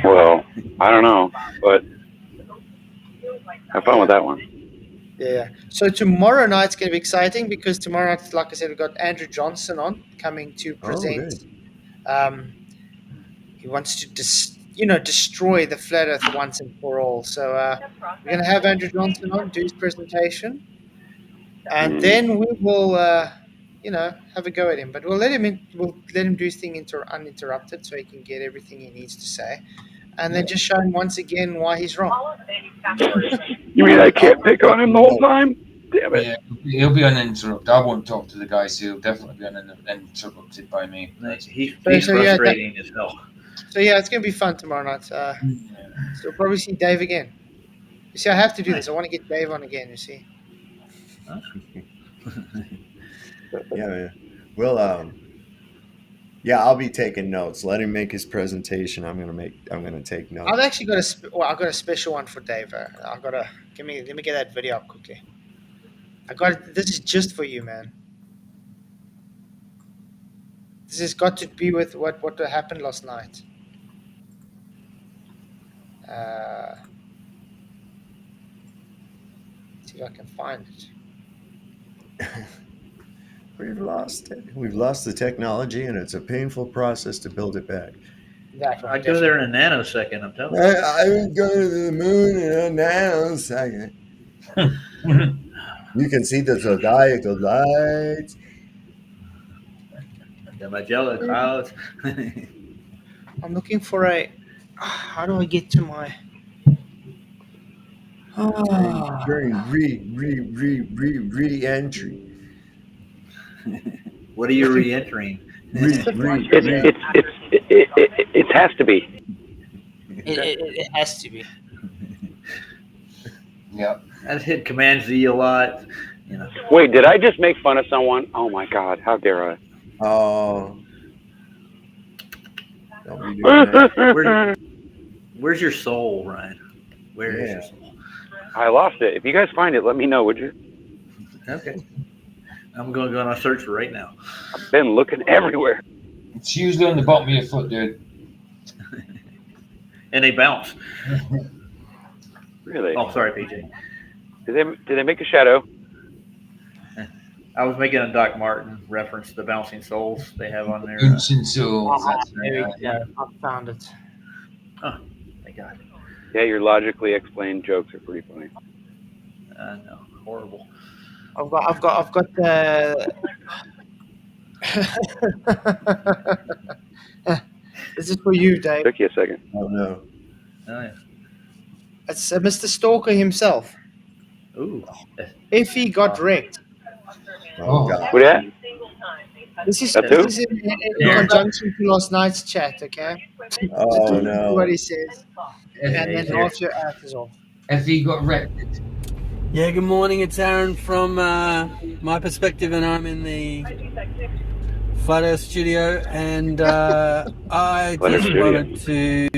Well, I don't know, but have fun with that one.
Yeah. So tomorrow night's going to be exciting because tomorrow night, like I said, we've got Andrew Johnson on coming to present. He wants to destroy the flat Earth once and for all. So we're going to have Andrew Johnson on, do his presentation. And then we will have a go at him. But we'll let him do his thing uninterrupted, so he can get everything he needs to say, and then just show him once again why he's wrong.
You mean I can't pick on him the whole time? Damn it.
Yeah, he'll be uninterrupted. I won't talk to the guy, so he'll definitely be uninterrupted by me.
He's frustrating as hell.
So yeah, it's gonna be fun tomorrow night. So we'll probably see Dave again. You see, I have to do this. I want to get Dave on again. You see.
Yeah. Well, yeah, I'll be taking notes. Let him make his presentation. I'm gonna take notes.
I've actually got I've got a special one for Dave. I've got let me get that video up quickly. This is just for you, man. This has got to be with what happened last night. See if I can find it.
We've lost it. We've lost the technology, and it's a painful process to build it back.
Exactly.
I'd go there in a nanosecond, I'm telling you.
I would go to the moon in a nanosecond. You can see the zodiacal lights.
The Magellan clouds.
I'm looking for how do I get to my...
During re-entry.
What are you re-entering?
It has to be.
It has to be.
Yep.
I'd hit Command Z a lot.
Wait, did I just make fun of someone? Oh my God, how dare I?
Oh. Don't be doing that.
Where's your soul, Ryan? Where is your soul?
I lost it. If you guys find it, let me know, would you?
Okay. I'm going to go on a search for right now.
I've been looking everywhere.
It's usually on the bottom of your foot, dude.
And they bounce.
Really?
Oh, sorry, PJ.
Did they make a shadow?
I was making a Doc Martin reference to the bouncing souls they have on there.
Bouncing souls.
There we go. I found it.
Oh, thank God.
Yeah, your logically explained jokes are pretty funny.
No, horrible.
I've got the. This is for you, Dave.
Took you a second.
Oh no.
Oh, yeah.
It's Mr. Stalker himself.
Ooh.
FE got wrecked.
Oh God.
Who that?
This is
That's
in conjunction to last night's chat, okay?
Oh no.
What he says. And then half your ass is off.
FE got wrecked.
Yeah, good morning. It's Aaron from my perspective, and I'm in the Flat Earth studio. And I just wanted to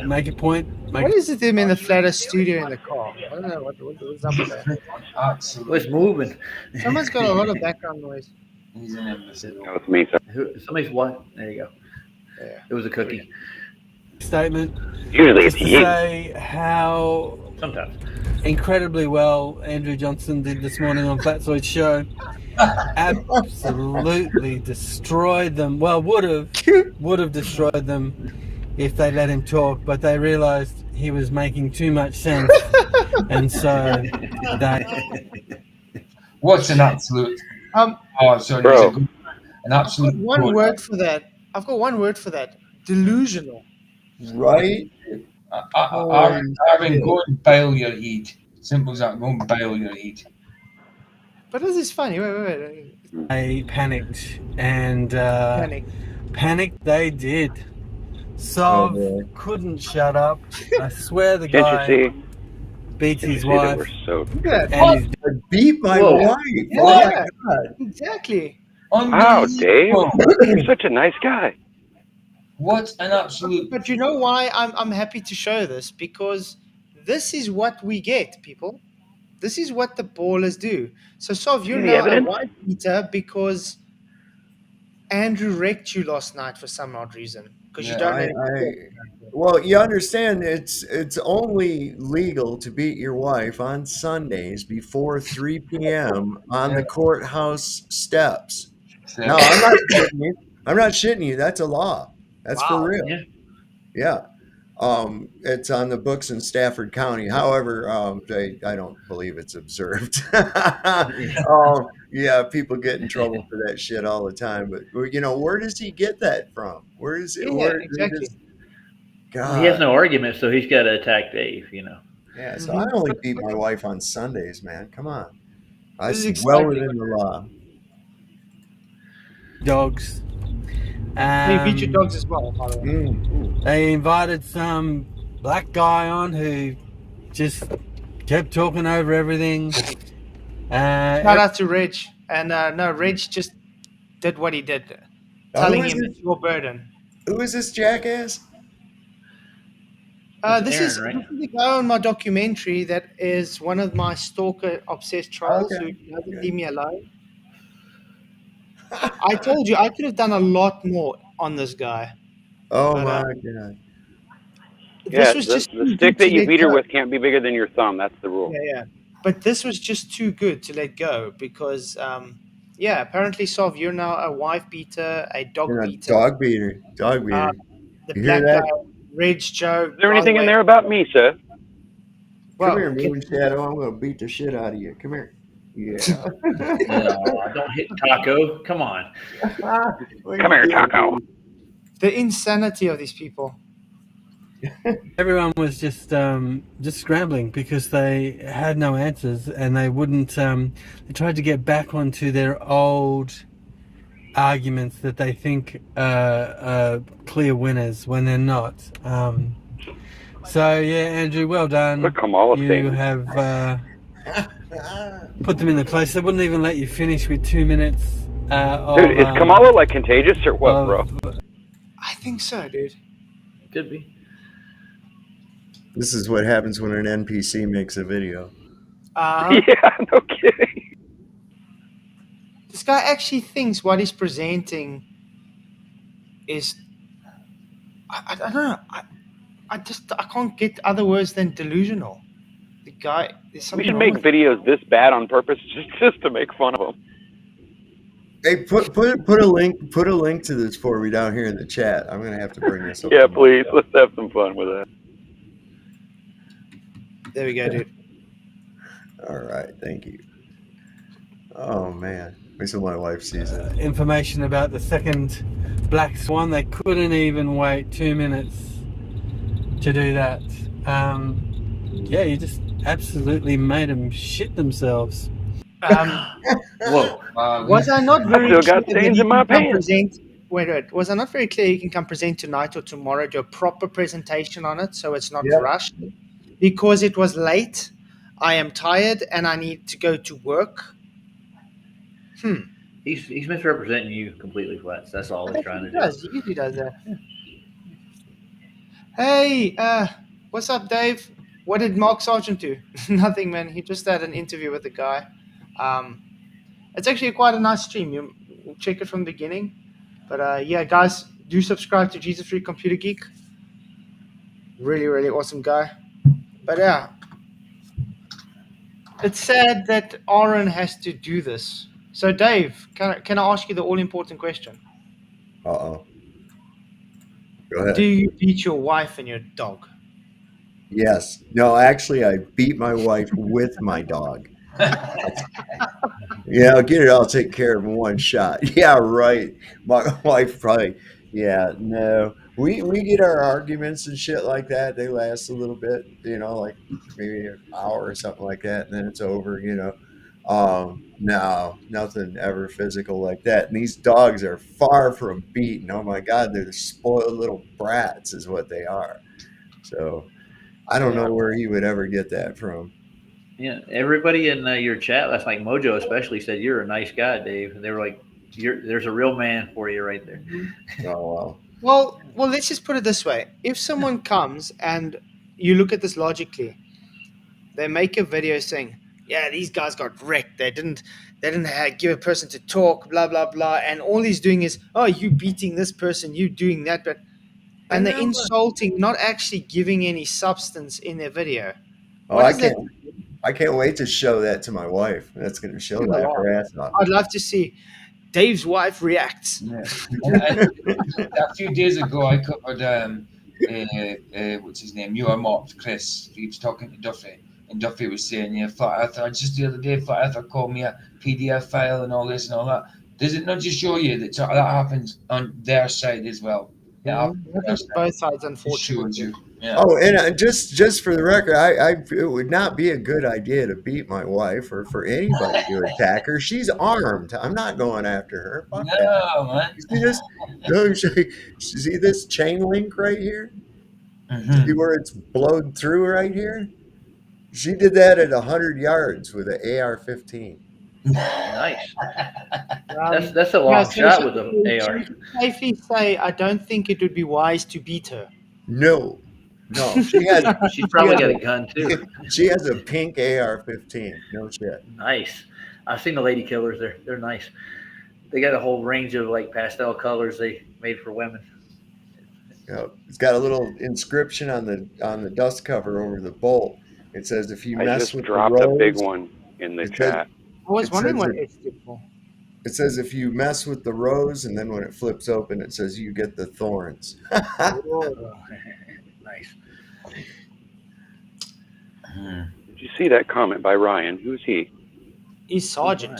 make a point.
What is it them in the Flat Earth studio in the car? I don't know what's up with that.
Absolutely.
It's moving.
Someone's got a lot of background noise.
He's an imbecile.
No, it's me.
Somebody's what? There you go.
Yeah.
It was a cookie.
Statement.
Usually
Just
it's
to
you.
say how
Sometimes.
incredibly well Andrew Johnson did this morning on Flatzoid's show. Absolutely destroyed them. Well, would have destroyed them if they let him talk, but they realized he was making too much sense, and so they.
What's an absolute? Sorry,
Bro.
an absolute.
I've got one word for that. I've got one word for that. Delusional.
Right?
Aaron, go and bail your heat. Simple as that. Go and bail your heat.
But this is funny. Wait.
They panicked, and
Panic.
they did. Sov couldn't shut up. I swear the guy
Can't you see?
beat his
Can't you see that
wife.
we're so
And he's
Beat my wife.
Yeah,
Oh my God.
exactly.
Wow, Dave, you're such a nice guy.
What an absolute.
But you know why I'm happy to show this? Because this is what we get, people. This is what the ballers do. So, Sov, you're now a wife beater because Andrew wrecked you last night for some odd reason. Because you don't know.
Well, you understand it's only legal to beat your wife on Sundays before 3 p.m. on the courthouse steps. No, I'm not shitting you. I'm not shitting you. That's a law. That's for real. Yeah. It's on the books in Stafford County. However, I don't believe it's observed. Yeah, people get in trouble for that shit all the time. But where does he get that from? Where is it?
Yeah,
Where
exactly.
Well, he has
God.
no argument, so he's got to attack Dave.
Yeah, so I only beat my wife on Sundays, man. Come on.
This is
It's well
exciting.
within the law.
Dogs.
You beat your dogs as well, by the way.
They invited some black guy on who just kept talking over everything.
Shout out to Reg. And no, Reg just did what he did, telling him it's your burden.
Who is this jackass?
This is the guy on my documentary that is one of my stalker obsessed trolls who doesn't leave me alone. I told you I could have done a lot more on this guy.
Oh my God.
Yeah,
This was just
the stick that you beat her with can't be bigger than your thumb. That's the rule.
Yeah. But this was just too good to let go because, apparently, Sov, you're now a wife beater, a dog beater.
Dog beater.
The
You
black
hear that?
guy, Reg Joe.
Is there anything in there about me, sir?
Well,
Come here, Moon Shadow. I'm going to beat the shit out of you. Come here. Yeah.
Don't hit Taco. Come on.
Come here, Taco.
The insanity of these people.
Everyone was just scrambling because they had no answers and they wouldn't. They tried to get back onto their old arguments that they think are clear winners when they're not. So yeah, Andrew, well done. You have put them in the place. They wouldn't even let you finish with 2 minutes.
Dude, is Kamala like contagious or what, bro?
I think so, dude.
Could be.
This is what happens when an NPC makes a video.
Yeah, no kidding.
This guy actually thinks what he's presenting is... I don't know. I can't get other words than delusional. The guy...
We should make videos this bad on purpose just to make fun of him.
Hey, put a link to this for me down here in the chat. I'm gonna have to bring this up.
Yeah, please. Let's have some fun with that.
There we go, dude.
All right, thank you. Oh man, wait till my wife sees it.
Information about the second black swan. They couldn't even wait 2 minutes to do that. Yeah, you just absolutely made them shit themselves.
Whoa.
Was I not very
I still got
clear
stains
that
in my
you can
pants.
Wait. Was I not very clear you can come present tonight or tomorrow, do a proper presentation on it so it's not rushed? Because it was late, I am tired, and I need to go to work.
He's misrepresenting you completely, Flats. That's all he's trying to do.
He usually does that. Hey, what's up, Dave? What did Mark Sargent do? Nothing, man. He just had an interview with the guy. It's actually quite a nice stream. You check it from the beginning. But yeah, guys, do subscribe to Jesus Free Computer Geek. Really, really awesome guy. But yeah, it's sad that Aaron has to do this. So Dave, can I ask you the all-important question?
Uh-oh. Go ahead.
Do you beat your wife and your dog?
Yes. No, actually, I beat my wife with my dog. Yeah, I'll get it. I'll take care of in one shot. Yeah, right. My wife probably. Yeah, no. We get our arguments and shit like that. They last a little bit, like maybe an hour or something like that, and then it's over. No, nothing ever physical like that. And these dogs are far from beaten. Oh my God, they're the spoiled little brats, is what they are. So I don't know where he would ever get that from.
Yeah, everybody in your chat last night, Mojo especially, said you're a nice guy, Dave. And they were like, "There's a real man for you right there."
Oh wow.
Well, let's just put it this way. If someone comes and you look at this logically, they make a video saying, yeah, these guys got wrecked. They didn't give a person to talk, blah, blah, blah. And all he's doing is, oh, you beating this person, you doing that. And they're insulting, not actually giving any substance in their video.
Oh, I can't wait to show that to my wife. That's going to show her ass off.
I'd love to see Dave's wife reacts.
Yeah. A few days ago, I covered what's his name? You are mocked, Chris. He was talking to Duffy And Duffy was saying, yeah, Flat Earther. Just the other day, Flat Earther called me a PDF file and all this and all that. Does it not just show you that that happens on their side as well?
Yeah, both sides, unfortunately.
Shows you. Yeah.
Oh, and just for the record, it would not be a good idea to beat my wife or for anybody to attack her. She's armed. I'm not going after her. Fuck that.
Man.
You see this? No, see this chain link right here? See where it's blowed through right here? She did that at 100 yards with an AR-15.
Nice. That's a long shot with an AR.
Safely say, I don't think it would be wise to beat her.
No, she has.
She's probably got a gun too.
She has a pink AR-15. No shit.
Nice. I've seen the lady killers. They're nice. They got a whole range of like pastel colors they made for women.
It's got a little inscription on the dust cover over the bolt. It says, "If you mess with the rose,"
dropped a big one in the chat.
I was wondering what it stood for.
It says, "If you mess with the rose," and then when it flips open, it says, "You get the thorns."
Nice.
Did you see that comment by Ryan? Who's he?
He's Sargent.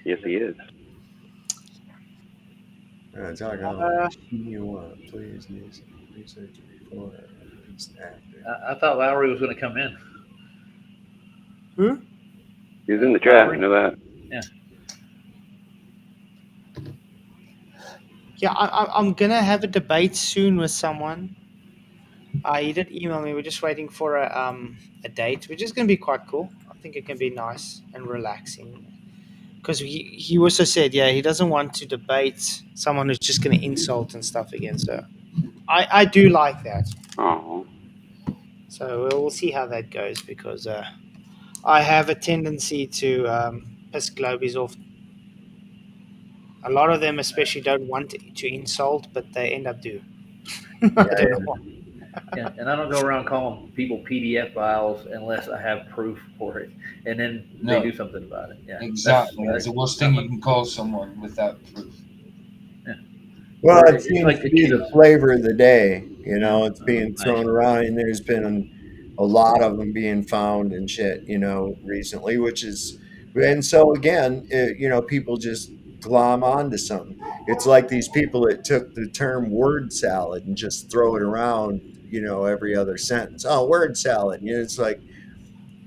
Yes, he is.
Talk about you want, please research before
I thought Lowry was going to come in.
Who?
He's in the chat. I know that.
Yeah.
Yeah, I'm gonna have a debate soon with someone. He did email me. We're just waiting for a date, which is gonna be quite cool. I think it can be nice and relaxing. Because he also said, yeah, he doesn't want to debate someone who's just gonna insult and stuff again. So I do like that.
Oh.
So we'll see how that goes because I have a tendency to piss globies off. A lot of them especially don't want to insult, but they end up doing.
Yeah, and I don't go around calling people PDF files unless I have proof for it, and then they do something about it. Yeah,
exactly. That's the worst thing you can call someone without proof.
Yeah.
Well, it seems to be the flavor of the day. It's being thrown around, and there's been a lot of them being found and shit, recently, and so again, people just glom onto something. It's like these people that took the term word salad and just throw it around, every other sentence. Oh, word salad. It's like,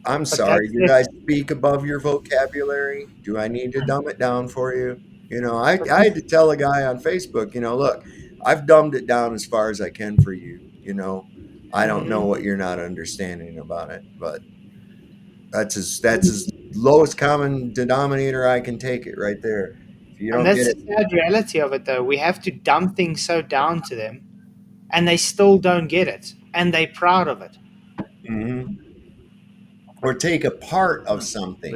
I'm sorry, did I speak above your vocabulary? Do I need to dumb it down for you? I had to tell a guy on Facebook, look, I've dumbed it down as far as I can for you. I don't know what you're not understanding about it, but that's as lowest common denominator I can take it right there.
And that's the sad reality of it, though. We have to dumb things so down to them, and they still don't get it, and they're proud of it.
Mm-hmm. Or take a part of something.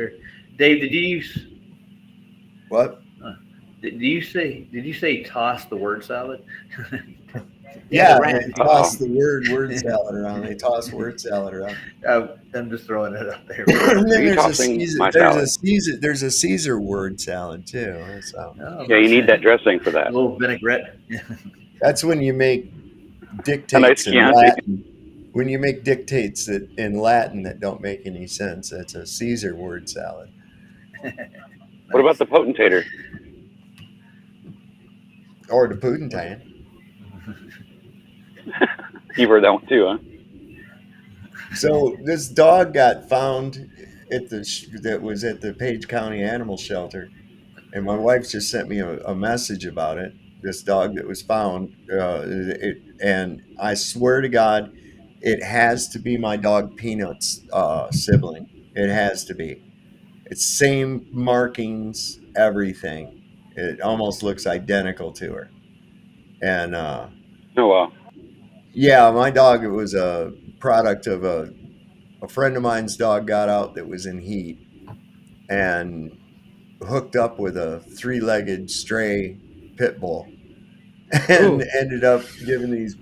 Dave, did you use
what?
Did you say toss the word salad?
Yeah, they toss the word salad around. They toss word salad around.
I'm just throwing it up there.
And then there's a Caesar word salad too. So.
Yeah, you need that dressing for that.
A little vinaigrette.
That's when you make dictates in Latin. When you make dictates in Latin that don't make any sense, that's a Caesar word salad.
What about the potentator?
Or the Putintan.
You've heard that one too, huh?
So this dog got found that was at the Page County Animal Shelter, and my wife just sent me a message about it. This dog that was found, and I swear to God, it has to be my dog Peanut's sibling. It has to be. It's same markings, everything. It almost looks identical to her. And
oh wow.
Yeah, my dog, it was a product of a friend of mine's dog got out that was in heat and hooked up with a 3-legged stray pit bull and ended up giving these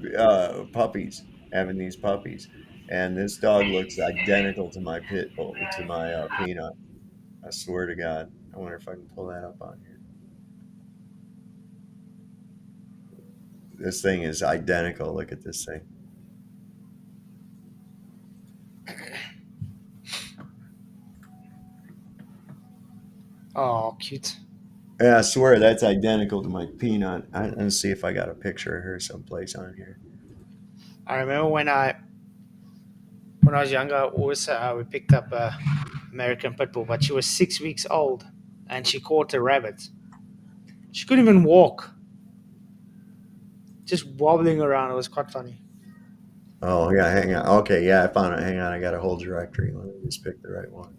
having these puppies. And this dog looks identical to my pit bull, to my Peanut. I swear to God. I wonder if I can pull that up on here. This thing is identical. Look at this thing.
Oh, cute.
Yeah, I swear that's identical to my peanut. Let's see if I got a picture of her someplace on here.
I remember when I was younger, also we picked up a American pit bull, but she was 6 weeks old, and she caught a rabbit. She couldn't even walk, just wobbling around. It was quite funny.
Oh yeah, hang on. Okay, yeah, I found it. Hang on, I got a whole directory. Let me just pick the right one.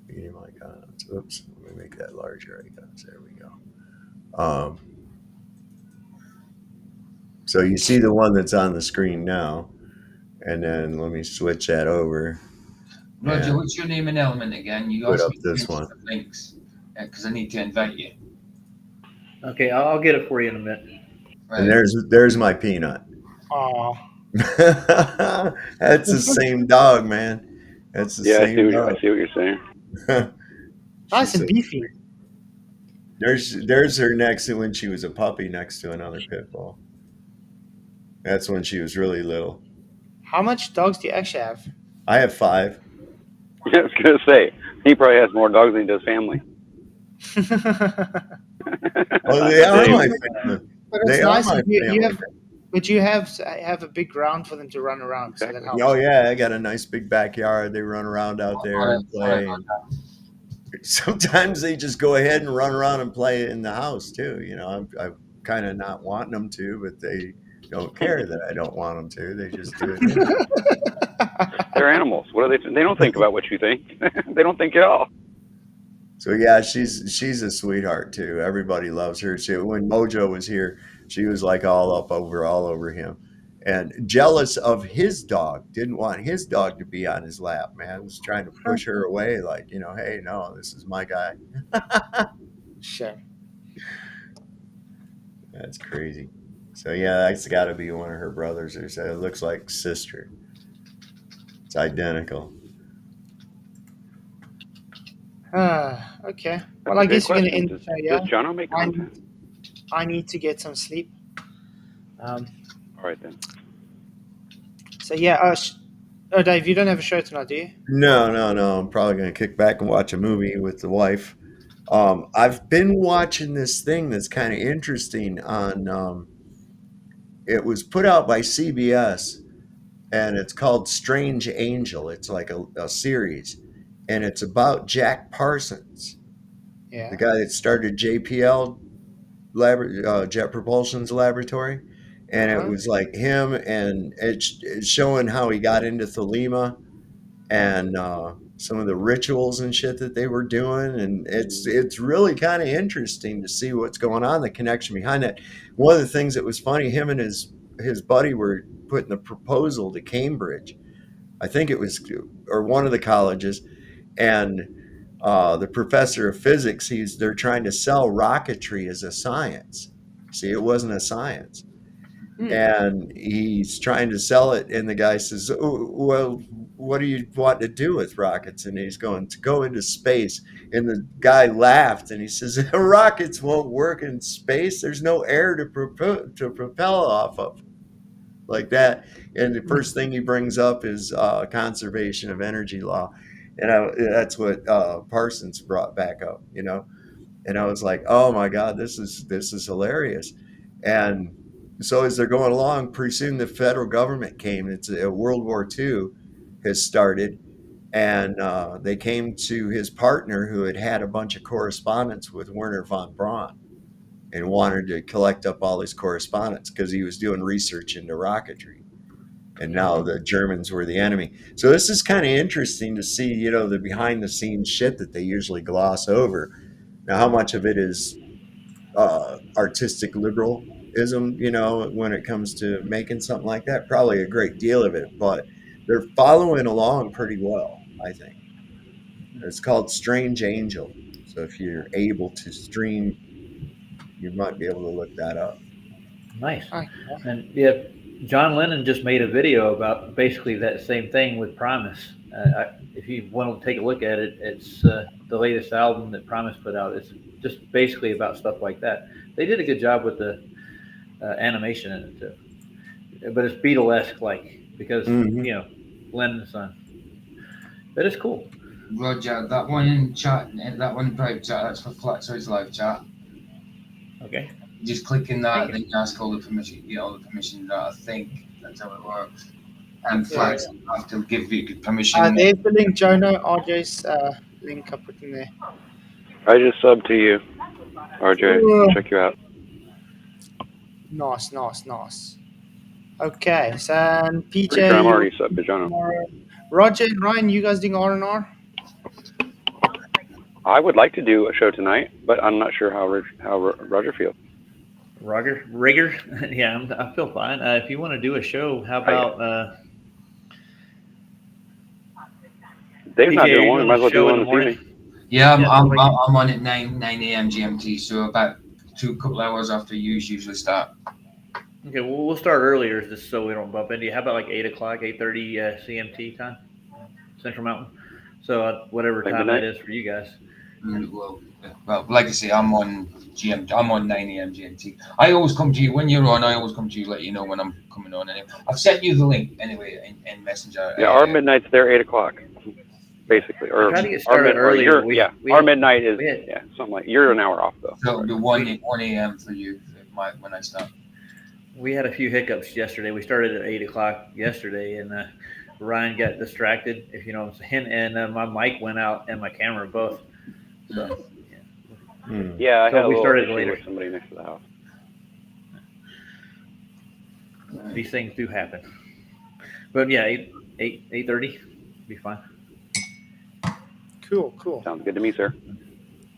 Medium icons. Oops, let me make that larger icons. There we go. So you see the one that's on the screen now, and then let me switch that over.
Roger, what's your name and element again? You
put
asked
up
me to
this
mention
one.
the links because I need to invite you.
Okay, I'll get it for you in a minute.
Right.
And there's my peanut.
Oh,
That's the same dog, man. That's the same dog.
I see what you're saying.
nice and beefy.
There's her next to when she was a puppy next to another pit bull. That's when she was really little.
How much dogs do you actually have?
I have 5.
I was gonna say he probably has more dogs than he does family.
Oh, they are my family.
But it's nice. You have a big ground for them to run around. Exactly. So that helps.
Oh yeah, I got a nice big backyard. They run around out there and play. Sometimes they just go ahead and run around and play in the house too. You know, I'm kind of not wanting them to, but they don't care that I don't want them to. They just do it.
They're animals. What are they? They don't think about what you think. They don't think at all.
So yeah, she's a sweetheart too. Everybody loves her. When Mojo was here, she was like all over him, and jealous of his dog. Didn't want his dog to be on his lap. Man, was trying to push her away. Like, you know, hey, no, this is my guy.
Sure.
That's crazy. So yeah, that's got to be one of her brothers. It looks like sister. It's identical.
Okay. Well, I guess we're going to end the show. Yeah.
Does Jono make content?
I need to get some sleep.
All right then.
So yeah. Dave, you don't have a show tonight, do you?
No. I'm probably going to kick back and watch a movie with the wife. I've been watching this thing that's kind of interesting on. It was put out by CBS, and it's called Strange Angel. It's like a series, and it's about Jack Parsons, the guy that started JPL, Jet Propulsion's laboratory, and it was like him, and it's showing how he got into Thelema, and some of the rituals and shit that they were doing, and it's really kind of interesting to see what's going on, the connection behind it. One of the things that was funny, him and his buddy were putting the proposal to Cambridge, I think it was, or one of the colleges, and the professor of physics, they're trying to sell rocketry as a science. See, it wasn't a science. And he's trying to sell it, and the guy says, "Oh, well, what do you want to do with rockets?" And he's going to go into space. And the guy laughed, and he says, "Rockets won't work in space. There's no air to propel off of." Like that. And the first thing he brings up is conservation of energy law. And that's what Parsons brought back up, you know. And I was like, oh my God, this is hilarious. And so as they're going along, pretty soon the federal government came. It's World War II has started, and they came to his partner who had a bunch of correspondence with Wernher von Braun, and wanted to collect up all his correspondence because he was doing research into rocketry. And now the Germans were the enemy. So this is kind of interesting to see, you know, the behind the scenes shit that they usually gloss over. Now, how much of it is artistic liberalism, you know, when it comes to making something like that? Probably a great deal of it, but they're following along pretty well, I think. It's called Strange Angel. So if you're able to stream, you might be able to look that up.
Nice. And yeah, John Lennon just made a video about basically that same thing with Primus. If you want to take a look at it, it's the latest album that Primus put out. It's just basically about stuff like that. They did a good job with the animation in it too. But it's Beatle-esque, like, because, you know, Lennon's son. But it's cool.
Roger, that one in chat, that one in private chat, that's for Flatzoid's live chat.
Okay.
Just clicking that, then you ask all the permission, you know, all the permission that I think that's how it works. And Flats have to give you permission.
There's the link, Jonah. RJ's link I put in there.
I just subbed to you, RJ.
Ooh.
Check you out.
Nice. Okay, so PJ.
Pretty sure I'm already subbed to Jonah.
Roger and Ryan, you guys doing R&R?
I would like to do a show tonight, but I'm not sure how Roger feels.
Rigger? Yeah, I feel fine. If you want to do a show, how about...
Dave's not
PJ,
doing one. Might as well do one this evening.
Yeah, I'm on at 9 a.m. GMT, so about couple hours after you usually start.
Okay, well, we'll start earlier just so we don't bump into you. How about like 8 o'clock, 8:30 CMT time, Central Mountain? So whatever time that is for you guys.
Well, like I say, I'm on 9 a.m. GMT. I always come to you when you're on. I always come to you, let you know when I'm coming on. Anyway, I've sent you the link anyway in Messenger.
Yeah, our midnight's there 8 o'clock, basically. Or
try to get started earlier.
Our midnight is something like you're an hour off though.
So it'll be 1 a.m. for you when I start.
We had a few hiccups yesterday. We started at 8 o'clock yesterday, and Ryan got distracted, if you know what I'm saying, and my mic went out and my camera both. So,
yeah, I had
we started
later.
later.
With somebody next to the house.
These things do happen, but yeah, 8:30 be fine.
Cool.
Sounds good to me, sir.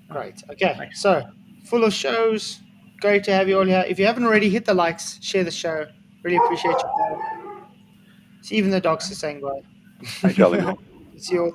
Great. Okay, so full of shows. Great to have you all here. If you haven't already, hit the likes, share the show. Really appreciate you. See, even the dogs are saying bye.
Hi, Jolly.
See you all.